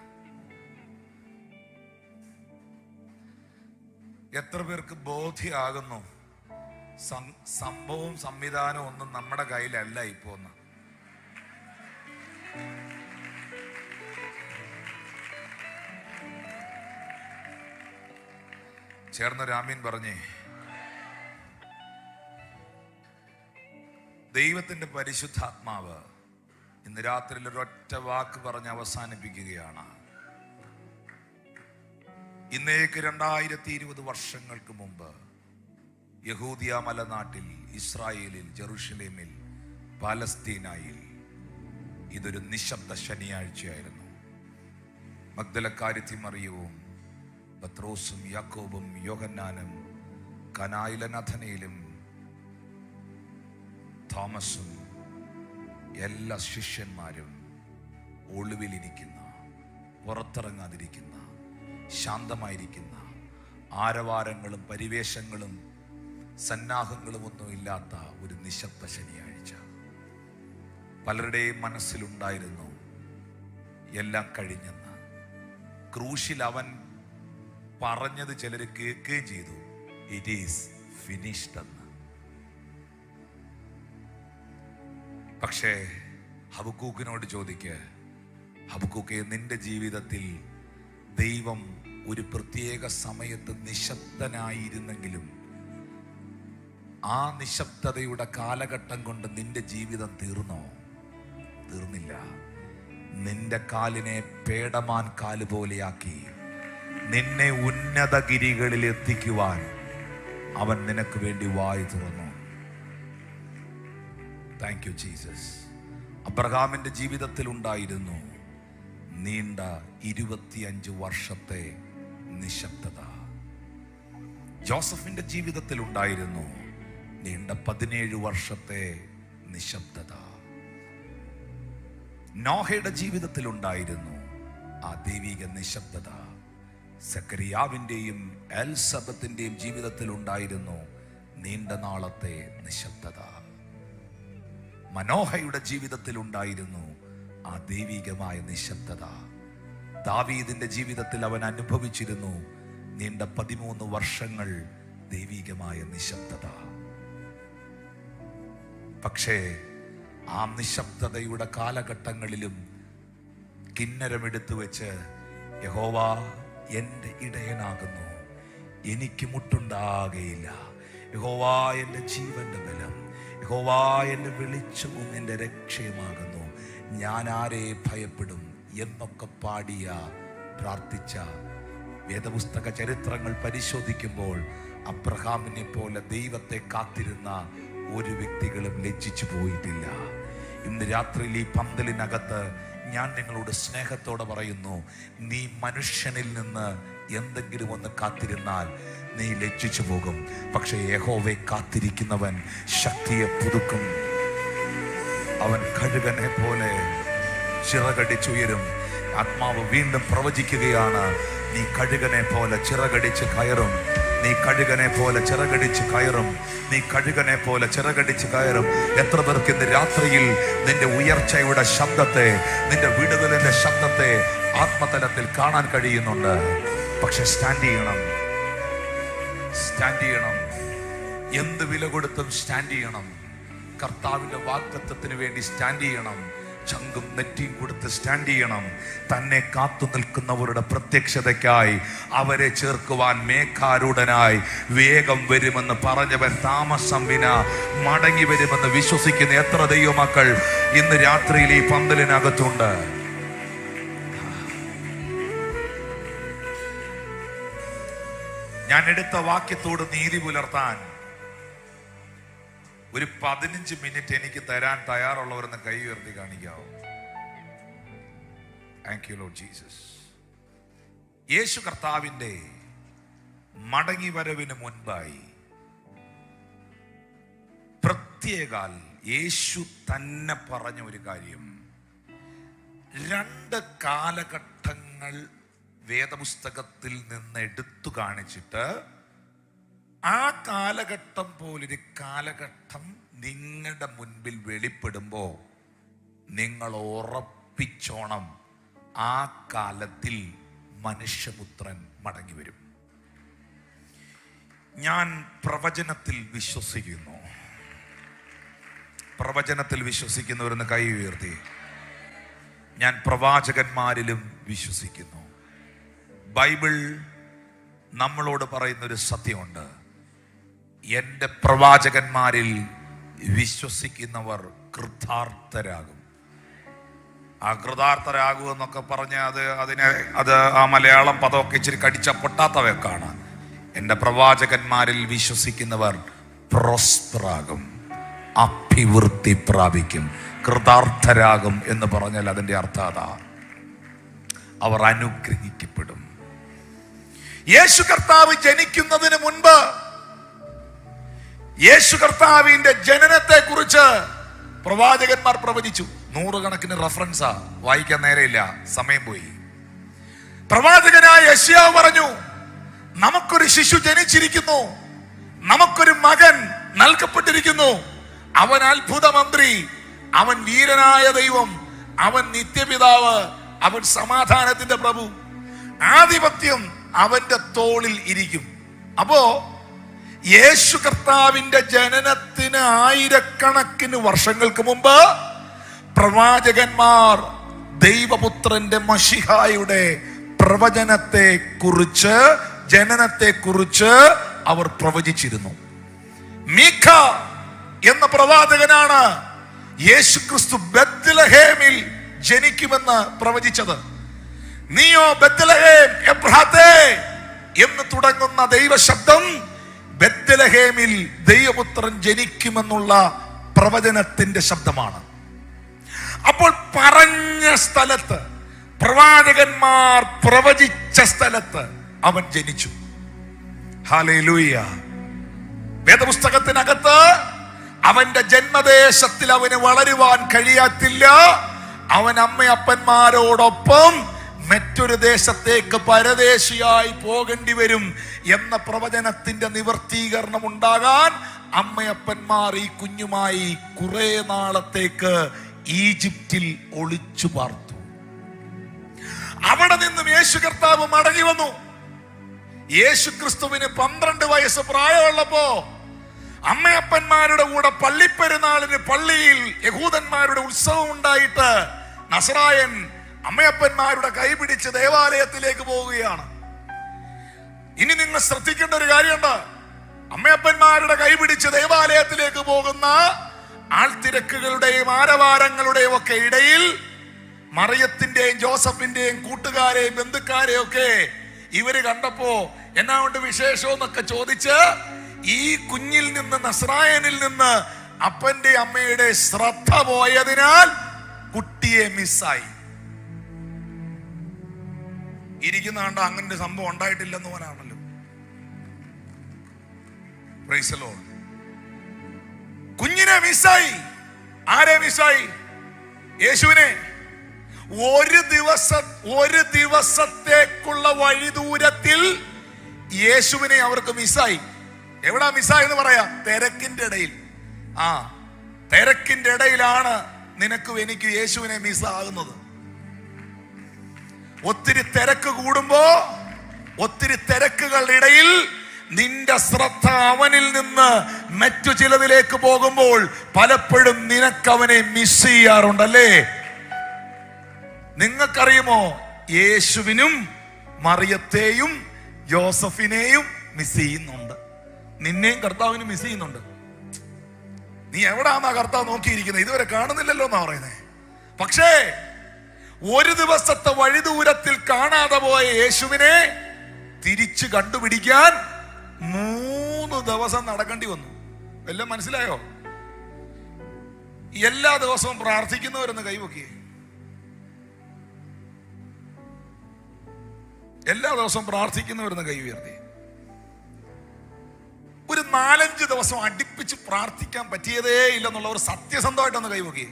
A: എത്ര പേർക്ക് ബോധ്യമാകുന്നു സംഭവവും സംവിധാനവും ഒന്നും നമ്മുടെ കയ്യിലല്ല ഇപ്പോ? ചേർന്ന രാമീൻ പറഞ്ഞേ. ദൈവത്തിന്റെ പരിശുദ്ധാത്മാവ് ഇന്ന് രാത്രിയിൽ ഒരൊറ്റ വാക്ക് പറഞ്ഞ് അവസാനിപ്പിക്കുകയാണ്. ഇന്നേക്ക് 2020 വർഷങ്ങൾക്ക് മുമ്പ് യഹൂദിയ മലനാട്ടിൽ, ഇസ്രായേലിൽ, ജെറുസലേമിൽ, പാലസ്തീനായിൽ ഇതൊരു നിശബ്ദ ശനിയാഴ്ചയായിരുന്നു. മഗ്ദലക്കാരത്തി മറിയവും പത്രോസും യാക്കോബും യോഹന്നാനും കനായിലെ നഥനയിലും തോമസും എല്ലാ ശിഷ്യന്മാരും ഒളിവിലിരിക്കുന്ന, പുറത്തിറങ്ങാതിരിക്കുന്ന, ശാന്തമായിരിക്കുന്ന, ആരവാരങ്ങളും പരിവേഷങ്ങളും സന്നാഹങ്ങളും ഒന്നും ഇല്ലാത്ത ഒരു നിശബ്ദ ശനിയാഴ്ച. പലരുടെയും മനസ്സിലുണ്ടായിരുന്നു എല്ലാം കഴിഞ്ഞെന്ന്. ക്രൂശിൽ അവൻ പറഞ്ഞത് ചിലർ കേൾക്കുകയും ചെയ്തു, ഇറ്റ് ഈസ് ഫിനിഷ്ഡ് എന്ന്. പക്ഷേ ഹബക്കൂക്കിനോട് ചോദിക്ക്, ഹബക്കൂക്കെ, നിന്റെ ജീവിതത്തിൽ ദൈവം ഒരു പ്രത്യേക സമയത്ത് നിശബ്ദനായിരുന്നെങ്കിലും ആ നിശബ്ദതയുടെ കാലഘട്ടം കൊണ്ട് നിന്റെ ജീവിതം തീർന്നോ? തീർന്നില്ല. നിന്റെ കാലിനെ പേടമാൻ കാല് പോലെയാക്കി നിന്നെ ഉന്നത ഗിരികളിൽ എത്തിക്കുവാൻ അവൻ നിനക്ക് വേണ്ടി വായ് തുറന്നു. Thank you Jesus. അബ്രഹാമിന്റെ ജീവിതത്തിൽ ഉണ്ടായിരുന്നു നീണ്ട 25 വർഷത്തെ നിശബ്ദത. ജോസഫിന്റെ ജീവിതത്തിൽ ഉണ്ടായിരുന്നു നീണ്ട 17 വർഷത്തെ നിശബ്ദത. നോഹയുടെ ജീവിതത്തിൽ ഉണ്ടായിരുന്നു ആ ദൈവിക നിശബ്ദത. സക്കറിയാവിന്റെയും എൽസബത്തിന്റെയും ജീവിതത്തിൽ ഉണ്ടായിരുന്നു നീണ്ട നാളത്തെ നിശബ്ദത. മനോഹയുടെ ജീവിതത്തിൽ ഉണ്ടായിരുന്നു ആ ദൈവികമായ നിശബ്ദത. ദാവീദിന്റെ ജീവിതത്തിൽ അവൻ അനുഭവിച്ചിരുന്നു നീണ്ട 13 വർഷങ്ങൾ ദൈവികമായ നിശബ്ദത. പക്ഷേ ആ നിശബ്ദതയുടെ കാലഘട്ടങ്ങളിലും കിന്നരമെടുത്തു വെച്ച്, യഹോവ എൻ്റെ ഇടയനാകുന്നു, എനിക്ക് മുട്ടുണ്ടാകുകയില്ല. യഹോവ എൻ്റെ ജീവന്റെ ബലം, യഹോവ എൻ്റെ വെളിച്ചവും എൻ്റെ രക്ഷയുമാകുന്നു, ഞാൻ ആരെ ഭയപ്പെടും എന്നൊക്കെ പാടിയ, പ്രാർത്ഥിച്ച വേദപുസ്തക ചരിത്രങ്ങൾ പരിശോധിക്കുമ്പോൾ അബ്രഹാമിനെ പോലെ ദൈവത്തെ കാത്തിരുന്ന ഒരു വ്യക്തികളും ലജ്ജിച്ചു പോയിട്ടില്ല. ഇന്ന് രാത്രിയിൽ ഈ പന്തലിനകത്ത് ഞാൻ നിങ്ങളോട് സ്നേഹത്തോടെ പറയുന്നു, നീ മനുഷ്യനിൽ നിന്ന് എന്തെങ്കിലും ഒന്ന് കാത്തിരുന്നാൽ നീ ലജ്ജിച്ചു പോകും. പക്ഷെ യഹോവയെ കാത്തിരിക്കുന്നവൻ ശക്തിയെ പുതുക്കും. അവൻ കഴുകനെ പോലെ ചിറകടിച്ചുയരും. ആത്മാവ് വീണ്ടും പ്രവചിക്കുകയാണ്, നീ കഴുകനെ പോലെ ചിറകടിച്ച് കയറും, നീ കഴുകനെ പോലെ ചിറകടിച്ച് കയറും, നീ കഴുകനെ പോലെ ചിറകടിച്ച് കയറും. എത്ര പേർക്ക് ഇന്ന് രാത്രിയിൽ നിന്റെ ഉയർച്ചയുടെ ശബ്ദത്തെ, നിന്റെ വിടുതലിന്റെ ശബ്ദത്തെ ആത്മതലത്തിൽ കാണാൻ കഴിയുന്നുണ്ട്? പക്ഷെ സ്റ്റാൻഡ് ചെയ്യണം, സ്റ്റാൻഡ് ചെയ്യണം. എന്ത് വില കൊടുത്തും സ്റ്റാൻഡ് ചെയ്യണം. കർത്താവിന്റെ വാഗ്ദത്തത്തിന് വേണ്ടി സ്റ്റാൻഡ് ചെയ്യണം. ചങ്കും നെറ്റിയും കൊടുത്ത് സ്റ്റാൻഡ് ചെയ്യണം. തന്നെ കാത്തു നിൽക്കുന്നവരുടെ പ്രത്യക്ഷതയ്ക്കായി അവരെ ചേർക്കുവാൻ മേഘാരൂഢനായി വേഗം വരുമെന്ന് പറഞ്ഞവൻ താമസം വിന മടങ്ങി വരുമെന്ന് വിശ്വസിക്കുന്ന എത്ര ദൈവമക്കൾ ഇന്ന് രാത്രിയിൽ ഈ പന്തലിനകത്തുണ്ട്? ഞാൻ എടുത്ത വാക്യത്തോട് നീതി പുലർത്താൻ ഒരു 15 മിനിറ്റ് എനിക്ക് തരാൻ തയ്യാറുള്ളവരെന്ന് കൈ ഉയർത്തി കാണിക്കാവോ? Thank you Lord Jesus. യേശു കർത്താവിന്റെ മടങ്ങി വരവിന് മുൻപായി പ്രത്യേകാൽ യേശു തന്നെ പറഞ്ഞ ഒരു കാര്യം, 2 കാലഘട്ടങ്ങൾ വേദപുസ്തകത്തിൽ നിന്ന് എടുത്തു കാണിച്ചിട്ട് ആ കാലഘട്ടം പോലൊരു കാലഘട്ടം നിങ്ങളുടെ മുൻപിൽ വെളിപ്പെടുമ്പോൾ നിങ്ങൾ ഉറപ്പിച്ചോണം, ആ കാലത്തിൽ മനുഷ്യപുത്രൻ മടങ്ങി വരും. ഞാൻ പ്രവചനത്തിൽ വിശ്വസിക്കുന്നു. പ്രവചനത്തിൽ വിശ്വസിക്കുന്നവരെന്ന് കൈ ഉയർത്തി. ഞാൻ പ്രവാചകന്മാരിലും വിശ്വസിക്കുന്നു. ബൈബിൾ നമ്മളോട് പറയുന്നൊരു സത്യമുണ്ട്. എൻ്റെ പ്രവാചകന്മാരിൽ വിശ്വസിക്കുന്നവർ കൃതാർത്ഥരാകും. ആ കൃതാർത്ഥരാകും എന്നൊക്കെ പറഞ്ഞ് അത് ആ മലയാളം പദമൊക്കെ ഇച്ചിരി കടിച്ച പൊട്ടാത്തവയൊക്കെയാണ്. എൻ്റെ പ്രവാചകന്മാരിൽ വിശ്വസിക്കുന്നവർ പ്രോസ്പറാകും, അഭിവൃദ്ധി പ്രാപിക്കും. കൃതാർത്ഥരാകും എന്ന് പറഞ്ഞാൽ അതിൻ്റെ അർത്ഥം അതാ, അവർ അനുഗ്രഹിക്കപ്പെടും. യേശു കർത്താവ് ജനിക്കുന്നതിന് മുൻപ് യേശു കർത്താവിന്റെ ജനനത്തെ കുറിച്ച് പ്രവാചകന്മാർ പ്രവചിച്ചു. നൂറുകണക്കിന് റഫറൻസാ, വായിക്കാൻ നേരെയില്ല, സമയം പോയി. പ്രവാചകനായ യെശയ്യാവ് പറഞ്ഞു, നമുക്കൊരു ശിശു ജനിച്ചിരിക്കുന്നു, നമുക്കൊരു മകൻ നൽകപ്പെട്ടിരിക്കുന്നു, അവൻ അത്ഭുത മന്ത്രി, അവൻ വീരനായ ദൈവം, അവൻ നിത്യപിതാവ്, അവൻ സമാധാനത്തിന്റെ പ്രഭു, ആധിപത്യം അവന്റെ തോളിൽ ഇരിക്കും. അപ്പോ യേശു കർത്താവിന്റെ ജനനത്തിന് ആയിരക്കണക്കിന് വർഷങ്ങൾക്ക് മുമ്പ് പ്രവാചകന്മാർ ദൈവപുത്രന്റെ മശിഹായുടെ പ്രവചനത്തെ കുറിച്ച്, ജനനത്തെ കുറിച്ച് അവർ പ്രവചിച്ചിരുന്നു. മീഖ എന്ന പ്രവാചകനാണ് യേശു ക്രിസ്തു ബെത്ലഹേമിൽ ജനിക്കുമെന്ന് പ്രവചിച്ചത്. നീയോ ബെത്ലഹേം എഫ്രാത്തേ എന്ന് തുടങ്ങുന്ന ദൈവശബ്ദം ബെത്ലഹേമിൽ ദൈവപുത്രൻ ജനിക്കുമെന്നുള്ള പ്രവചനത്തിന്റെ ശബ്ദമാണ്. അപ്പോൾ പറഞ്ഞ സ്ഥലത്ത്, പ്രവാചകന്മാർ പ്രവചിച്ച സ്ഥലത്ത് അവൻ ജനിച്ചു. ഹല്ലേലൂയ. വേദപുസ്തകത്തിനകത്ത് അവന്റെ ജന്മദേശത്തിൽ അവന് വളരുവാൻ കഴിയത്തില്ല, അവൻ അമ്മയപ്പന്മാരോടൊപ്പം മറ്റൊരു ദേശത്തേക്ക് പരദേശിയായി പോകേണ്ടി വരും എന്ന പ്രവചനത്തിന്റെ നിവർത്തീകരണം ഉണ്ടാകാൻ അമ്മയപ്പന്മാർ ഈ കുഞ്ഞുമായി കുറെ നാളത്തേക്ക് ഈജിപ്തിൽ ഒളിച്ചു പാർത്തു. അവിടെ നിന്നും യേശു കർത്താവ് മടങ്ങി വന്നു. യേശു ക്രിസ്തുവിന് 12 വയസ്സ് പ്രായമുള്ളപ്പോ അമ്മയപ്പന്മാരുടെ കൂടെ പള്ളിപ്പെരുന്നാളിന് പള്ളിയിൽ യഹൂദന്മാരുടെ ഉത്സവം ഉണ്ടായിട്ട് നസറായൻ അമ്മയപ്പന്മാരുടെ കൈപിടിച്ച് ദേവാലയത്തിലേക്ക് പോവുകയാണ്. ഇനി നിങ്ങൾ ശ്രദ്ധിക്കേണ്ട ഒരു കാര്യമുണ്ട്. അമ്മയപ്പന്മാരുടെ കൈപിടിച്ച് ദേവാലയത്തിലേക്ക് പോകുന്ന ആൾത്തിരക്കുകളുടെയും ആരവാരങ്ങളുടെയും ഒക്കെ ഇടയിൽ മറിയത്തിന്റെയും ജോസഫിന്റെയും കൂട്ടുകാരെയും ബന്ധുക്കാരെയും ഒക്കെ ഇവര് കണ്ടപ്പോ എന്നാ കൊണ്ട് വിശേഷം എന്നൊക്കെ ചോദിച്ച് ഈ കുഞ്ഞിൽ നിന്ന്, നസ്രായനിൽ നിന്ന് അപ്പന്റെ അമ്മയുടെ ശ്രദ്ധ പോയതിനാൽ കുട്ടിയെ മിസ്സായി. ഇരിക്കുന്ന കണ്ട അങ്ങനെ സംഭവം ഉണ്ടായിട്ടില്ലെന്ന് പോലാണല്ലോ. Price the Lord. കുഞ്ഞിനെ മിസ്സായി. ആരെ മിസ്സായി? യേശുവിനെ. ഒരു ദിവസത്തേക്കുള്ള വഴി ദൂരത്തിൽ യേശുവിനെ അവർക്ക് മിസ്സായി. എവിടാ മിസ്സായി എന്ന് പറയാം? തിരക്കിന്റെ ഇടയിൽ. തിരക്കിന്റെ ഇടയിലാണ് നിനക്കും എനിക്ക് യേശുവിനെ മിസ്സാകുന്നത്. ഒത്തിരി തിരക്ക് കൂടുമ്പോ, ഒത്തിരി തിരക്കുകളുടെ ഇടയിൽ നിന്റെ ശ്രദ്ധ അവനിൽ നിന്ന് മറ്റു ചിലതിലേക്ക് പോകുമ്പോൾ പലപ്പോഴും നിനക്കവനെ മിസ് ചെയ്യാറുണ്ടല്ലേ? നിങ്ങൾക്കറിയുമോ, യേശുവിനും മറിയത്തെയും ജോസഫിനെയും മിസ് ചെയ്യുന്നുണ്ട്. നിന്നെയും കർത്താവിന് മിസ് ചെയ്യുന്നുണ്ട്. നീ എവിടാന്നാ കർത്താവ് നോക്കിയിരിക്കുന്നത്? ഇതുവരെ കാണുന്നില്ലല്ലോ എന്നാ പറയുന്നത്. പക്ഷേ ഒരു ദിവസത്തെ വഴിദൂരത്തിൽ കാണാതെ പോയ യേശുവിനെ തിരിച്ചു കണ്ടുപിടിക്കാൻ 3 ദിവസം നടക്കേണ്ടി വന്നു. എല്ലാം മനസ്സിലായോ? എല്ലാ ദിവസവും പ്രാർത്ഥിക്കുന്നവരെന്ന് കൈവക്കിയേ. എല്ലാ ദിവസവും പ്രാർത്ഥിക്കുന്നവരെന്ന് കൈ ഉയർത്തി. ഒരു 4-5 ദിവസം അടുപ്പിച്ച് പ്രാർത്ഥിക്കാൻ പറ്റിയതേ ഇല്ലെന്നുള്ളവർ സത്യസന്ധമായിട്ടൊന്ന് കൈവക്കിയേ.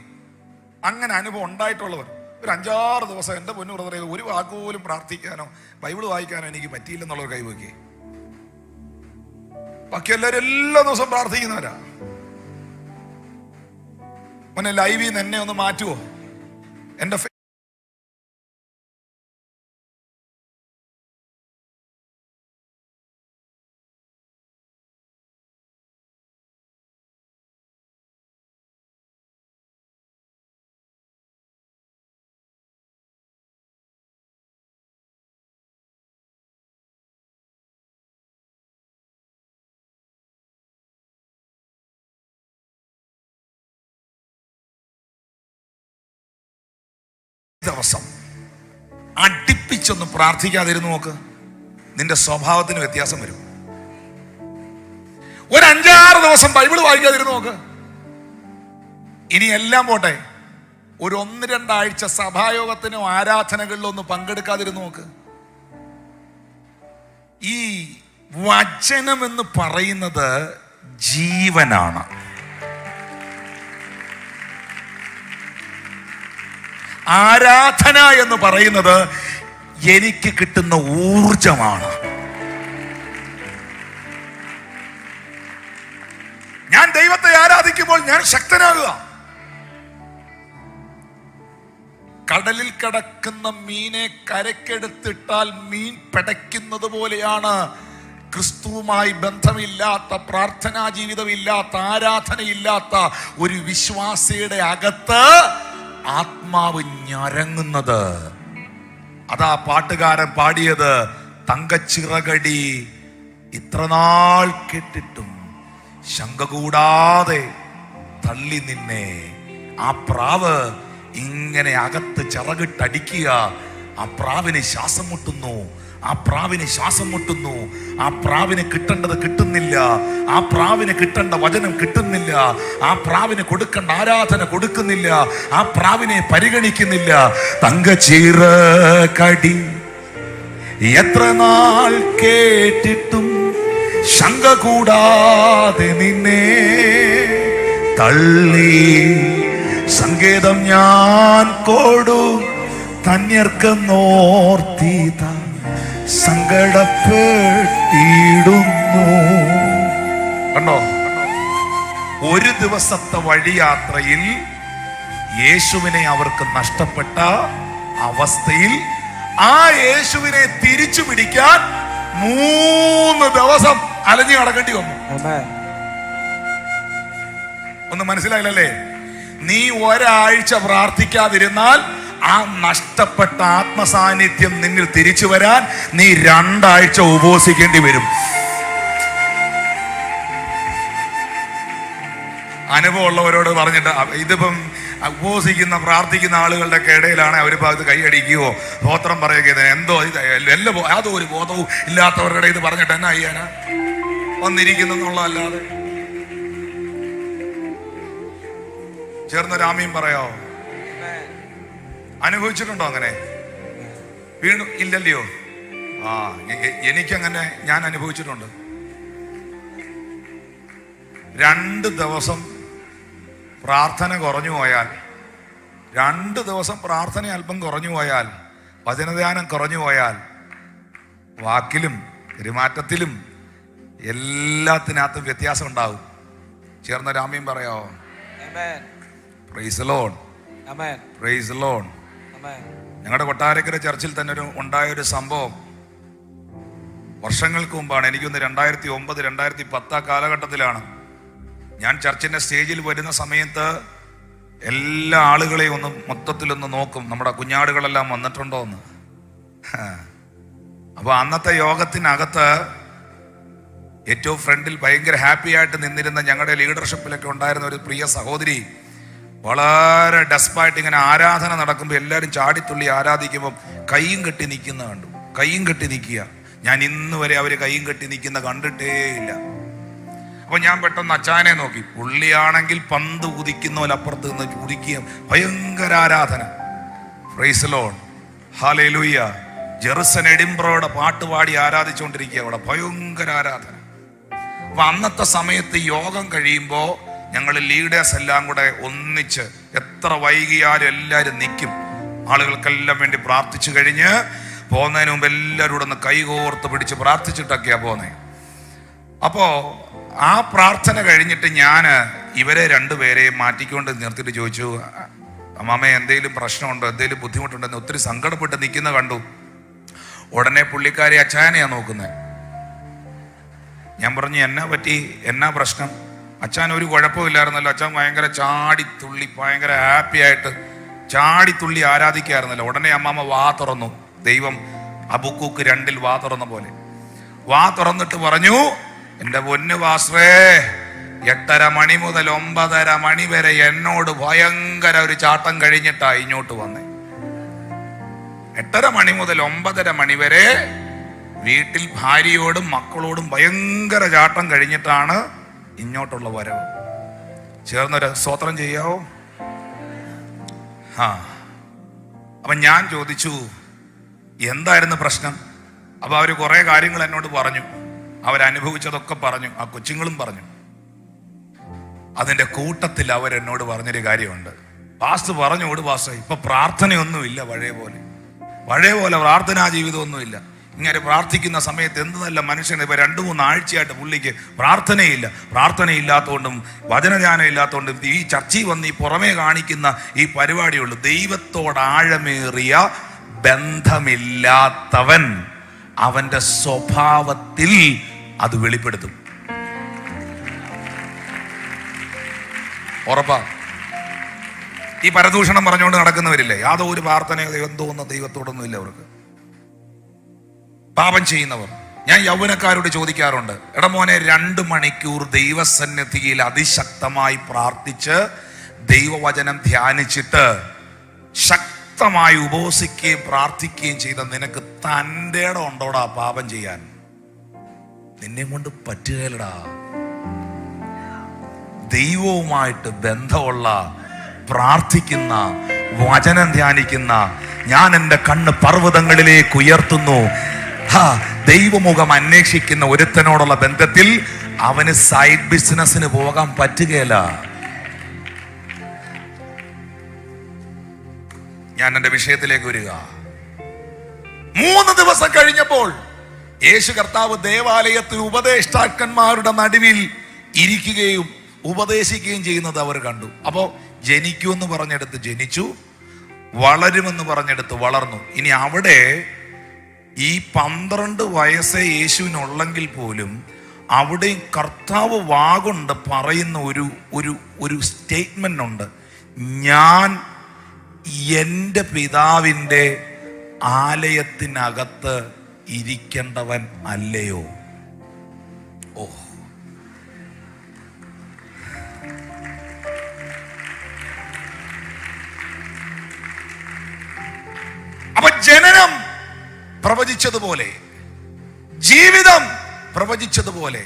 A: അങ്ങനെ അനുഭവം ഉണ്ടായിട്ടുള്ളവർ. ഒരു 5-6 ദിവസം എൻ്റെ പൊന്നു ബ്രദറെ ഒരു വാക്കുപോലും പ്രാർത്ഥിക്കാനോ ബൈബിൾ വായിക്കാനോ എനിക്ക് പറ്റിയില്ലെന്നുള്ളവർ കൈവക്കിയേ. ബാക്കി എല്ലാവരും എല്ലാ ദിവസവും പ്രാർത്ഥിക്കുന്നവരാ. മോനെ ലൈവിൽ നിന്ന് എന്നെ ഒന്ന് മാറ്റുവോ? എന്റെ ദിവസം അടുപ്പിച്ചൊന്ന് പ്രാർത്ഥിക്കാതിരുന്നു നോക്ക്, നിന്റെ സ്വഭാവത്തിന് വ്യത്യാസം വരും. ഒരു 5-6 ദിവസം ബൈബിൾ വായിക്കാതിരുന്നു നോക്ക്. ഇനി എല്ലാം പോട്ടെ, ഒരു 1-2 ആഴ്ച സഭായോഗത്തിനോ ആരാധനകളിലോ ഒന്ന് പങ്കെടുക്കാതിരുന്നു നോക്ക്. ഈ വചനം എന്ന് പറയുന്നത് ജീവനാണ്. ആരാധന എന്ന് പറയുന്നത് എനിക്ക് കിട്ടുന്ന ഊർജമാണ്. ഞാൻ ദൈവത്തെ ആരാധിക്കുമ്പോൾ ഞാൻ ശക്തനാകുക. കടലിൽ കിടക്കുന്ന മീനെ കരക്കെടുത്തിട്ടാൽ മീൻ പിടയ്ക്കുന്നത് പോലെയാണ് ക്രിസ്തുവുമായി ബന്ധമില്ലാത്ത, പ്രാർത്ഥനാ ജീവിതമില്ലാത്ത, ആരാധനയില്ലാത്ത ഒരു വിശ്വാസിയുടെ അകത്ത് ആത്മാവ് ഞരങ്ങുന്നത്. അതാ പാട്ടുകാരൻ പാടിയത്, തങ്കച്ചിറകടി ഇത്രനാൾ കേട്ടിട്ടും ശങ്ക കൂടാതെ തള്ളി നിന്നെ. ആ പ്രാവ് ഇങ്ങനെ അകത്ത് ചിറകിട്ടടിക്കുക. ആ പ്രാവിന് ശ്വാസം മുട്ടുന്നു, ആ പ്രാവിന് ശ്വാസം മുട്ടുന്നു. ആ പ്രാവിന് കിട്ടേണ്ടത് കിട്ടുന്നില്ല, ആ പ്രാവിന് കിട്ടേണ്ട വചനം കിട്ടുന്നില്ല, ആ പ്രാവിന് കൊടുക്കേണ്ട ആരാധന കൊടുക്കുന്നില്ല, ആ പ്രാവിനെ പരിഗണിക്കുന്നില്ല. തങ്കച്ചിറകടി എത്ര നാൾ കേട്ടിട്ടും ശങ്ക കൂടാതെ നിന്നെ തള്ളി. സങ്കേതം ഞാൻ കൊടു തന്യർക്ക് നോർത്തിത സങ്കടപ്പെട്ടിടുന്നു. കണ്ടോ, ഒരു ദിവസത്തെ വഴിയാത്രയിൽ യേശുവിനെ അവർക്ക് നഷ്ടപ്പെട്ട അവസ്ഥയിൽ ആ യേശുവിനെ തിരിച്ചു പിടിക്കാൻ 3 ദിവസം അലഞ്ഞു നടക്കേണ്ടി വന്നു. ഒന്ന് മനസ്സിലായില്ലല്ലേ? നീ ഒരാഴ്ച പ്രാർത്ഥിക്കാതിരുന്നാൽ ആ നഷ്ടപ്പെട്ട ആത്മസാന്നിധ്യം നിന്നിൽ തിരിച്ചു വരാൻ നീ 2 ആഴ്ച ഉപവസിക്കേണ്ടി വരും. അനുഭവമുള്ളവരോട് പറഞ്ഞിട്ട്, ഇതിപ്പം ഉപവസിക്കുന്ന പ്രാർത്ഥിക്കുന്ന ആളുകളുടെ ഇടയിലാണ് അവരിപ്പോൾ അത് കൈയടിക്കുകയോ സ്തോത്രം പറയുകയോ എന്തോ യാതൊരു ബോധവും ഇല്ലാത്തവരുടെ ഇത് പറഞ്ഞിട്ട് എന്നാ ചെയ്യാനാ വന്നിരിക്കുന്നുള്ളതല്ലാതെ. ചേർന്നൊരാമയും പറയാവോ? അനുഭവിച്ചിട്ടുണ്ടോ അങ്ങനെ? വീണു ഇല്ലല്ലയോ? എനിക്കങ്ങനെ ഞാൻ അനുഭവിച്ചിട്ടുണ്ട്. 2 ദിവസം പ്രാർത്ഥന കുറഞ്ഞു പോയാൽ, 2 ദിവസം പ്രാർത്ഥന അല്പം കുറഞ്ഞു പോയാൽ, വചനധ്യാനം കുറഞ്ഞു പോയാൽ, വാക്കിലും പെരുമാറ്റത്തിലും എല്ലാത്തിനകത്തും വ്യത്യാസം ഉണ്ടാവും. ചേർന്നൊരാമയും പറയാവോ? Price the Lord, price the Lord. ഞങ്ങളുടെ കൊട്ടാരക്കര ചർച്ചിൽ തന്നെ ഉണ്ടായൊരു സംഭവം വർഷങ്ങൾക്ക് മുമ്പാണ്. എനിക്കൊന്ന് 2009, 2010 കാലഘട്ടത്തിലാണ്. ഞാൻ ചർച്ചിന്റെ സ്റ്റേജിൽ വരുന്ന സമയത്ത് എല്ലാ ആളുകളെയും ഒന്ന് മൊത്തത്തിലൊന്ന് നോക്കും, നമ്മുടെ കുഞ്ഞാടുകളെല്ലാം വന്നിട്ടുണ്ടോ എന്ന്. അപ്പൊ അന്നത്തെ യോഗത്തിനകത്ത് ഏറ്റവും ഫ്രണ്ടിൽ ഭയങ്കര ഹാപ്പി ആയിട്ട് നിന്നിരുന്ന ഞങ്ങളുടെ ലീഡർഷിപ്പിലൊക്കെ ഉണ്ടായിരുന്ന ഒരു പ്രിയ സഹോദരി വളരെ ഡെസ്പായിട്ട് ഇങ്ങനെ ആരാധന നടക്കുമ്പോൾ എല്ലാവരും ചാടിത്തുള്ളി ആരാധിക്കുമ്പോൾ കൈയും കെട്ടി നിൽക്കുന്ന കണ്ടു. കൈയും കെട്ടി നിൽക്കുക. ഞാൻ ഇന്ന് വരെ അവർ കൈയും കെട്ടി നിൽക്കുന്ന കണ്ടിട്ടേ ഇല്ല. അപ്പൊ ഞാൻ പെട്ടെന്ന് അച്ചാനെ നോക്കി. പുള്ളിയാണെങ്കിൽ പന്ത് കുതിക്കുന്ന പോലെ അപ്പുറത്ത് നിന്ന് കുതിക്കുക. ഭയങ്കര ആരാധന. Praise the Lord, hallelujah. Jerusalem എഡിൻബറോയുടെ പാട്ട് പാടി ആരാധിച്ചുകൊണ്ടിരിക്കുക. അവിടെ ഭയങ്കര ആരാധന. അപ്പൊ അന്നത്തെ സമയത്ത് യോഗം കഴിയുമ്പോൾ ഞങ്ങൾ ലീഡേഴ്സ് എല്ലാം കൂടെ ഒന്നിച്ച് എത്ര വൈകിയാലും എല്ലാവരും നിൽക്കും. ആളുകൾക്കെല്ലാം വേണ്ടി പ്രാർത്ഥിച്ചു കഴിഞ്ഞ് പോകുന്നതിന് മുമ്പ് എല്ലാവരും കൂടെ ഒന്ന് കൈകോർത്ത് പിടിച്ച് പ്രാർത്ഥിച്ചിട്ടൊക്കെയാ പോകുന്നത്. അപ്പോ ആ പ്രാർത്ഥന കഴിഞ്ഞിട്ട് ഞാൻ ഇവരെ രണ്ടുപേരെയും മാറ്റിക്കൊണ്ട് നിർത്തിയിട്ട് ചോദിച്ചു, അമ്മാമ്മ എന്തെങ്കിലും പ്രശ്നമുണ്ടോ, എന്തെങ്കിലും ബുദ്ധിമുട്ടുണ്ടെന്ന് ഒത്തിരി സങ്കടപ്പെട്ട് നിൽക്കുന്ന കണ്ടു. ഉടനെ പുള്ളിക്കാരി അച്ചായനെയാ നോക്കുന്നത്. ഞാൻ പറഞ്ഞു, എന്നാ പറ്റി, എന്നാ പ്രശ്നം? അച്ഛൻ ഒരു കുഴപ്പമില്ലായിരുന്നല്ലോ, അച്ഛൻ ഭയങ്കര ചാടിത്തുള്ളി ഭയങ്കര ഹാപ്പി ആയിട്ട് ചാടിത്തുള്ളി ആരാധിക്കായിരുന്നല്ലോ. ഉടനെ അമ്മാമ്മ വാ തുറന്നു. ദൈവം ഹബക്കൂക്ക് 2 വാ തുറന്ന പോലെ വാ തുറന്നിട്ട് പറഞ്ഞു, എൻ്റെ പൊന്നു പാസ്റ്ററേ, 8:30 മണി മുതൽ 9:30 മണി വരെ എന്നോട് ഭയങ്കര ഒരു ചാട്ടം കഴിഞ്ഞിട്ടാ ഇങ്ങോട്ട് വന്നേ. 8:30 മണി മുതൽ 9:30 മണി വരെ വീട്ടിൽ ഭാര്യയോടും മക്കളോടും ഭയങ്കര ചാട്ടം കഴിഞ്ഞിട്ടാണ് ഇങ്ങോട്ടുള്ള വരവ്. ചേർന്നൊരു സ്തോത്രം ചെയ്യാവോ? അപ്പൊ ഞാൻ ചോദിച്ചു, എന്തായിരുന്നു പ്രശ്നം? അപ്പൊ അവര് കുറെ കാര്യങ്ങൾ എന്നോട് പറഞ്ഞു, അവരനുഭവിച്ചതൊക്കെ പറഞ്ഞു, ആ കൊച്ചുങ്ങളും പറഞ്ഞു. അതിന്റെ കൂട്ടത്തിൽ അവരെന്നോട് പറഞ്ഞൊരു കാര്യമുണ്ട്. പാസ്റ്റർ പറഞ്ഞു, ഓട് പാസ്റ്റർ, ഇപ്പൊ പ്രാർത്ഥനയൊന്നുമില്ല പഴയ പോലെ പ്രാർത്ഥനാ ജീവിതമൊന്നുമില്ല. ഇങ്ങനെ പ്രാർത്ഥിക്കുന്ന സമയത്ത് എന്ത് നല്ല മനുഷ്യന്. ഇപ്പൊ 2-3 ആഴ്ചയായിട്ട് പുള്ളിക്ക് പ്രാർത്ഥനയില്ലാത്തതുകൊണ്ടും വചനധ്യാനം ഇല്ലാത്തതുകൊണ്ടും ഈ ചർച്ചയിൽ വന്ന് ഈ പുറമേ കാണിക്കുന്ന ഈ പരിപാടിയുള്ളൂ. ദൈവത്തോട് ആഴമേറിയ ബന്ധമില്ലാത്തവൻ അവന്റെ സ്വഭാവത്തിൽ അത് വെളിപ്പെടുത്തും. ഉറപ്പാ. ഈ പരദൂഷണം പറഞ്ഞുകൊണ്ട് നടക്കുന്നവരില്ലേ, യാതൊരു പ്രാർത്ഥനയോ ദൈവത്തോടൊന്നും ഇല്ല അവർക്ക്. പാപം ചെയ്യുന്നവർ. ഞാൻ യൗവനക്കാരോട് ചോദിക്കാറുണ്ട്, എടാ മോനെ, 2 മണിക്കൂർ ദൈവസന്നിധിയിൽ അതിശക്തമായി പ്രാർത്ഥിച്ച് ദൈവവചനം ധ്യാനിച്ചിട്ട് ശക്തമായി ഉപവസിക്കുകയും പ്രാർത്ഥിക്കുകയും ചെയ്ത നിനക്ക് തൻ്റെ ഇടം ഉണ്ടോടാ പാപം ചെയ്യാൻ? നിന്നെ കൊണ്ട് പറ്റുകയില്ലടാ. ദൈവവുമായിട്ട് ബന്ധമുള്ള, പ്രാർത്ഥിക്കുന്ന, വചനം ധ്യാനിക്കുന്ന, ഞാൻ എൻ്റെ കണ്ണ് പർവ്വതങ്ങളിലേക്ക് ഉയർത്തുന്നു, ദൈവമുഖം അന്വേഷിക്കുന്ന ഒരുത്തനോടുള്ള ബന്ധത്തിൽ അവന് സൈഡ് ബിസിനസ്സിന് പോകാൻ പറ്റുകയില്ല. ഞാൻ എൻ്റെ വിഷയത്തിലേക്ക് വരിക. 3 ദിവസം കഴിഞ്ഞപ്പോൾ യേശു കർത്താവ് ദേവാലയത്തിൽ ഉപദേഷ്ടാക്കന്മാരുടെ നടുവിൽ ഇരിക്കുകയും ഉപദേശിക്കുകയും ചെയ്യുന്നത് അവർ കണ്ടു. അപ്പോ ജനിക്കുമെന്ന് പറഞ്ഞെടുത്ത് ജനിച്ചു, വളരുമെന്ന് പറഞ്ഞെടുത്ത് വളർന്നു. ഇനി അവിടെ ഈ 12 വയസ്സേ യേശുവിനുള്ളെങ്കിൽ പോലും അവിടെയും കർത്താവ് വാഗുണ്ട് പറയുന്ന ഒരു സ്റ്റേറ്റ്മെന്റ് ഉണ്ട്, ഞാൻ എൻ്റെ പിതാവിൻ്റെ ആലയത്തിനകത്ത് ഇരിക്കേണ്ടവൻ അല്ലയോ? ഓ, അപ്പൊ ജനനം പ്രവചിച്ചതുപോലെ, ജീവിതം പ്രവചിച്ചതുപോലെ,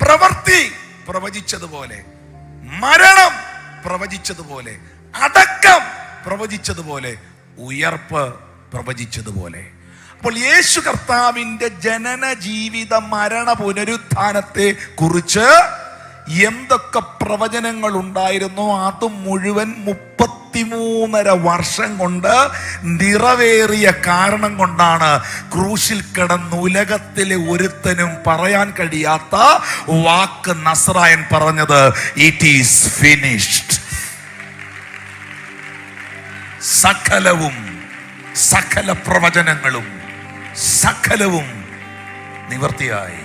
A: പ്രവൃത്തി പ്രവചിച്ചതുപോലെ, മരണം പ്രവചിച്ചതുപോലെ, അടക്കം പ്രവചിച്ചതുപോലെ, ഉയർപ്പ് പ്രവചിച്ചതുപോലെ. അപ്പോൾ യേശു കർത്താവിന്റെ ജനന, ജീവിത, മരണ, പുനരുത്ഥാനത്തെ കുറിച്ച് എന്തൊക്കെ പ്രവചനങ്ങൾ ഉണ്ടായിരുന്നോ അത് മുഴുവൻ 33.5 വർഷം കൊണ്ട് നിറവേറിയ കാരണം കൊണ്ടാണ് ക്രൂശിൽ കിടന്ന് ഉലകത്തിലെ ഒരുത്തനും പറയാൻ കഴിയാത്ത വാക്ക് നസ്രായൻ പറഞ്ഞത്, ഇറ്റ് ഈസ് ഫിനിഷ്ഡ്. സകല പ്രവചനങ്ങളും സകലവും നിവർത്തിയായി.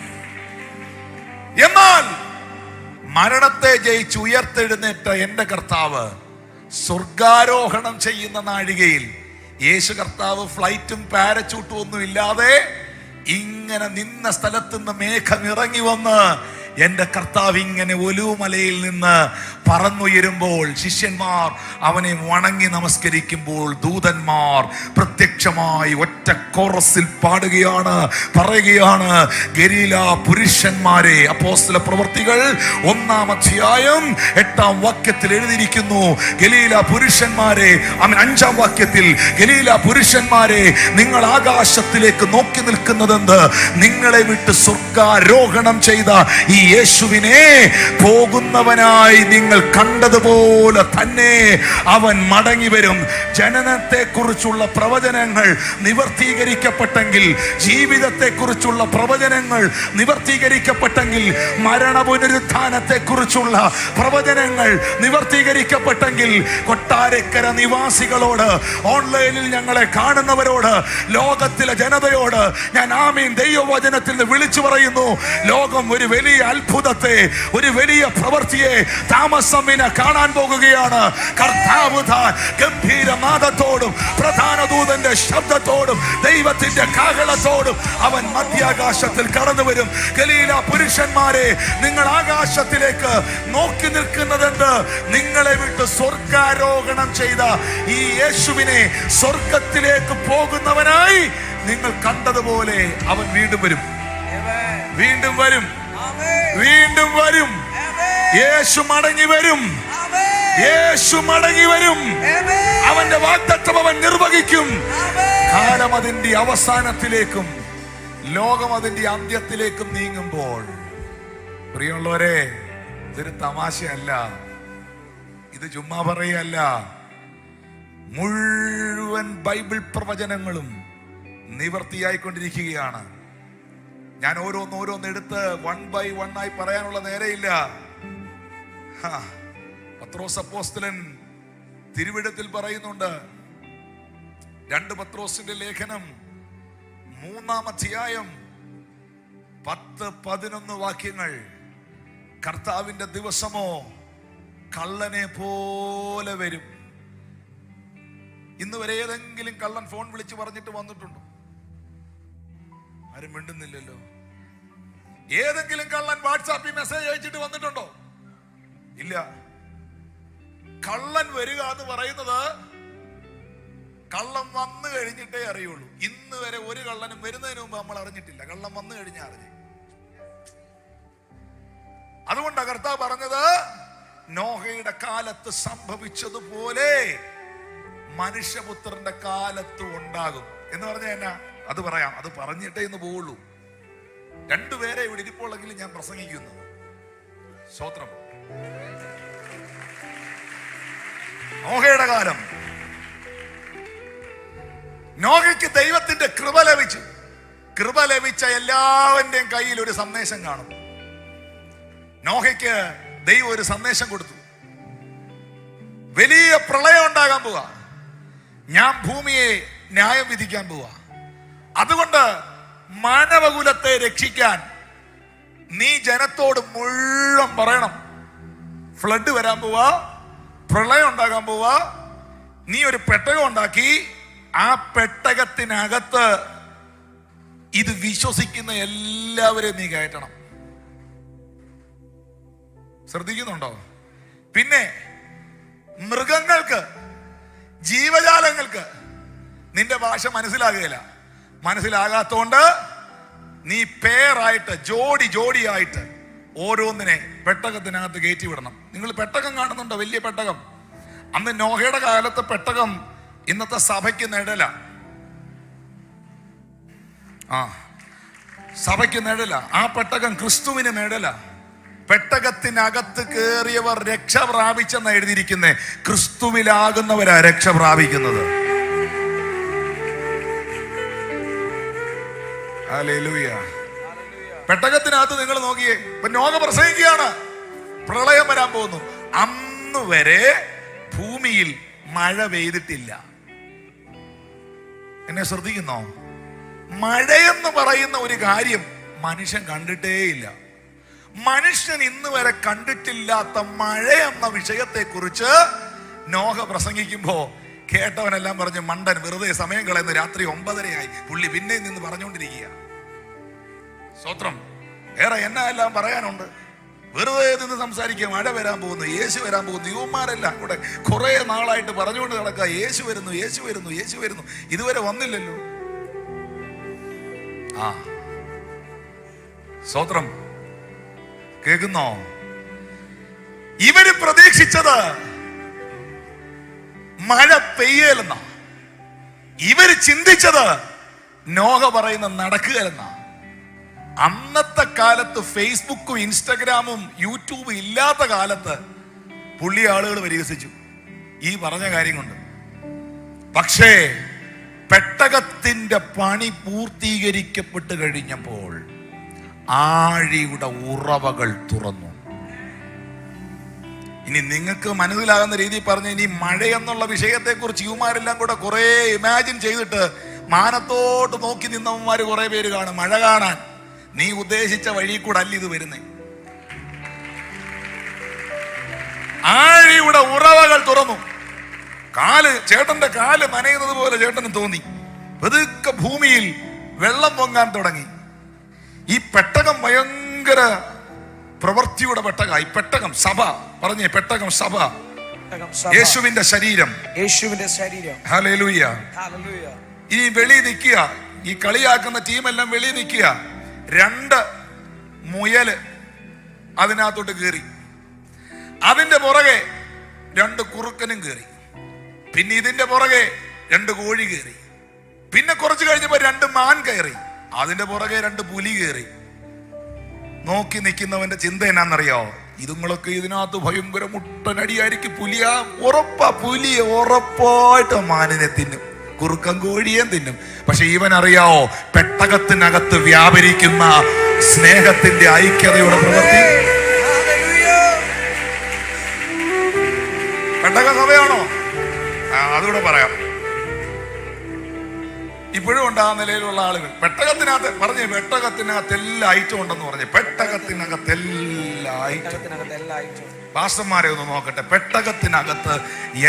A: എന്നാൽ മരണത്തെ ജയിച്ച് ഉയർത്തെഴുന്നേറ്റ എൻ്റെ കർത്താവ് സ്വർഗാരോഹണം ചെയ്യുന്ന നാഴികയിൽ യേശു കർത്താവ് ഫ്ലൈറ്റും പാരച്യൂട്ടും ഒന്നും ഇല്ലാതെ ഇങ്ങനെ നിന്ന സ്ഥലത്ത് നിന്ന് മേഘം ഇറങ്ങി വന്ന് എൻ്റെ കർത്താവ് ഇങ്ങനെ ഒലിവുമലയിൽ നിന്ന് പറന്നുയരുമ്പോൾ ശിഷ്യന്മാർ അവനെ വണങ്ങി നമസ്കരിക്കുമ്പോൾ ദൂതന്മാർ പ്രത്യക്ഷമായി ഒറ്റ കോറസിൽ പാടുകയാണ്, പറയുകയാണ്, ഗലീല പുരുഷന്മാരെ. അപ്പോസ്തല പ്രവൃത്തികൾ 1-ാം അധ്യായം 8-ാം വാക്യത്തിൽ എഴുതിയിരിക്കുന്നു, ഗലീല പുരുഷന്മാരെ. 5-ാം വാക്യത്തിൽ, ഗലീല പുരുഷന്മാരെ, നിങ്ങൾ ആകാശത്തിലേക്ക് നോക്കി നിൽക്കുന്നതെന്ത്? നിങ്ങളെ വിട്ട് സ്വർഗാരോഹണം ചെയ്ത ഈ യേശുവിനെ പോകുന്നവനായി നിങ്ങൾ ഞങ്ങൾ കണ്ടതുപോലെ തന്നെ അവൻ മടങ്ങി വരും. ജനനത്തെ കുറിച്ചുള്ള പ്രവചനങ്ങൾ നിവർത്തീകരിക്കപ്പെട്ടെങ്കിൽ, ജീവിതത്തെ കുറിച്ചുള്ള പ്രവചനങ്ങൾ നിവർത്തീകരിക്കപ്പെട്ടെങ്കിൽ, മരണ പുനരുത്ഥാനത്തെ കുറിച്ചുള്ള പ്രവചനങ്ങൾ നിവർത്തീകരിക്കപ്പെട്ടെങ്കിൽ, കൊട്ടാരക്കര നിവാസികളോട്, ഓൺലൈനിൽ ഞങ്ങളെ കാണുന്നവരോട്, ലോകത്തിലെ ജനതയോട് ഞാൻ ആമീൻ ദൈവവചനത്തിൽ നിന്ന് വിളിച്ചു പറയുന്നു. ലോകം ഒരു വലിയ അത്ഭുതത്തെ, ഒരു വലിയ പ്രവൃത്തിയെ താമസമിന കാണാൻ പോകുകയാണ്. കർത്താവ് താൻ ഗംഭീരനാദത്തോടും പ്രധാന ദൂതന്റെ ശബ്ദത്തോടും ദൈവത്തിന്റെ കാഹളത്തോടും അവൻ മധ്യാകാശത്തിൽ കടന്നു വരും. ഗലീല പുരുഷന്മാരെ, നിങ്ങൾ ആകാശത്തിലേക്ക് നോക്കി നിൽക്കുന്നതെന്ത്? നിങ്ങളെ വിട്ട് സ്വർഗാരോഹണം ചെയ്ത ഈ യേശുവിനെ സ്വർഗത്തിലേക്ക് പോകുന്നവനായി നിങ്ങൾ കണ്ടതുപോലെ അവൻ വീണ്ടും വരും, വീണ്ടും വരും, വീണ്ടും വരും. യേശു മടങ്ങി വരും, യേശു മടങ്ങി വരും. അവന്റെ വാഗ്ദത്തം അവൻ നിർവഹിക്കും. കാലം അതിന്റെ അവസാനത്തിലേക്കും ലോകം അതിന്റെ അന്ത്യത്തിലേക്കും നീങ്ങുമ്പോൾ, പ്രിയമുള്ളവരെ, ഇതൊരു തമാശയല്ല, ഇത് ചുമ്മാ പറയല്ല. മുഴുവൻ ബൈബിൾ പ്രവചനങ്ങളും നിവർത്തിയായിക്കൊണ്ടിരിക്കുകയാണ്. ഞാൻ ഓരോന്നെടുത്ത് 1 by 1 ആയി പറയാനുള്ള നേരെയില്ല. പത്രോസ് അപ്പോസ്തലൻ തിരുവിടത്തിൽ പറയുന്നുണ്ട്, 2 പത്രോസിന്റെ ലേഖനം 3-ാം അധ്യായം 10-11 വാക്യങ്ങൾ. കർത്താവിന്റെ ദിവസമോ കള്ളനെ പോലെ വരും. ഇന്ന് വരെ ഏതെങ്കിലും കള്ളൻ ഫോൺ വിളിച്ച് പറഞ്ഞിട്ട് വന്നിട്ടുണ്ടോ? ആരും മിണ്ടുന്നില്ലല്ലോ. ഏതെങ്കിലും കള്ളൻ വാട്സാപ്പിൽ മെസ്സേജ് അയച്ചിട്ട് വന്നിട്ടുണ്ടോ? ഇല്ല. കള്ളൻ വരിക എന്ന് പറയുന്നത് കള്ളം വന്നു കഴിഞ്ഞിട്ടേ അറിയുള്ളൂ. ഇന്ന് വരെ ഒരു കള്ളനും വരുന്നതിന് മുമ്പ് നമ്മൾ അറിഞ്ഞിട്ടില്ല, കള്ളം വന്നു കഴിഞ്ഞാൽ അറിഞ്ഞു. അതുകൊണ്ടാണ് കർത്താവ് പറഞ്ഞത്, നോഹയുടെ കാലത്ത് സംഭവിച്ചതുപോലെ മനുഷ്യപുത്രന്റെ കാലത്ത് ഉണ്ടാകും എന്ന് പറഞ്ഞ എന്നാ? അത് പറയാം, അത് പറഞ്ഞിട്ടേ ഇന്ന് പോവുള്ളൂ. 2 പേരെ ഇവിടെ ഇരിപ്പോളെങ്കിലും ഞാൻ പ്രസംഗിക്കുന്നു. സ്തോത്രം. നോഹയുടെ കാലം, നോഹയ്ക്ക് ദൈവത്തിന്റെ കൃപ ലഭിച്ചു. കൃപ ലഭിച്ച എല്ലാവന്റെയും കയ്യിൽ ഒരു സന്ദേശം കാണും. നോഹയ്ക്ക് ദൈവം ഒരു സന്ദേശം കൊടുത്തു. വലിയ പ്രളയം ഉണ്ടാകാൻ പോവാ, ഞാൻ ഭൂമിയെ ന്യായം വിധിക്കാൻ പോവാ. അതുകൊണ്ട് മാനവകുലത്തെ രക്ഷിക്കാൻ നീ ജനത്തോട് മുഴുവൻ പറയണം, ഫ്ലഡ് വരാൻ പോവാ, പ്രളയം ഉണ്ടാകാൻ പോവാ. നീ ഒരു പെട്ടകം ഉണ്ടാക്കി, ആ പെട്ടകത്തിനകത്ത് ഇത് വിശ്വസിക്കുന്ന എല്ലാവരെയും നീ കയറ്റണം. ശ്രദ്ധിക്കുന്നുണ്ടോ? പിന്നെ മൃഗങ്ങൾക്ക്, ജീവജാലങ്ങൾക്ക് നിന്റെ ഭാഷ മനസ്സിലാകുകയില്ല. മനസ്സിലാകാത്തോണ്ട് നീ പേറായിട്ട്, ജോഡിയായിട്ട് ഓരോന്നിനെ പെട്ടകത്തിനകത്ത് കയറ്റി വിടണം. നിങ്ങൾ പെട്ടകം കാണുന്നുണ്ടോ? വലിയ പെട്ടകം. അന്ന് നോഹയുടെ കാലത്തെ പെട്ടകം ഇന്നത്തെ സഭയ്ക്ക് നിഴല. സഭയ്ക്ക് നിഴല. ആ പെട്ടകം ക്രിസ്തുവിന് നിഴല. പെട്ടകത്തിനകത്ത് കയറിയവർ രക്ഷ പ്രാപിച്ചെന്ന് എഴുതിയിരിക്കുന്നേ. ക്രിസ്തുവിലാകുന്നവരാ രക്ഷ പ്രാപിക്കുന്നത്. ഹല്ലേലൂയ. പെട്ടകത്തിനകത്ത് നിങ്ങൾ നോക്കിയേ, ഇപ്പൊ നോഹ പ്രസംഗിക്കുകയാണ്, പ്രളയം വരാൻ പോകുന്നു. അന്ന് വരെ ഭൂമിയിൽ മഴ പെയ്തിട്ടില്ല. എന്നെ ശ്രദ്ധിക്കുന്നോ? മഴയെന്ന് പറയുന്ന ഒരു കാര്യം മനുഷ്യൻ കണ്ടിട്ടേയില്ല. മനുഷ്യൻ ഇന്ന് വരെ കണ്ടിട്ടില്ലാത്ത മഴ എന്ന വിഷയത്തെ കുറിച്ച് നോഹ പ്രസംഗിക്കുമ്പോ കേട്ടവനെല്ലാം പറഞ്ഞു, മണ്ടൻ, വെറുതെ സമയം കളയുന്ന, രാത്രി 9:30 പുള്ളി പിന്നെ നിന്ന് പറഞ്ഞുകൊണ്ടിരിക്കുക. സ്തോത്രം. വേറെ എല്ലാം പറയാനുണ്ട്. വെറുതെ നിന്ന് സംസാരിക്കുക. മഴ വരാൻ പോകുന്നു, യേശു വരാൻ പോകുന്നു. യുവന്മാരെല്ലാം കൂടെ കുറെ നാളായിട്ട് പറഞ്ഞുകൊണ്ട് നടക്കുക, യേശു വരുന്നു, യേശു വരുന്നു, യേശു വരുന്നു. ഇതുവരെ വന്നില്ലല്ലോ. സ്തോത്രം. കേൾക്കുന്നോ? ഇവര് പ്രതീക്ഷിച്ചത് മഴ പെയ്യലെന്ന. ഇവര് ചിന്തിച്ചത് നോഹ പറയുന്ന നടക്കുകയെന്ന. അന്നത്തെ കാലത്ത് ഫേസ്ബുക്കും ഇൻസ്റ്റഗ്രാമും യൂട്യൂബും ഇല്ലാത്ത കാലത്ത് പുള്ളി ആളുകൾ പരിഹസിച്ചു ഈ പറഞ്ഞ കാര്യം കൊണ്ട്. പക്ഷേ പെട്ടകത്തിന്റെ പണി പൂർത്തീകരിക്കപ്പെട്ട് കഴിഞ്ഞപ്പോൾ ആഴിയുടെ ഉറവകൾ തുറന്നു. ഇനി നിങ്ങൾക്ക് മനസ്സിലാകുന്ന രീതിയിൽ പറഞ്ഞ, ഇനി മഴ എന്നുള്ള വിഷയത്തെക്കുറിച്ച് ഇവന്മാരെല്ലാം കൂടെ കുറെ ഇമാജിൻ ചെയ്തിട്ട് മാനത്തോട്ട് നോക്കി നിന്നവന്മാര് കുറെ പേര് കാണും മഴ കാണാൻ. നീ ഉദ്ദേശിച്ച വഴി കൂടെ അല്ല ഇത് വരുന്നേ. ആഴിയുടെ ഉറവകൾ തുറന്നു. ചേട്ടന്റെ കാല് നനയുന്നത് പോലെ ചേട്ടന് തോന്നി. പതുക്കെ ഭൂമിയിൽ വെള്ളം പൊങ്ങാൻ തുടങ്ങി. ഈ പെട്ടകം ഭയങ്കര പ്രവൃത്തിയുടെ പെട്ടകമായി. പെട്ടകം സഭ, പറഞ്ഞേ പെട്ടകം സഭ, യേശുവിന്റെ ശരീരം. ഹല്ലേലൂയ. ഇനി വെളി നിൽക്കുക, ഈ കളിയാക്കുന്ന ടീമെല്ലാം വെളി നിൽക്കുക. 2 മുയല് അതിനകത്തോട്ട് കയറി. അതിന്റെ പുറകെ 2 കുറുക്കനും കയറി. പിന്നെ ഇതിന്റെ പുറകെ 2 കോഴി കയറി. പിന്നെ കുറച്ച് കഴിഞ്ഞപ്പോ 2 മാൻ കയറി. അതിന്റെ പുറകെ 2 പുലി കയറി. നോക്കി നിൽക്കുന്നവന്റെ ചിന്ത എന്നാന്നറിയോ? ഇതുങ്ങളൊക്കെ ഇതിനകത്ത് ഭയങ്കര മുട്ടനടിയായിരിക്കും. പുലിയാ ഉറപ്പാ, പുലിയെ ഉറപ്പായിട്ട് മാനിനെ തിന്നും, കുറുക്കൻ കോഴിയെ തിന്നും. പക്ഷെ ഇവൻ അറിയാവോ, പെട്ടകത്തിനകത്ത് വ്യാപരിക്കുന്ന സ്നേഹത്തിന്റെ ഐക്യതയുടെ പ്രവൃത്തി. പെട്ടക സഭയാണോ? അതുകൂടെ പറയാം. ഇപ്പോഴും ഉണ്ട് ആ നിലയിലുള്ള ആളുകൾ. പെട്ടകത്തിനകത്ത് പറഞ്ഞേ, പെട്ടകത്തിനകത്ത് എല്ലാ ഐറ്റവും ഉണ്ടെന്ന് പറഞ്ഞേ. പെട്ടകത്തിനകത്ത് എല്ലാ ഐറ്റവും. പാസ്റ്റർമാരെ ഒന്ന് നോക്കട്ടെ. പെട്ടകത്തിനകത്ത്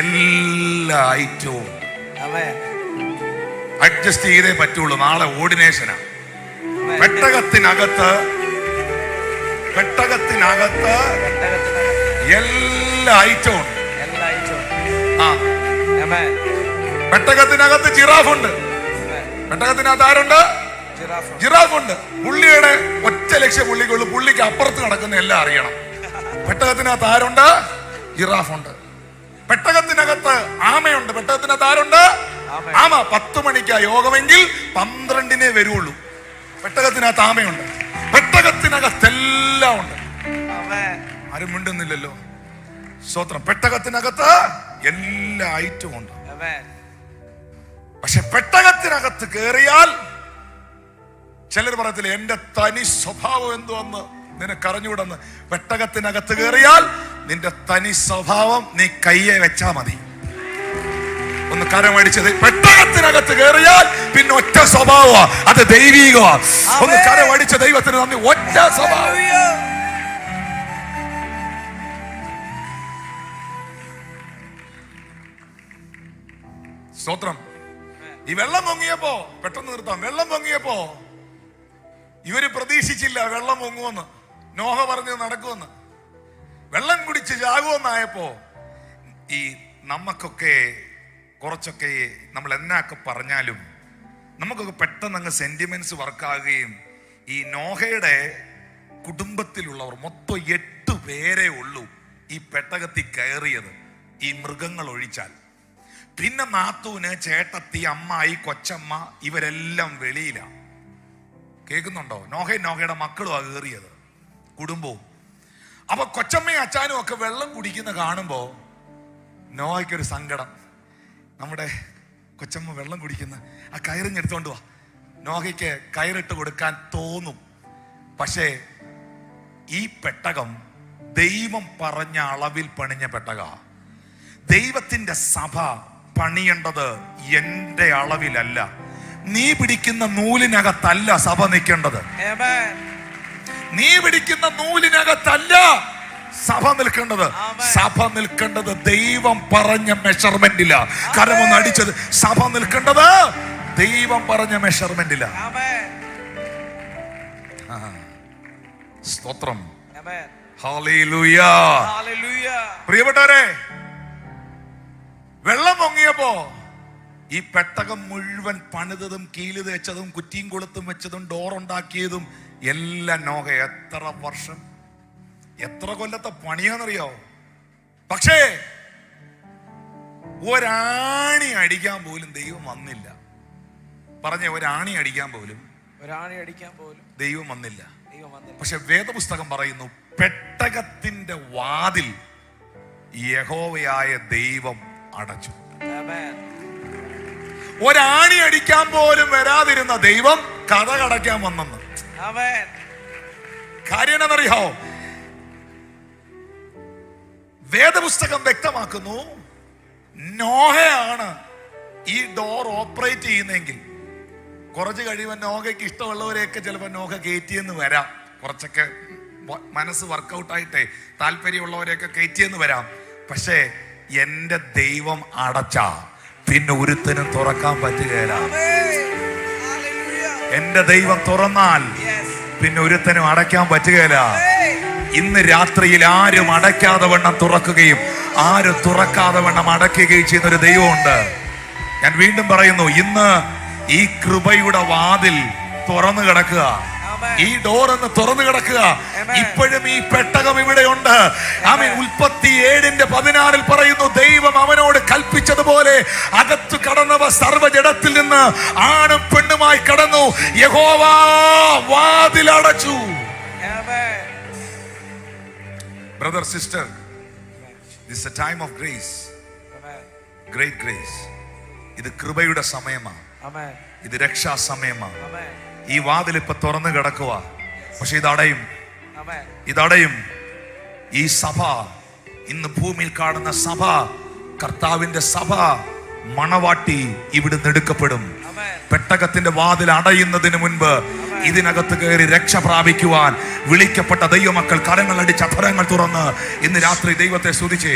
A: എല്ലാ ഐറ്റവും അഡ്ജസ്റ്റ് ചെയ്തേ പറ്റുള്ളൂ. നാളെ ഓർഡിനേഷനാ. പെട്ടകത്തിനകത്ത് എല്ലാ ഐറ്റവും. ആ, പെട്ടകത്തിനകത്ത് ജിറാഫുണ്ട്. പെട്ടകത്തിനകത്ത് ആരുണ്ട്? ജിറാഫുണ്ട്. പുള്ളിയുടെ ഒറ്റ ലക്ഷ്യം പുള്ളിക്കുള്ളൂ, പുള്ളിക്ക് അപ്പുറത്ത് നടക്കുന്ന എല്ലാം അറിയണം. പെട്ടകത്തിനകത്ത് ആരുണ്ട്? ജിറാഫുണ്ട്. പെട്ടകത്തിനകത്ത് ആമയുണ്ട്. പെട്ടകത്തിനകത്ത് ആരുണ്ട്? ആമ. 10 മണിക്കാ യോഗമെങ്കിൽ 12-നെ വരുള്ളൂ. പെട്ടകത്തിനകത്ത് ആമയുണ്ട്. പെട്ടകത്തിനകത്തെല്ലാം ഉണ്ട്. ആരും മിണ്ടുന്നില്ലല്ലോ. സ്തോത്രം. പെട്ടകത്തിനകത്ത് എല്ലാ ഐറ്റവും ഉണ്ട്. പക്ഷെ പെട്ടകത്തിനകത്ത് കയറിയാൽ ചിലർ പറയത്തില്ല, എന്റെ തനി സ്വഭാവം എന്തുവെന്ന് നിനക്കറിഞ്ഞുകൂടെന്ന്. പെട്ടകത്തിനകത്ത് കയറിയാൽ നിന്റെ തനി സ്വഭാവം നീ കയ്യെ വെച്ചാ മതി. ഒന്ന് കരമടിച്ചത്. പെട്ടകത്തിനകത്ത് കയറിയാൽ പിന്നെ ഒറ്റ സ്വഭാവമാ, അത് ദൈവീകമാ. ഒന്ന് കരമടിച്ച ദൈവത്തിന് നന്ദി. ഒറ്റ സ്വഭാവം. സ്തോത്രം. ഈ വെള്ളം പൊങ്ങിയപ്പോ, പെട്ടെന്ന് നിർത്താം, വെള്ളം പൊങ്ങിയപ്പോ ഇവര് പ്രതീക്ഷിച്ചില്ല വെള്ളം പൊങ്ങുമെന്ന്. നോഹ പറഞ്ഞ് നടക്കുമെന്ന്. വെള്ളം കുടിച്ച് ചാകുമെന്നായപ്പോ ഈ നമുക്കൊക്കെ കുറച്ചൊക്കെ നമ്മൾ എന്നൊക്കെ പറഞ്ഞാലും നമുക്കൊക്കെ പെട്ടെന്ന് അങ്ങ് സെന്റിമെന്റ്സ് വർക്കാകുകയും, ഈ നോഹയുടെ കുടുംബത്തിലുള്ളവർ മൊത്തം 8 പേരേ ഉള്ളൂ ഈ പെട്ടകത്തിൽ കയറിയത്, ഈ മൃഗങ്ങൾ ഒഴിച്ചാൽ. പിന്നെ നാത്തൂന്, ചേട്ടത്തി, അമ്മായി, കൊച്ചമ്മ ഇവരെല്ലാം വെളിയിലാണ്. കേൾക്കുന്നുണ്ടോ? നോഹയുടെ മക്കളും ആ കയറിയത്, കുടുംബവും. അപ്പൊ കൊച്ചമ്മയും അച്ചാനും ഒക്കെ വെള്ളം കുടിക്കുന്ന കാണുമ്പോ നോഹയ്ക്കൊരു സങ്കടം. നമ്മുടെ കൊച്ചമ്മ വെള്ളം കുടിക്കുന്ന ആ കയറിഞ്ഞെടുത്തോണ്ട് വാ. നോഹയ്ക്ക് കയറിട്ട് കൊടുക്കാൻ തോന്നും. പക്ഷേ ഈ പെട്ടകം ദൈവം പറഞ്ഞ അളവിൽ പണിഞ്ഞ പെട്ടക. ദൈവത്തിന്റെ സഭ പണിയേണ്ടത് എന്റെ അളവിലല്ല. നീ പിടിക്കുന്ന നൂലിനകത്തല്ല സഭ നിൽക്കേണ്ടത്. നീ പിടിക്കുന്ന നൂലിനകത്തല്ല സഭ നിൽക്കേണ്ടത്. സഭ നിൽക്കേണ്ടത് ദൈവം പറഞ്ഞ മെഷർമെന്റില. കരമൊന്ന് അടിച്ചത്. സഭ നിൽക്കേണ്ടത് ദൈവം പറഞ്ഞ മെഷർമെന്റില. സ്തോത്രം. ഹല്ലേലൂയ. പ്രിയപ്പെട്ടവരെ, വെള്ളം പൊങ്ങിയപ്പോ ഈ പെട്ടകം മുഴുവൻ പണിതതും കീല് തേച്ചതും കുറ്റിയും കൊളുത്തും വെച്ചതും ഡോറുണ്ടാക്കിയതും എല്ലാം നോഹ എത്ര വർഷം, എത്ര കൊല്ലത്തെ പണിയാന്നറിയോ? പക്ഷേ ഒരാണി അടിക്കാൻ പോലും ദൈവം വന്നില്ല. പറഞ്ഞ ഒരാണി അടിക്കാൻ പോലും ദൈവം വന്നില്ല. പക്ഷെ വേദപുസ്തകം പറയുന്നു, പെട്ടകത്തിന്റെ വാതിൽ യഹോവയായ ദൈവം അടച്ചു.
C: Amen.
A: ഒരാണി അടിക്കാൻ പോലും വരാതിരുന്ന ദൈവം കഥ കടയ്ക്കാൻ വന്നെന്ന്.
C: Amen.
A: കാര്യം എന്നറിയാമോ? വേദപുസ്തകം വ്യക്തമാക്കുന്നു, നോഹയാണ് ഈ ഡോർ ഓപ്പറേറ്റ് ചെയ്യുന്നെങ്കിൽ കുറച്ച് കഴിയുമ്പോൾ നോഹയ്ക്ക് ഇഷ്ടമുള്ളവരെയൊക്കെ ചിലപ്പോൾ നോഹ കയറ്റിയെന്ന് വരാം. കുറച്ചൊക്കെ മനസ്സ് വർക്കൗട്ടായിട്ടേ താല്പര്യമുള്ളവരെയൊക്കെ കയറ്റിയെന്ന് വരാം. പക്ഷേ എന്റെ ദൈവം അടച്ചാ പിന്നെ ഒരുത്തനും തുറക്കാൻ പറ്റുകയില്ല. എന്റെ ദൈവം തുറന്നാൽ പിന്നെ ഒരുത്തനും അടയ്ക്കാൻ പറ്റുകയില്ല. ഇന്ന് രാത്രിയിൽ ആരും അടയ്ക്കാതെ വണ്ണം തുറക്കുകയും ആരും തുറക്കാതെ വണ്ണം അടയ്ക്കുകയും ചെയ്യുന്ന ഒരു ദൈവമുണ്ട്. ഞാൻ വീണ്ടും പറയുന്നു, ഇന്ന് ഈ കൃപയുടെ വാതിൽ തുറന്നു കിടക്കുക. ഈ ഡോർ എന്ന് തുറന്നു കിടക്കുക. ഇപ്പോഴും ഈ പെട്ടകം ഇവിടെയുണ്ട്. ആമേൻ. 37:16 പറയുന്നു, ദൈവം അവനോട് കൽപ്പിച്ചതുപോലെ അകത്തു കടന്നവ സർവ്വജഡത്തിൽ നിന്ന് ആണും പെണ്ണുമായി കടന്നു. യഹോവ വാതിൽ അടച്ചു. Brother, sister, this is a time of grace. Great grace. ഇത് കൃപയുടെ സമയമാണ്. ഇത് രക്ഷാ സമയമാണ്. ഈ വാതിൽ ഇപ്പൊ തുറന്നു കിടക്കുക. പക്ഷെ ഇതടയും. ഈ സഭ, ഇന്ന് ഭൂമിയിൽ കാണുന്ന സഭ, കർത്താവിന്റെ സഭ, മണവാട്ടി ഇവിടുന്ന് എടുക്കപ്പെടും. പെട്ടകത്തിന്റെ വാതിൽ അടയുന്നതിന് മുൻപ് ഇതിനകത്ത് കയറി രക്ഷ പ്രാപിക്കുവാൻ വിളിക്കപ്പെട്ട ദൈവമക്കൾ കരങ്ങളടിച്ച് അധരങ്ങൾ തുറന്ന് ഇന്ന് രാത്രി ദൈവത്തെ സ്തുതിച്ചേ.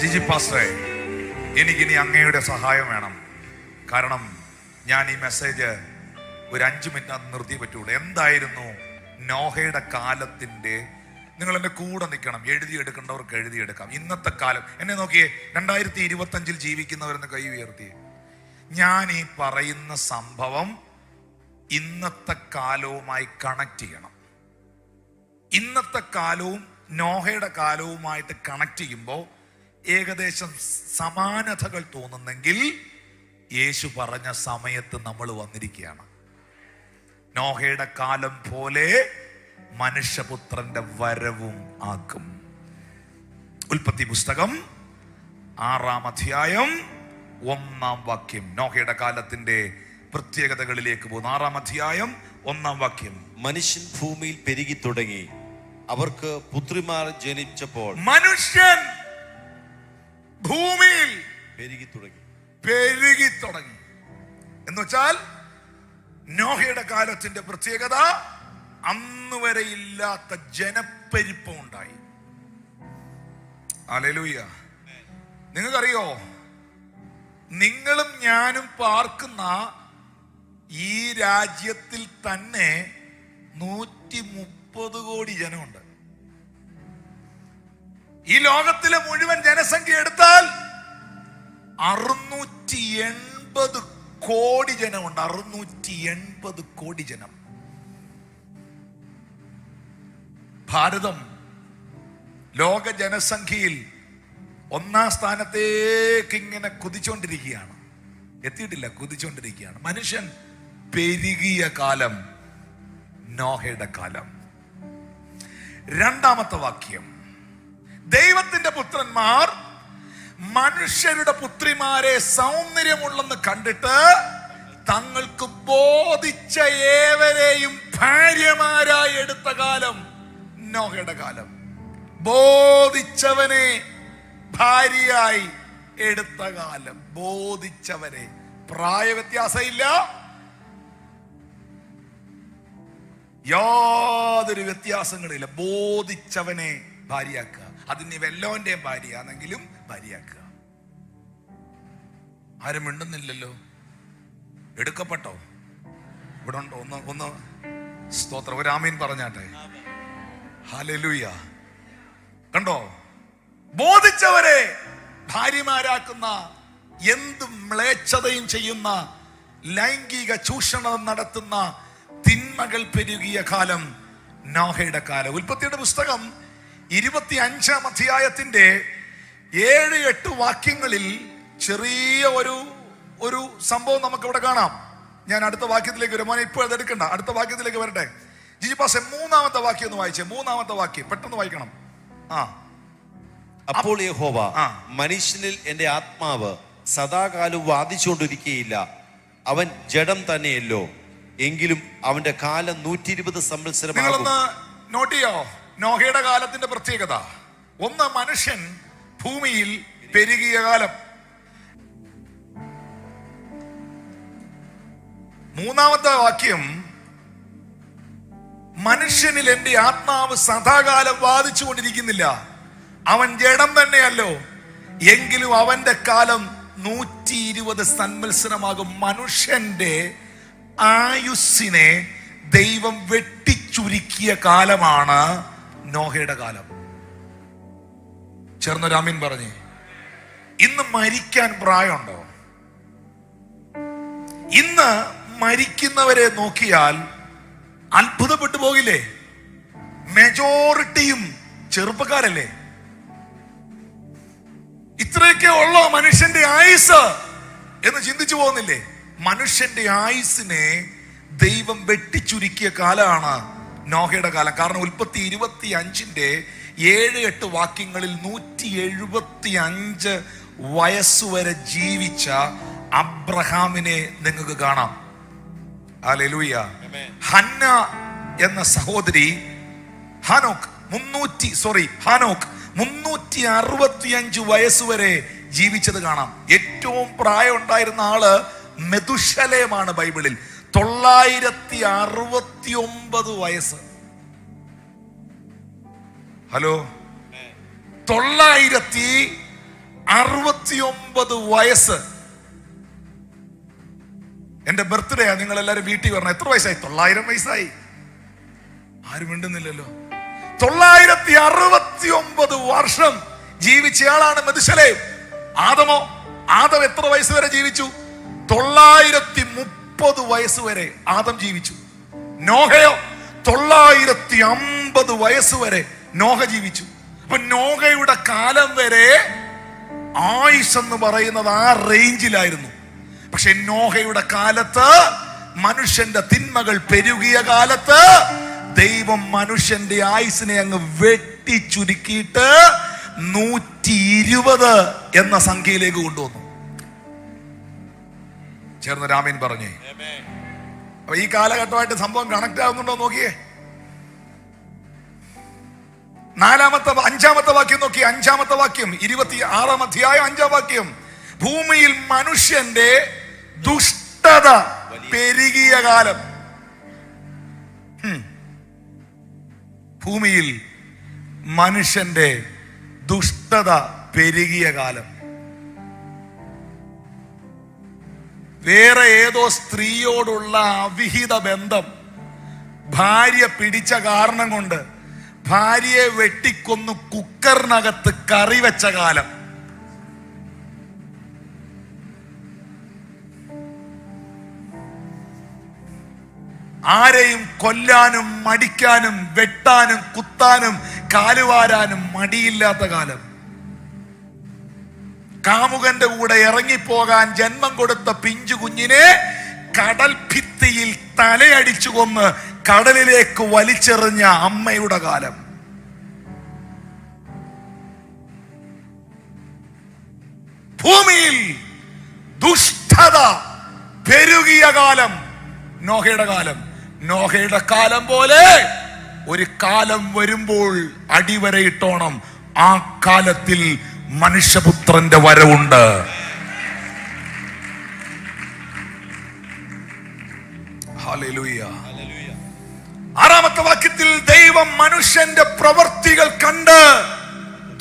A: ജിജി പാസ്റ്ററെ, എനിക്കിനി അങ്ങയുടെ സഹായം വേണം. കാരണം ഞാൻ ഈ മെസ്സേജ് ഒരു 5 മിനിറ്റ് നിർത്തി പറ്റുള്ളൂ. എന്തായിരുന്നു നോഹയുടെ കാലത്തിന്റെ, നിങ്ങൾ എന്റെ കൂടെ നിൽക്കണം. എഴുതിയെടുക്കേണ്ടവർക്ക് എഴുതിയെടുക്കാം. ഇന്നത്തെ കാലം എന്നെ നോക്കിയേ. 2025 ജീവിക്കുന്നവരെന്ന് കൈ ഉയർത്തിയേ. ഞാൻ ഈ പറയുന്ന സംഭവം ഇന്നത്തെ കാലവുമായി കണക്ട് ചെയ്യണം. ഇന്നത്തെ കാലവും നോഹയുടെ കാലവുമായിട്ട് കണക്ട് ചെയ്യുമ്പോൾ ഏകദേശം സമാനതകൾ തോന്നുന്നെങ്കിൽ യേശു പറഞ്ഞ സമയത്ത് നമ്മൾ വന്നിരിക്കുകയാണ്. നോഹയുടെ കാലം പോലെ മനുഷ്യപുത്രന്റെ വരവും ആക്കും. ഉൽപ്പത്തി പുസ്തകം 6-ാം അധ്യായം 1-ാം വാക്യം. നോഹയുടെ കാലത്തിന്റെ പ്രത്യേകതകളിലേക്ക് പോകുന്നു. 6-ാം അധ്യായം 1-ാം വാക്യം.
B: മനുഷ്യൻ ഭൂമിയിൽ പെരുകി തുടങ്ങി, അവർക്ക് പുത്രിമാർ ജനിച്ചപ്പോൾ
A: മനുഷ്യൻ ഭൂമിയിൽ
B: പെരുകി തുടങ്ങി
A: എന്ന് വെച്ചാൽ നോഹയുടെ കാലത്തിന്റെ പ്രത്യേകത, അന്ന് വരെ ഇല്ലാത്ത ജനപ്പെരുപ്പം ഉണ്ടായി. ഹല്ലേലൂയ. നിങ്ങൾക്കറിയോ, നിങ്ങളും ഞാനും പാർക്കുന്ന ഈ രാജ്യത്തിൽ തന്നെ 130 കോടി ജനമുണ്ട്. ഈ ലോകത്തിലെ മുഴുവൻ ജനസംഖ്യ എടുത്താൽ 680 കോടി ജനമുണ്ട്. 680 കോടി ജനം. ഭാരതം ലോക ജനസംഖ്യയിൽ 1-ാം സ്ഥാനത്തേക്ക് ഇങ്ങനെ കുതിച്ചുകൊണ്ടിരിക്കുകയാണ്. എത്തിയിട്ടില്ല, കുതിച്ചുകൊണ്ടിരിക്കുകയാണ്. മനുഷ്യൻ പെരുകിയ കാലം നോഹയുടെ കാലം. 2-ാമത്തെ വാക്യം. ദൈവത്തിന്റെ പുത്രന്മാർ മനുഷ്യരുടെ പുത്രിമാരെ സൗന്ദര്യമുള്ളെന്ന് കണ്ടിട്ട് തങ്ങൾക്ക് ബോധിച്ച ഏവരെയും ഭാര്യമാരായി എടുത്ത കാലം നോഹയുടെ കാലം. ബോധിച്ചവനെ ഭാര്യയായി എടുത്ത കാലം. ബോധിച്ചവരെ, പ്രായ വ്യത്യാസമില്ല, യാതൊരു വ്യത്യാസങ്ങളില്ല. ബോധിച്ചവനെ ഭാര്യയാക്കുക. അതിന് വല്ലോന്റെയും ഭാര്യയാണെങ്കിലും ഭാര്യയാക്കുക. ആരും മിണ്ടുന്നില്ലല്ലോ. എടുക്കപ്പെട്ടോ? ഇവിടെ ഉണ്ടോ? ഒന്ന് സ്തോത്രം, ഒരു ആമീൻ പറഞ്ഞാട്ടെ. ഹല്ലേലൂയ. കണ്ടോ? ബോധിച്ചവരെ ഭാര്യമാരാക്കുന്ന, എന്ത് മ്ലേച്ഛതയും ചെയ്യുന്ന, ലൈംഗിക ചൂഷണം നടത്തുന്ന തിന്മകൾ പെരുകിയ കാലം നോഹയുടെ കാലം. ഉൽപ്പത്തിയുടെ പുസ്തകം 25-ാം അധ്യായത്തിന്റെ 7-8 വാക്യങ്ങളിൽ ചെറിയ ഒരു സംഭവം നമുക്ക് ഇവിടെ കാണാം. ഞാൻ അടുത്ത വാക്യത്തിലേക്ക് വരും. മോനെ ഇപ്പോൾ അതെടുക്കണ്ട, അടുത്ത വാക്യത്തിലേക്ക് വരട്ടെ. ജിജി പാസ്റ്റർ മൂന്നാമത്തെ വാക്യം ഒന്ന് വായിച്ചേ. മൂന്നാമത്തെ വാക്യം പെട്ടെന്ന് വായിക്കണം.
B: അപ്പോൾ യഹോവ,
A: ആ.
B: മനുഷ്യനിൽ എന്റെ ആത്മാവ് സദാകാലം വാദിച്ചുകൊണ്ടിരിക്കുകയില്ല. അവൻ ജഡം തന്നെയല്ലോ, എങ്കിലും അവന്റെ കാലം 120 സംവത്സരമാകും.
A: നിങ്ങളൊന്ന് നോട്ട് ചെയ്യോ നോഹയുടെ കാലത്തിന്റെ പ്രത്യേകത. ഒന്ന്, മനുഷ്യൻ ഭൂമിയിൽ പെരുകിയ കാലം. മൂന്നാമത്തെ വാക്യം, മനുഷ്യനിൽ എന്റെ ആത്മാവ് സദാകാലം വാദിച്ചു കൊണ്ടിരിക്കുന്നില്ല. അവൻ ജഡം തന്നെയല്ലോ, എങ്കിലും അവന്റെ കാലം 120 സംവത്സരമാകും. മനുഷ്യന്റെ ആയുസ്സിനെ ദൈവം വെട്ടിച്ചുരുക്കിയ കാലമാണ് നോഹയുടെ കാലം. ചേർന്നൊരാമീൻ പറഞ്ഞേ. ഇന്ന് മരിക്കാൻ പ്രായമുണ്ടോ? ഇന്ന് മരിക്കുന്നവരെ നോക്കിയാൽ അത്ഭുതപ്പെട്ടു പോകില്ലേ? മെജോറിറ്റിയും ചെറുപ്പക്കാരല്ലേ? ഇത്രയൊക്കെ ഉള്ളോ മനുഷ്യന്റെ ആയുസ് എന്ന് ചിന്തിച്ചു പോകുന്നില്ലേ? മനുഷ്യന്റെ ആയുസിനെ ദൈവം വെട്ടിച്ചുരുക്കിയ കാലമാണ് നോഹയുടെ കാലം. കാരണം ഉൽപ്പത്തി 25 7-8 വാക്യങ്ങളിൽ 175 വയസ്സുവരെ ജീവിച്ച അബ്രഹാമിനെ നിങ്ങൾക്ക് കാണാം. ഹല്ലേലൂയ. ഹന്ന എന്ന സഹോദരി ഹാനോക്ക് 365 വയസ്സുവരെ ജീവിച്ചത് കാണാം. ഏറ്റവും പ്രായം ഉണ്ടായിരുന്ന ആള് മെതുശലേമാണ് ബൈബിളിൽ. 969 വയസ്സ്. ഹലോ, 969 വയസ്സ്. എന്റെ ബർത്ത്ഡേ ആ. നിങ്ങൾ എല്ലാരും വീട്ടിൽ വരണം. എത്ര വയസ്സായി? 900 വയസ്സായി. ആരും മിണ്ടുന്നില്ലല്ലോ. 969 വർഷം ജീവിച്ചയാളാണ് മെതുശലേം. ആദം എത്ര വയസ്സ് വരെ ജീവിച്ചു? 930 വയസ്സ് വരെ ആദം ജീവിച്ചു. നോഹയോ 950 വയസ്സ് വരെ നോഹ ജീവിച്ചു. അപ്പൊ നോഹയുടെ കാലം വരെ ആയുസ് എന്ന് പറയുന്നത് ആ റേഞ്ചിലായിരുന്നു. പക്ഷെ നോഹയുടെ കാലത്ത്, മനുഷ്യന്റെ തിന്മകൾ പെരുകിയ കാലത്ത്, ദൈവം മനുഷ്യന്റെ ആയുസിനെ അങ്ങ് വെട്ടിച്ചുരുക്കിയിട്ട് 120 എന്ന സംഖ്യയിലേക്ക് കൊണ്ടുവന്നു. ചേർന്ന് രാമീൻ പറഞ്ഞേ. അപ്പൊ ഈ കാലഘട്ടമായിട്ട് സംഭവം കണക്ട് ആവുന്നുണ്ടോ നോക്കിയേ. 5-ാമത്തെ വാക്യം നോക്കി. 5-ാമത്തെ വാക്യം 26-ാം അധ്യായം 5-ാം വാക്യം. ഭൂമിയിൽ മനുഷ്യന്റെ ദുഷ്ടത പെരുകിയ കാലം. ഭൂമിയിൽ മനുഷ്യന്റെ ദുഷ്ടത പെരുകിയ കാലം. വേറെ ഏതോ സ്ത്രീയോടുള്ള അവിഹിത ബന്ധം ഭാര്യ പിടിച്ച കാരണം കൊണ്ട് ഭാര്യയെ വെട്ടിക്കൊന്ന് കുക്കറിനകത്ത് കറി വെച്ച കാലം. ആരെയും കൊല്ലാനും മടിക്കാനും വെട്ടാനും കുത്താനും കാലുവാരാനും മടിയില്ലാത്ത കാലം. കാമുകന്റെ കൂടെ ഇറങ്ങിപ്പോകാൻ ജന്മം കൊടുത്ത പിഞ്ചു കുഞ്ഞിനെ കടൽ ഭിത്തിയിൽ തലയടിച്ചു കൊന്ന് കടലിലേക്ക് വലിച്ചെറിഞ്ഞ അമ്മയുടെ കാലം. ഭൂമിയിൽ ദുഷ്ടത പെരുകിയ കാലം നോഹയുടെ കാലം. നോഹയുടെ കാലം പോലെ ഒരു കാലം വരുമ്പോൾ അടിവരയിട്ടോണം. ആ കാലത്തിൽ മനുഷ്യപുത്രന്റെ വരവുണ്ട്. ഹല്ലേലൂയ. 6-ാമത്തെ വാക്യത്തിൽ ദൈവം മനുഷ്യന്റെ പ്രവർത്തികൾ കണ്ട്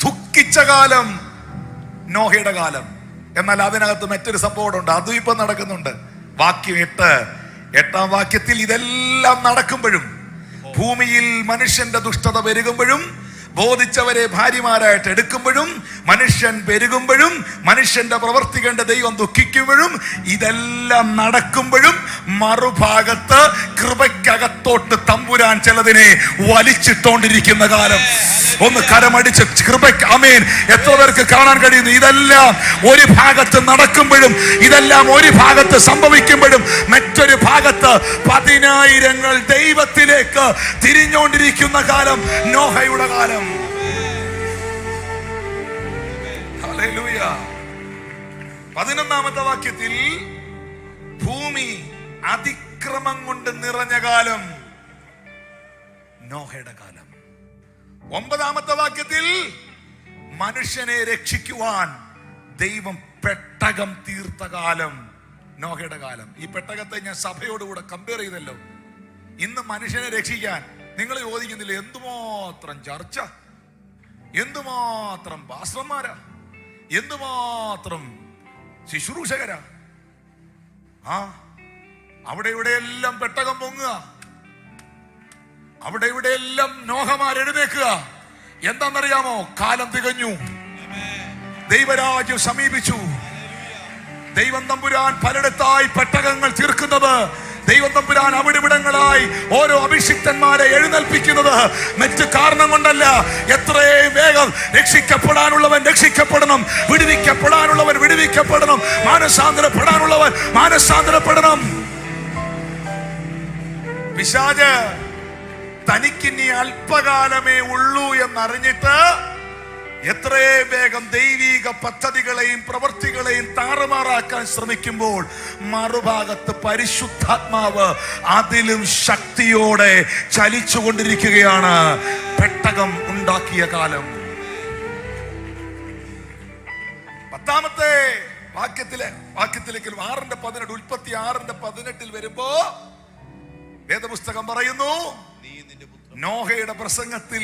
A: ദുഃഖിച്ച കാലം നോഹയുടെ കാലം. എന്നാൽ അതിനകത്ത് മറ്റൊരു സംഭവം ഉണ്ട്. അതും ഇപ്പൊ നടക്കുന്നുണ്ട്. വാക്യം 8-ാം വാക്യത്തിൽ ഇതെല്ലാം നടക്കുമ്പോഴും, ഭൂമിയിൽ മനുഷ്യന്റെ ദുഷ്ടത പെരുകുമ്പോഴും, ബോധിച്ചവരെ ഭാര്യമാരായിട്ട് എടുക്കുമ്പോഴും, മനുഷ്യൻ പെരുകുമ്പോഴും, മനുഷ്യന്റെ പ്രവൃത്തി കണ്ട് ദൈവം ദുഃഖിക്കുമ്പോഴും, ഇതെല്ലാം നടക്കുമ്പോഴും മറുഭാഗത്ത് കൃപയ്ക്കകത്തോട്ട് തമ്പുരാൻ ചിലതിനെ വലിച്ചിട്ടോണ്ടിരിക്കുന്ന കാലം. ഒന്ന് കരമടിച്ച് കൃപയ്ക്ക് ആമേൻ. എത്ര പേർക്ക് കാണാൻ കഴിയുന്നു? ഇതെല്ലാം ഒരു ഭാഗത്ത് നടക്കുമ്പോഴും, ഇതെല്ലാം ഒരു ഭാഗത്ത് സംഭവിക്കുമ്പോഴും, മറ്റൊരു ഭാഗത്ത് 10,000 ദൈവത്തിലേക്ക് തിരിഞ്ഞുകൊണ്ടിരിക്കുന്ന കാലം നോഹയുടെ കാലം. ഹല്ലേലൂയ. 11-ാമത്തെ വാക്യത്തിൽ ഭൂമി അതിക്രമം കൊണ്ട് നിറഞ്ഞ കാലം നോഹയുടെ കാലം. 9-ാമത്തെ വാക്യത്തിൽ മനുഷ്യനെ രക്ഷിക്കുവാൻ ദൈവം പെട്ടകം തീർത്ത കാലം നോഹയുടെ കാലം. ഈ പെട്ടകത്തെ ഞാൻ സഭയോടുകൂടെ കമ്പയർ ചെയ്തല്ലോ. ഇന്ന് മനുഷ്യനെ രക്ഷിക്കാൻ നിങ്ങൾ ചോദിക്കുന്നില്ല, എന്തുമാത്രം ചർച്ച, എന്തുമാത്രം പാസ്റ്റർമാരാ, എന്തുമാത്രം ശുശ്രൂഷകരാ. അവിടെ ഇവിടെയെല്ലാം പെട്ടകം പൊങ്ങുക, അവിടെ ഇവിടെയെല്ലാം നോഹമാർ എഴുന്നേക്കുക. എന്താണെന്നറിയാമോ? കാലം തികഞ്ഞു, ദൈവരാജ്യം സമീപിച്ചു. ദൈവം തമ്പുരാൻ പലയിടത്തായി പെട്ടകങ്ങൾ തീർക്കുന്നത്, ദൈവം തമ്പുരാൻ അവിടിവിടങ്ങളായി ഓരോ അഭിഷിക്തന്മാരെ എഴുന്നേൽപ്പിക്കുന്നത് മറ്റ് കാരണം കൊണ്ടല്ല. എത്രയും വേഗം രക്ഷിക്കപ്പെടാനുള്ളവൻ രക്ഷിക്കപ്പെടണം, വിടുവിക്കപ്പെടാനുള്ളവൻ വിടുവിക്കപ്പെടണം, മാനസാന്തരപ്പെടാനുള്ളവൻ മാനസാന്തരപ്പെടണം. പിശാച് തനിക്കിനി അല്പകാലമേ ഉള്ളൂ എന്നറിഞ്ഞിട്ട് എത്രയും വേഗം ദൈവിക പദ്ധതികളെയും പ്രവൃത്തികളെയും താറുമാറാക്കാൻ ശ്രമിക്കുമ്പോൾ മറുഭാഗത്ത് പരിശുദ്ധാത്മാവ് അതിലും ശക്തിയോടെ ചലിച്ചുകൊണ്ടിരിക്കുകയാണ്. പെട്ടകം ഉണ്ടാക്കിയ കാലം. 10-ാമത്തെ വാക്യത്തിലേക്ക് 6:18 ഉൽപ്പത്തി 6:18 വരുമ്പോ വേദപുസ്തകം പറയുന്നു, നോഹയുടെ പ്രസംഗത്തിൽ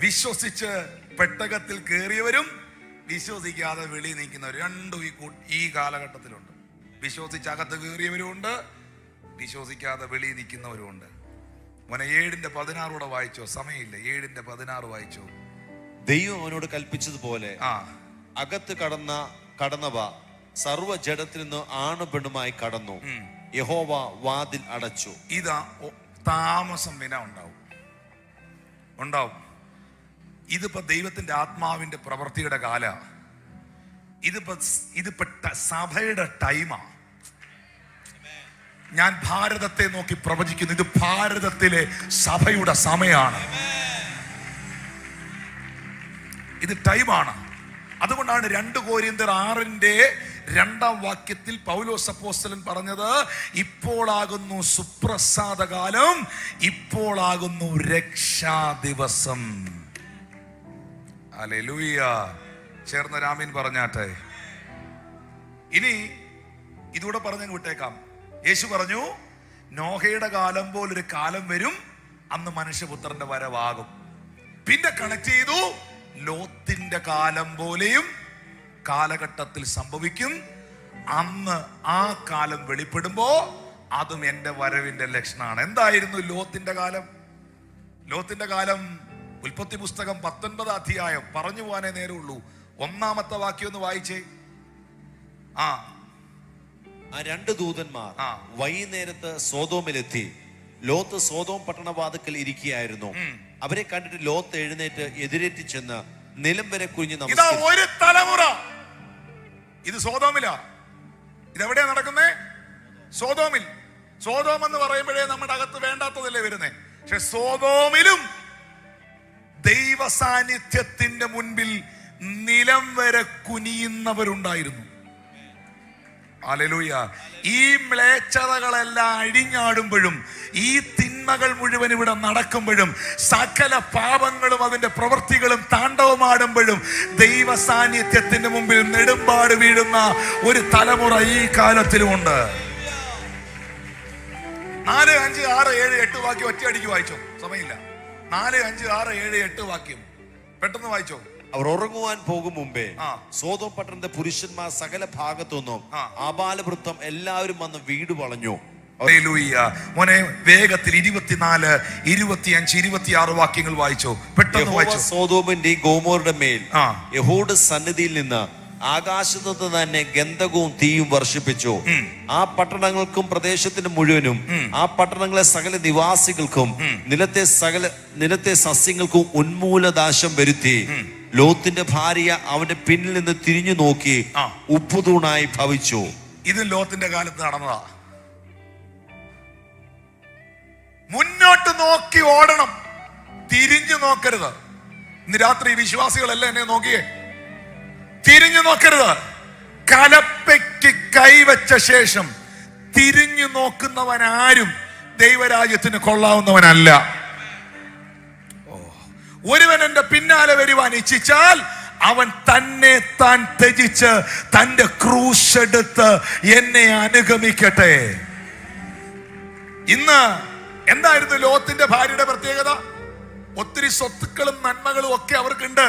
A: വിശ്വസിച്ച് പെട്ടകത്തിൽ കയറിയവരും വിശ്വസിക്കാതെ വെളി നീക്കുന്നവർ രണ്ടും ഈ കാലഘട്ടത്തിലുണ്ട്. വിശ്വസിച്ച് അകത്ത് കയറിയവരും ഉണ്ട്, വിശ്വസിക്കാതെ വെളി നിൽക്കുന്നവരും ഉണ്ട്. മോനെ 7:16 വായിച്ചോ? സമയമില്ല. 7:16 വായിച്ചോ?
B: ദൈവം അവനോട് കൽപ്പിച്ചതുപോലെ അകത്ത് കടന്നവ സർവ്വ ജഡത്തിൽ നിന്ന് ആണു പെണ്ണുമായി കടന്നു. യഹോവ വാതിൽ അടച്ചു.
A: ഇതാ താമസം വിന ഉണ്ടാവും. ഇതിപ്പോ ദൈവത്തിന്റെ ആത്മാവിന്റെ പ്രവൃത്തിയുടെ കാല. ഇതിപ്പോ സഭയുടെ ടൈമാ. ഞാൻ ഭാരതത്തെ നോക്കി പ്രവചിക്കുന്നു. ഇത് ഭാരതത്തിലെ സഭയുടെ സമയമാണ്. ഇത് ടൈമാണ്. അതുകൊണ്ടാണ് 2 കൊരിന്ത്യർ 6:2 വാക്യത്തിൽ പൗലോസ് അപ്പോസ്തലൻ പറഞ്ഞത്, ഇപ്പോളാകുന്നു സുപ്രസാദകാലം, ഇപ്പോളാകുന്നു രക്ഷാ ദിവസം. ഹല്ലേലൂയ. ചേർന്ന രാമീൻ പറഞ്ഞാട്ടെ. ഇനി ഇതൂടെ പറഞ്ഞങ്ങ് വിട്ടേക്കാം. യേശു പറഞ്ഞു, നോഹയുടെ കാലം പോലൊരു കാലം വരും, അന്ന് മനുഷ്യപുത്രന്റെ വരവാകും. പിന്നെ കണക്ട് ചെയ്തു, ലോത്തിന്റെ കാലം പോലെയും കാലഘട്ടത്തിൽ സംഭവിക്കും. അന്ന് ആ കാലം വെളിപ്പെടുമ്പോ അതും എന്റെ വരവിന്റെ ലക്ഷണമാണ്. എന്തായിരുന്നു ലോത്തിന്റെ കാലം? ലോത്തിന്റെ കാലം ഉൽപ്പത്തി പുസ്തകം 19 അധ്യായം പറഞ്ഞു പോകാനേ നേരമുള്ളൂ. 1-ാമത്തെ വാക്യം ഒന്ന് വായിച്ചേ. ആ
B: 2 ദൂതന്മാർ വൈകുന്നേരത്ത് സോതോമിലെത്തി. ലോത്ത് സോതോം പട്ടണവാതിക്കൽ ഇരിക്കുകയായിരുന്നു. അവരെ കണ്ടിട്ട് ലോത്ത് എഴുന്നേറ്റ് എതിരേറ്റ് ചെന്ന് നിലം വരെ കുനിഞ്ഞു നമസ്കരിച്ചു.
A: ഒരു തലമുറ. ഇത് സോതോമിലാ. ഇതെവിടെയാ നടക്കുന്നേ? സോതോമിൽ. സോതോം എന്ന് പറയുമ്പോഴേ നമ്മുടെ അകത്ത് വേണ്ടാത്തതല്ലേ വരുന്നേ. പക്ഷെ സോതോമിലും ദൈവ സാന്നിധ്യത്തിന്റെ മുൻപിൽ നിലം വരെ കുനിയുന്നവരുണ്ടായിരുന്നു. ഹല്ലേലൂയ. ഈ മ്ലേച്ഛതകളെല്ലാം അഴിഞ്ഞാടുമ്പോഴും, ഈ തിന്മകൾ മുഴുവൻ ഇവിടെ നടക്കുമ്പോഴും, സകല പാപങ്ങളും അതിന്റെ പ്രവൃത്തികളും താണ്ഡവമാടുമ്പോഴും ദൈവ സാന്നിധ്യത്തിന്റെ മുമ്പിൽ നെടുമ്പാട് വീഴുന്ന ഒരു തലമുറ ഈ കാലത്തിലുമുണ്ട്. 4, 5, 6, 7, 8 വാക്യം ഒറ്റയടിക്ക് വായിച്ചോ? സമയമില്ല. 4, 5, 6, 7, 8 വാക്യം പെട്ടെന്ന് വായിച്ചോ.
B: അവർ ഉറങ്ങുവാൻ പോകും മുമ്പേ സോദോം പട്ടണത്തെ പുരുഷന്മാർ സകല ഭാഗത്തുനിന്നും ആബാലവൃത്തം എല്ലാവരും വന്ന് വീട് വളഞ്ഞു.
A: ഹല്ലേലൂയ. മോനെ വേഗത്തിൽ 24, 25, 26 വാക്യങ്ങൾ വായിച്ചോ, പെട്ടെന്ന്
B: യഹോവ
A: വായിച്ചോ.
B: സോദോമിന്റെയും ഗോമോറുടെ മേൽ
A: ആ
B: യഹോവയുടെ സന്നിധിയിൽ നിന്ന് ആകാശത്ത് തന്നെ ഗന്ധകവും തീയും വർഷിപ്പിച്ചു. ആ പട്ടണങ്ങൾക്കും പ്രദേശത്തിന് മുഴുവനും ആ പട്ടണങ്ങളെ സകല നിവാസികൾക്കും നിലത്തെ സസ്യങ്ങൾക്കും ഉന്മൂലനാശം വരുത്തി. ലോത്തിന്റെ ഭാര്യ അവന്റെ പിന്നിൽ നിന്ന് തിരിഞ്ഞു നോക്കി ഉപ്പുതൂണായി ഭവിച്ചു.
A: ഇത് ലോത്തിന്റെ കാലത്ത് നടന്നതാ. മുന്നോട്ട് നോക്കി ഓടണം, തിരിഞ്ഞു നോക്കരുത്. ഇന്ന് രാത്രി വിശ്വാസികളെല്ലാം എന്നെ നോക്കിയേ, തിരിഞ്ഞു നോക്കരുത്. കലപ്പയ്ക്ക് കൈവച്ച ശേഷം തിരിഞ്ഞു നോക്കുന്നവൻ ആരും ദൈവരാജ്യത്തിന് കൊള്ളാവുന്നവനല്ല. ഒരുവൻ എന്റെ പിന്നാലെ വരുവാൻ ഇച്ഛിച്ചാൽ അവൻ തന്നെ താൻ ത്യജിച്ച് തന്റെ ക്രൂശ് എടുത്ത് എന്നെ അനുഗമിക്കട്ടെ. ഇന്ന് എന്തായിരുന്നു ലോത്തിന്റെ ഭാര്യയുടെ പ്രത്യേകത? ഒത്തിരി സ്വത്തുക്കളും നന്മകളും ഒക്കെ അവർക്കുണ്ട്.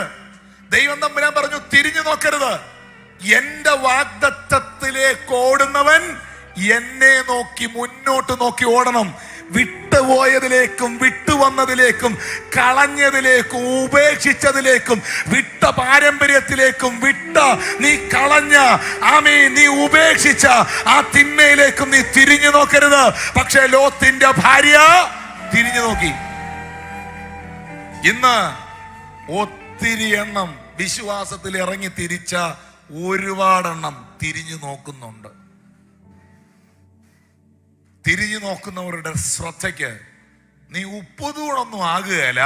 A: ദൈവം തമ്പുരാൻ പറഞ്ഞു, തിരിഞ്ഞു നോക്കരുത്. എന്റെ വാഗ്ദത്തത്തിലേക്ക് ഓടുന്നവൻ എന്നെ നോക്കി മുന്നോട്ട് നോക്കി ഓടണം. വിട്ടുപോയതിലേക്കും വിട്ടുവന്നതിലേക്കും കളഞ്ഞതിലേക്കും ഉപേക്ഷിച്ചതിലേക്കും വിട്ട പാരമ്പര്യത്തിലേക്കും നീ കളഞ്ഞ നീ ഉപേക്ഷിച്ച ആ തിന്മയിലേക്കും നീ തിരിഞ്ഞു നോക്കരുത്. പക്ഷേ ലോത്തിന്റെ ഭാര്യ തിരിഞ്ഞു നോക്കി. ഇന്ന് ഒത്തിരി എണ്ണം വിശ്വാസത്തിൽ ഇറങ്ങി തിരിച്ച ഒരുപാടെണ്ണം തിരിഞ്ഞു നോക്കുന്നുണ്ട്. തിരിഞ്ഞു നോക്കുന്നവരുടെ ശ്രദ്ധയ്ക്ക് നീ ഉപ്പുതൂണൊന്നും ആകുകയില്ല,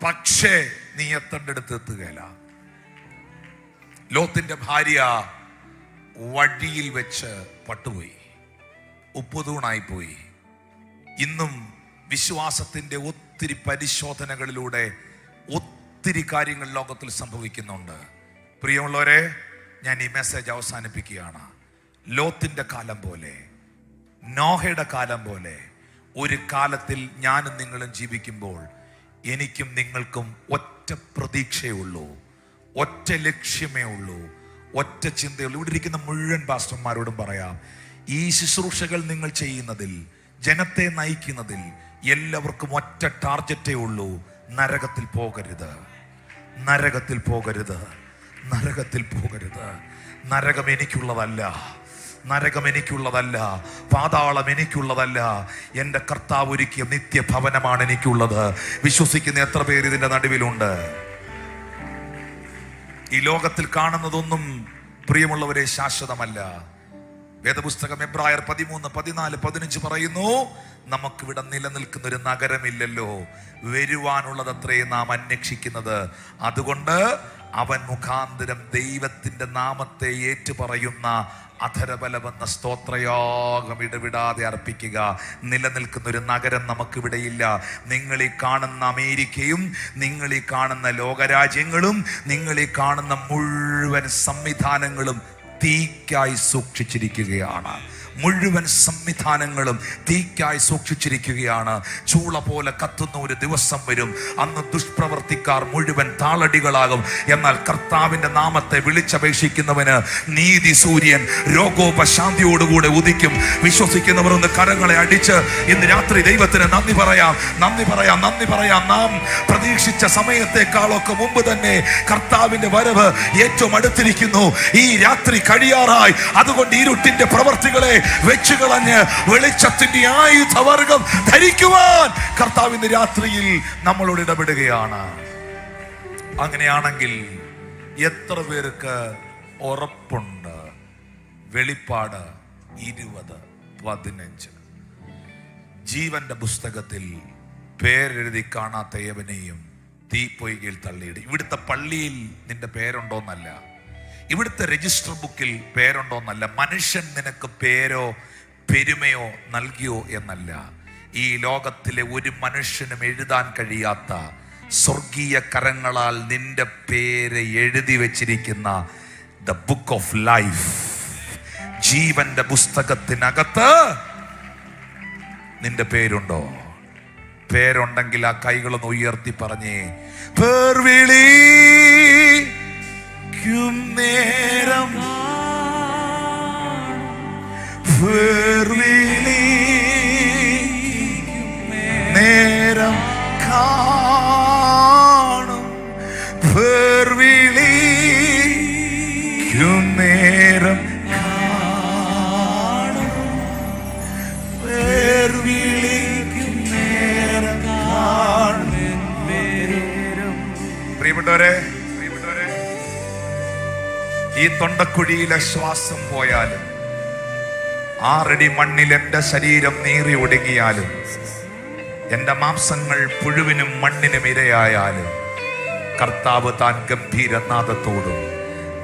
A: പക്ഷേ നീ എത്തേണ്ടടുത്ത് എത്തുകയില്ല. ലോത്തിന്റെ ഭാര്യ വഴിയിൽ വെച്ച് പട്ടുപോയി, ഉപ്പുതൂണായി പോയി. ഇന്നും വിശ്വാസത്തിന്റെ ഒത്തിരി പരിശോധനകളിലൂടെ ഒത്തിരി കാര്യങ്ങൾ ലോകത്തിൽ സംഭവിക്കുന്നുണ്ട്. പ്രിയമുള്ളവരെ, ഞാൻ ഈ മെസ്സേജ് അവസാനിപ്പിക്കുകയാണ്. ലോത്തിന്റെ കാലം പോലെ, നോഹയുടെ കാലം പോലെ ഒരു കാലത്തിൽ ഞാനും നിങ്ങളും ജീവിക്കുമ്പോൾ എനിക്കും നിങ്ങൾക്കും ഒറ്റ പ്രതീക്ഷയേ ഉള്ളൂ, ഒറ്റ ലക്ഷ്യമേ ഉള്ളൂ, ഒറ്റ ചിന്തയുള്ളൂ. ഇവിടെ ഇരിക്കുന്ന മുഴുവൻ പാസ്റ്റർമാരോടും പറയാം, ഈ ശുശ്രൂഷകൾ നിങ്ങൾ ചെയ്യുന്നതിൽ, ജനത്തെ നയിക്കുന്നതിൽ എല്ലാവർക്കും ഒറ്റ ടാർഗറ്റേ ഉള്ളൂ: നരകത്തിൽ പോകരുത്, നരകത്തിൽ പോകരുത്, നരകത്തിൽ പോകരുത്. നരകം എനിക്കുള്ളതല്ല, നരകം എനിക്കുള്ളതല്ല, പാതാളം എനിക്കുള്ളതല്ല. എൻ്റെ കർത്താവ് ഒരുക്കിയ നിത്യഭവനമാണ് എനിക്കുള്ളത്. വിശ്വസിക്കുന്ന എത്ര പേര് ഇതിന്റെ നടുവിലുണ്ട്? ഈ ലോകത്തിൽ കാണുന്നതൊന്നും പ്രിയമുള്ളവരെ ശാശ്വതമല്ല. വേദപുസ്തകം എബ്രായർ 13, 14, 15 പറയുന്നു, നമുക്കിവിടെ നിലനിൽക്കുന്ന ഒരു നഗരമില്ലല്ലോ, വരുവാനുള്ളതത്രേ നാം അന്വേഷിക്കുന്നത്. അതുകൊണ്ട് അവൻ മുഖാന്തരം ദൈവത്തിന്റെ നാമത്തെ ഏറ്റുപറയുന്ന അധരബലമെന്ന സ്തോത്രയാഗം ഇടവിടാതെ അർപ്പിക്കുക. നിലനിൽക്കുന്ന ഒരു നഗരം നമുക്കിവിടെയില്ല. നിങ്ങൾ ഈ കാണുന്ന അമേരിക്കയും, നിങ്ങൾ ഈ കാണുന്ന ലോകരാജ്യങ്ങളും, നിങ്ങൾ ഈ കാണുന്ന മുഴുവൻ സംവിധാനങ്ങളും തീക്കായി സൂക്ഷിച്ചിരിക്കുകയാണ്. മുഴുവൻ സംവിധാനങ്ങളും തീക്കായി സൂക്ഷിച്ചിരിക്കുകയാണ്. ചൂള പോലെ കത്തുന്ന ഒരു ദിവസം വരും, അന്ന് ദുഷ്പ്രവർത്തിക്കാർ മുഴുവൻ താളടികളാകും. എന്നാൽ കർത്താവിന്റെ നാമത്തെ വിളിച്ചപേക്ഷിക്കുന്നവന് നീതി സൂര്യൻ രോഗോപശാന്തിയോടുകൂടെ ഉദിക്കും. വിശ്വസിക്കുന്നവർ ഒന്ന് കരങ്ങളെ അടിച്ച് ഇന്ന് രാത്രി ദൈവത്തിന് നന്ദി പറയാം, നന്ദി പറയാം, നന്ദി പറയാം. നാം പ്രതീക്ഷിച്ച സമയത്തെക്കാളൊക്കെ മുമ്പ് തന്നെ കർത്താവിന്റെ വരവ് ഏറ്റവും അടുത്തിരിക്കുന്നു. ഈ രാത്രി കഴിയാറായി. അതുകൊണ്ട് ഇരുട്ടിന്റെ പ്രവർത്തികളെ വെച്ചുകളഞ്ഞ് വെളിച്ചത്തിന്റെ ആയുധവർഗം ധരിക്കുവാൻ കർത്താവിന്റെ രാത്രിയിൽ നമ്മളോട് ഇടപെടുകയാണ്. അങ്ങനെയാണെങ്കിൽ എത്ര പേർക്ക് ഉറപ്പുണ്ട് വെളിപ്പാട് 20:15 ജീവന്റെ പുസ്തകത്തിൽ പേരെഴുതി കാണാത്ത ഏവനെയും തീപ്പൊയ്കയിൽ തള്ളിയിടും? ഇവിടുത്തെ പള്ളിയിൽ നിന്റെ പേരുണ്ടോന്നല്ല, ഇവിടുത്തെ രജിസ്റ്റർ ബുക്കിൽ പേരുണ്ടോന്നല്ല, മനുഷ്യൻ നിനക്ക് പേരോ പെരുമയോ നൽകിയോ എന്നല്ല. ഈ ലോകത്തിലെ ഒരു മനുഷ്യനും എഴുതാൻ കഴിയാത്ത സ്വർഗീയ കരങ്ങളാൽ നിന്റെ പേര് എഴുതി വെച്ചിരിക്കുന്ന ദ ബുക്ക് ഓഫ് ലൈഫ്, ജീവന്റെ പുസ്തകത്തിനകത്ത് നിന്റെ പേരുണ്ടോ? പേരുണ്ടെങ്കിൽ ആ കൈകളൊന്ന് ഉയർത്തി പറഞ്ഞേ, പേർ വിളിക്കും നേരം, പേർ വിളി പ്രിയപ്പെട്ടവരെ, ഈ തൊണ്ടക്കുഴിയിലെ ശ്വാസം പോയാലും 6 അടി മണ്ണിൽ എൻ്റെ ശരീരം നീറി ഒടുങ്ങിയാലും എൻ്റെ മാംസങ്ങൾ പുഴുവിനും മണ്ണിനും ഇരയായാലും കർത്താവ് താൻ ഗംഭീരനാദത്തോടും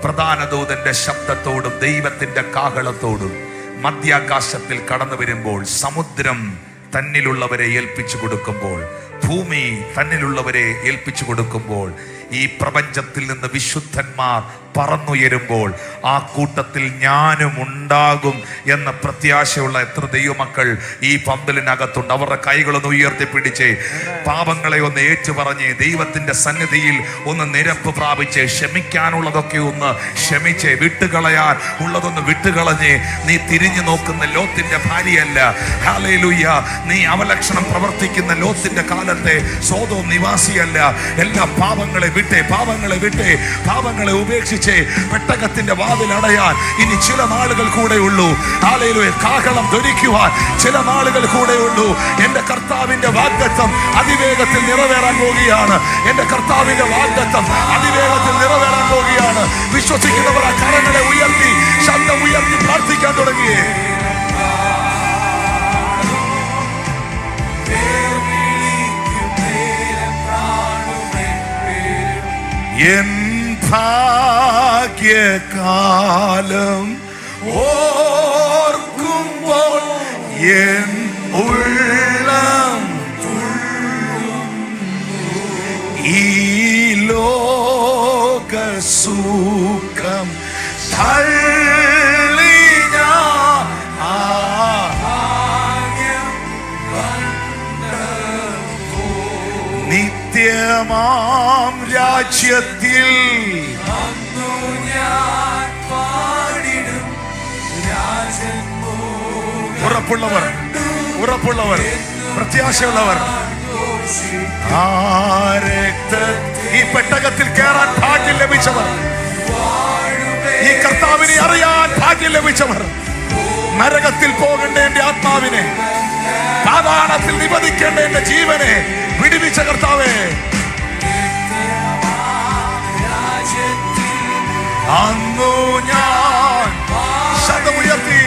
A: പ്രധാന ദൂതന്റെ ശബ്ദത്തോടും ദൈവത്തിന്റെ കാഹളത്തോടും മധ്യാകാശത്തിൽ കടന്നു വരുമ്പോൾ, സമുദ്രം തന്നിലുള്ളവരെ ഏൽപ്പിച്ചു കൊടുക്കുമ്പോൾ, ഭൂമി തന്നിലുള്ളവരെ ഏൽപ്പിച്ചു കൊടുക്കുമ്പോൾ, ഈ പ്രപഞ്ചത്തിൽ നിന്ന് വിശുദ്ധന്മാർ പറന്നുയരുമ്പോൾ ആ കൂട്ടത്തിൽ ഞാനും ഉണ്ടാകും എന്ന പ്രത്യാശയുള്ള എത്ര ദൈവമക്കൾ ഈ പന്തലിനകത്തുണ്ട്? അവരുടെ കൈകളൊന്ന് ഉയർത്തിപ്പിടിച്ച് പാപങ്ങളെ ഒന്ന് ഏറ്റുപറഞ്ഞ് ദൈവത്തിന്റെ സന്നിധിയിൽ ഒന്ന് നിരപ്പ് പ്രാപിച്ച് ക്ഷമിക്കാനുള്ളതൊക്കെ ഒന്ന് ക്ഷമിച്ച് വിട്ടുകളയാൻ ഉള്ളതൊന്ന് വിട്ടുകളഞ്ഞ് നീ തിരിഞ്ഞു നോക്കുന്ന ലോത്തിന്റെ ഭാര്യയല്ല. ഹല്ലേലൂയ. നീ അവലക്ഷണം പ്രവർത്തിക്കുന്ന ലോത്തിന്റെ കാലത്തെ സോദോം നിവാസിയല്ല. എല്ലാ പാപങ്ങളെ വിട്ടേ, പാപങ്ങളെ ഉപേക്ഷിച്ച് പെട്ടകത്തിന്റെ വാതിൽ അടയാൻ ഇനി ചില നാളുകൾ കൂടെ ഉള്ളൂ. ഹല്ലേലൂയ. കാഹളം ധ്വനിക്കുവാൻ ചില നാളുകൾ കൂടെ ഉള്ളൂ. എന്റെ കർത്താവിന്റെ വാഗ്ദത്തം അതിവേഗത്തിൽ നിറവേറാൻ പോകുകയാണ്. എന്റെ കർത്താവിന്റെ വാഗ്ദത്തം അതിവേഗത്തിൽ നിറവേറാൻ പോകുകയാണ്. വിശ്വസിക്കുന്നവർ ആ കരങ്ങളെ ഉയർത്തി, ശബ്ദം ഉയർത്തി പ്രാർത്ഥിക്കാൻ തുടങ്ങിയേ. എൻ ഭാഗ്യകാലം ഓർക്കുമ്പോൾ എൻ ഉള്ളം ഈ ലോകസുഖം തള്ളി ഞാൻ നിത്യമാം രാജ്യത്തിൽ ഉറപ്പുള്ളവർ പ്രത്യാശയുള്ളവർ ഈ പെട്ടകത്തിൽ കയറാൻ ഭാഗ്യം ലഭിച്ചവർ, ഈ കർത്താവിനെ അറിയാൻ ഭാഗ്യം ലഭിച്ചവർ, നരകത്തിൽ പോകേണ്ട എന്റെ ആത്മാവിനെ, പാതാളത്തിൽ നിബന്ധിക്കേണ്ട എന്റെ ജീവനെ വിടുവിച്ച കർത്താവേ, അന്നു ഞാൻ ശബ്ദമുയർത്തി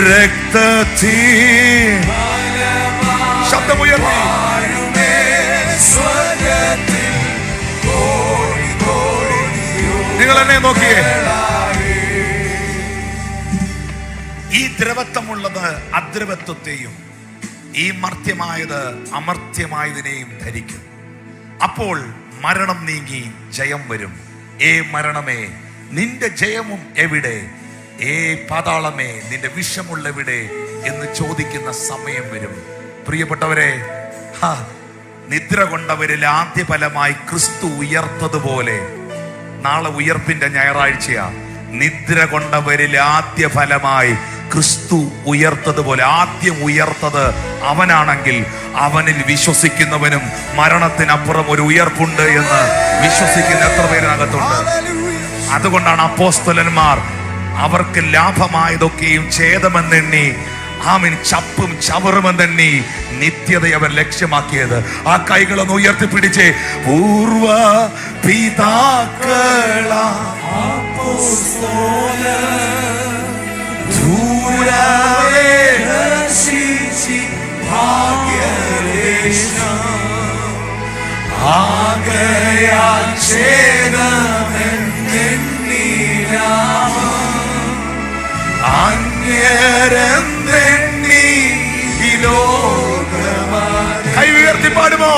A: രക്തത്തിൽ ശബ്ദമുയർത്തി നിങ്ങൾ എന്നെ നോക്കിയേ. ഈ ദ്രവത്വമുള്ളത് അദ്രവത്വത്തെയും ഈ മർത്യമായത് അമർത്യമായതിനെയും ധരിക്കും. അപ്പോൾ മരണം നീങ്ങി ജയം വരും. ഏ മരണമേ, നിന്റെ ജയവും എവിടെ? ഏ പാതാളമേ, നിന്റെ വിഷമുള്ളവിടെ എന്ന് ചോദിക്കുന്ന സമയം വരും. പ്രിയപ്പെട്ടവരെ, നിദ്ര കൊണ്ടവരിൽ ആദ്യ ഫലമായി ക്രിസ്തു ഉയർത്തതുപോലെ, നാളെ ഉയർപ്പിന്റെ ഞായറാഴ്ചയാ, നിദ്ര കൊണ്ടവരിൽ ആദ്യ ഫലമായി ക്രിസ്തു ഉയർത്തതുപോലെ, ആദ്യം ഉയർത്തത് അവനാണെങ്കിൽ അവനിൽ വിശ്വസിക്കുന്നവനും മരണത്തിനപ്പുറം ഒരു ഉയർപ്പുണ്ട് എന്ന് വിശ്വസിക്കുന്ന എത്ര പേരിനകത്തുണ്ട്? അതുകൊണ്ടാണ് അപ്പോസ്തലന്മാർ അവർക്ക് ലാഭമായതൊക്കെയും ഛേദമെന്നെണ്ണി, ആമീൻ, ചപ്പും ചവറുമെന്നെണ്ണി നിത്യതയെ അവർ ലക്ഷ്യമാക്കിയത്. ആ കൈകളൊന്ന് ഉയർത്തിപ്പിടിച്ച് പൂർവ പിതാക്കളാ കൈ ഉയർത്തി പാടുമോ?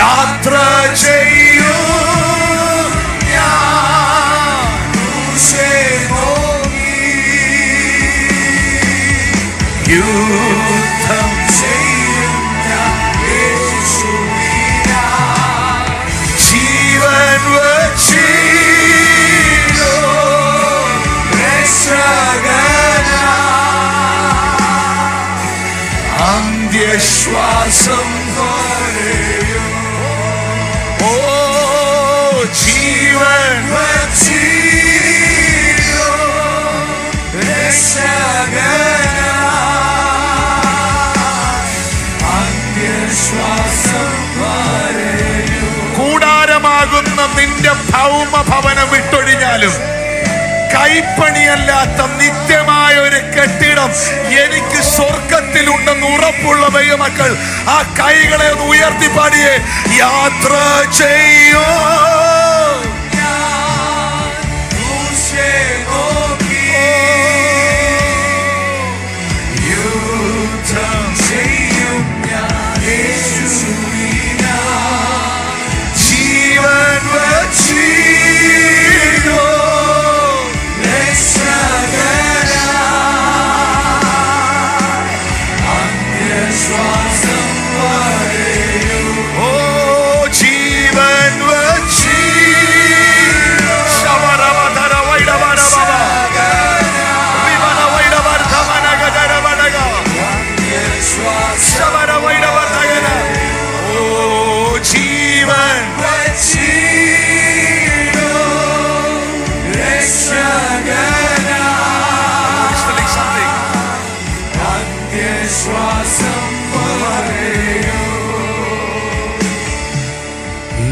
A: യാത്ര ചെയ്യൂ യുദ്ധം ചെയ്യും ജീവൻ വച്ചിയോ രക്ഷകനാ അന്ത്യശ്വാസം വരെയും. ഓ ജീവൻ വച്ചിയോ രക്ഷകനായി അന്ത്യശ്വാസം വരെയും. കൂടാരമാകുന്ന നിന്റെ ഭൗമ ഭവനം വിട്ടൊഴിഞ്ഞാലും കൈപ്പണിയല്ലാത്ത നിത്യമായ ഒരു കെട്ടിടം എനിക്ക് സ്വർഗത്തിലുണ്ടെന്ന് ഉറപ്പുള്ള ദൈവമക്കൾ ആ കൈകളെ ഒന്ന് ഉയർത്തിപ്പാടിയേ. യാത്ര ചെയ്യോ യുദ്ധം ചെയ്യും ജീവൻ വച്ചിയോ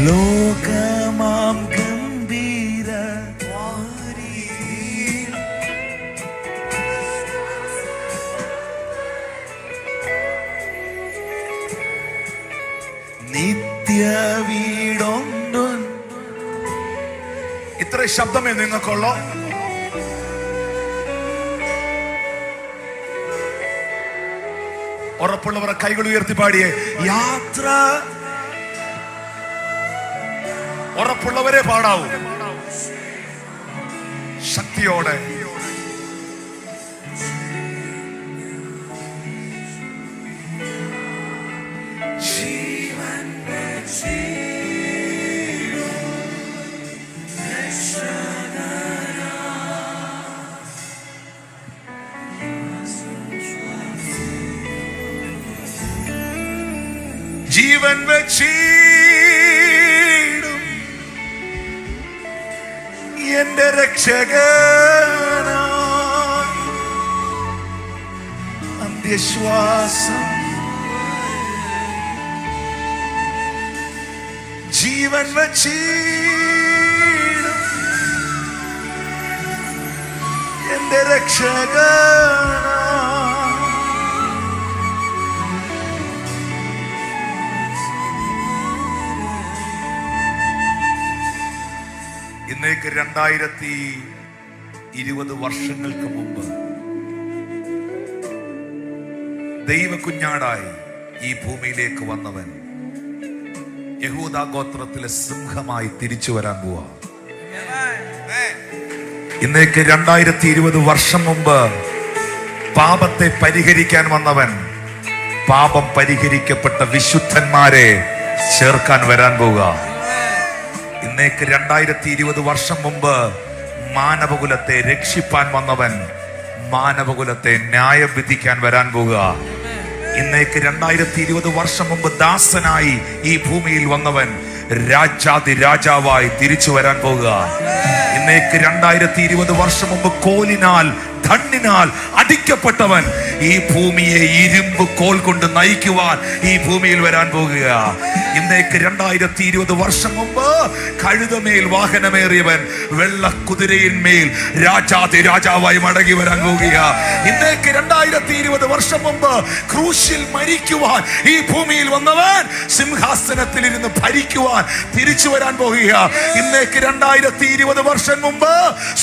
A: ലോകമാം ഗംഭീര നിത്യ വീടൊണ്ടു. ഇത്ര ശബ്ദമേ നിങ്ങൾക്കുള്ളോ? ഉറപ്പുള്ളവരെ കൈകൾ ഉയർത്തി പാടിയേ. യാത്ര ഉറപ്പുള്ളവരെ പാടാവൂ ശക്തിയോടെ. ജീവൻ വെച്ചിടും എന്റെ രക്ഷകനായി അന്ത്യശ്വാസം. ജീവൻ വച്ചിടും എന്റെ രക്ഷകനായി. ഇന്നേക്ക് 2020 വർഷങ്ങൾക്ക് മുമ്പ് ദൈവകുഞ്ഞാടായി ഈ ഭൂമിയിലേക്ക് വന്നവൻ യഹൂദാ ഗോത്രത്തിലെ സിംഹമായി തിരിച്ചു വരാൻ പോവാ. ഇന്നേക്ക് 2020 വർഷം മുമ്പ് പാപത്തെ പരിഹരിക്കാൻ വന്നവൻ പാപം പരിഹരിക്കപ്പെട്ട വിശുദ്ധന്മാരെ ചേർക്കാൻ വരാൻ പോവുക. ഇന്നേക്ക് 2020 വർഷം മുമ്പ് മാനവകുലത്തെ രക്ഷിപ്പാൻ വന്നവൻ മാനവകുലത്തെ ന്യായം വിധിക്കാൻ വരാൻ പോവുക. ഇന്നേക്ക് 2020 വർഷം മുമ്പ് ദാസനായി ഈ ഭൂമിയിൽ വന്നവൻ രാജാതി രാജാവായി തിരിച്ചു വരാൻ പോകുക. ഇന്നേക്ക് 2020 വർഷം മുമ്പ് കോലിനാൽ ധണ്ണിനാൽ അടിക്കപ്പെട്ടവൻ ഈ ഭൂമിയെ ഇരുമ്പ് കോൽ കൊണ്ട് നയിക്കുവാൻ ഈ ഭൂമിയിൽ വരാൻ പോകുക. ഇന്നേക്ക് 2020 വർഷം മുമ്പ് കഴുതമേൽ വാഹനമേറിയവൻ വെള്ള കുതിരയിന്മേൽ രാജാതി രാജാവായി മടങ്ങി വരാൻ പോകുക. ഇന്നേക്ക് 2020 വർഷം മുമ്പ് ക്രൂശിൽ മരിക്കുവാൻ ഈ ഭൂമിയിൽ വന്നവൻ സിംഹാസനത്തിൽ ഇരുന്ന് ഭരിക്കുവാൻ തിരിച്ചു വരാൻ പോകുക. ഇന്നേക്ക് 2020 വർഷം മുമ്പ്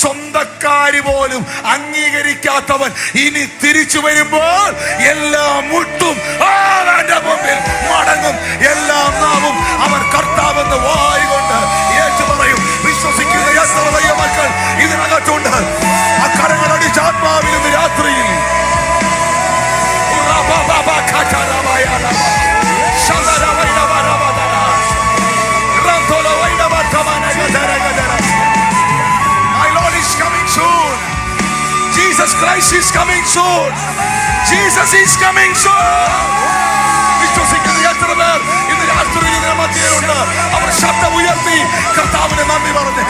A: സ്വന്തക്കാര് പോലും അംഗീകരിക്കാത്തവൻ ഇനി തിരിച്ചു വരുമ്പോൾ എല്ലാ മുട്ടും അവന്റെ മുമ്പിൽ മടങ്ങും. എല്ലാം നാവും അവർ കർത്താവെന്ന് വായുകൊണ്ട് ഏറ്റു പറയും. വിശ്വസിക്കുന്ന എത്ര ദൈവമക്കൾ ഇതിനകത്തുണ്ട്? അക്കരങ്ങൾ അടിച്ച ആത്മാവിൽ ഇന്ന് രാത്രിയിൽ My Lord is coming soon. Jesus Christ is coming soon. Jesus is coming soon. ഭൂമിയിലുണ്ട്. അവർ ശബ്ദം ഉയർത്തി കർത്താവിനെ നന്ദി പറഞ്ഞു.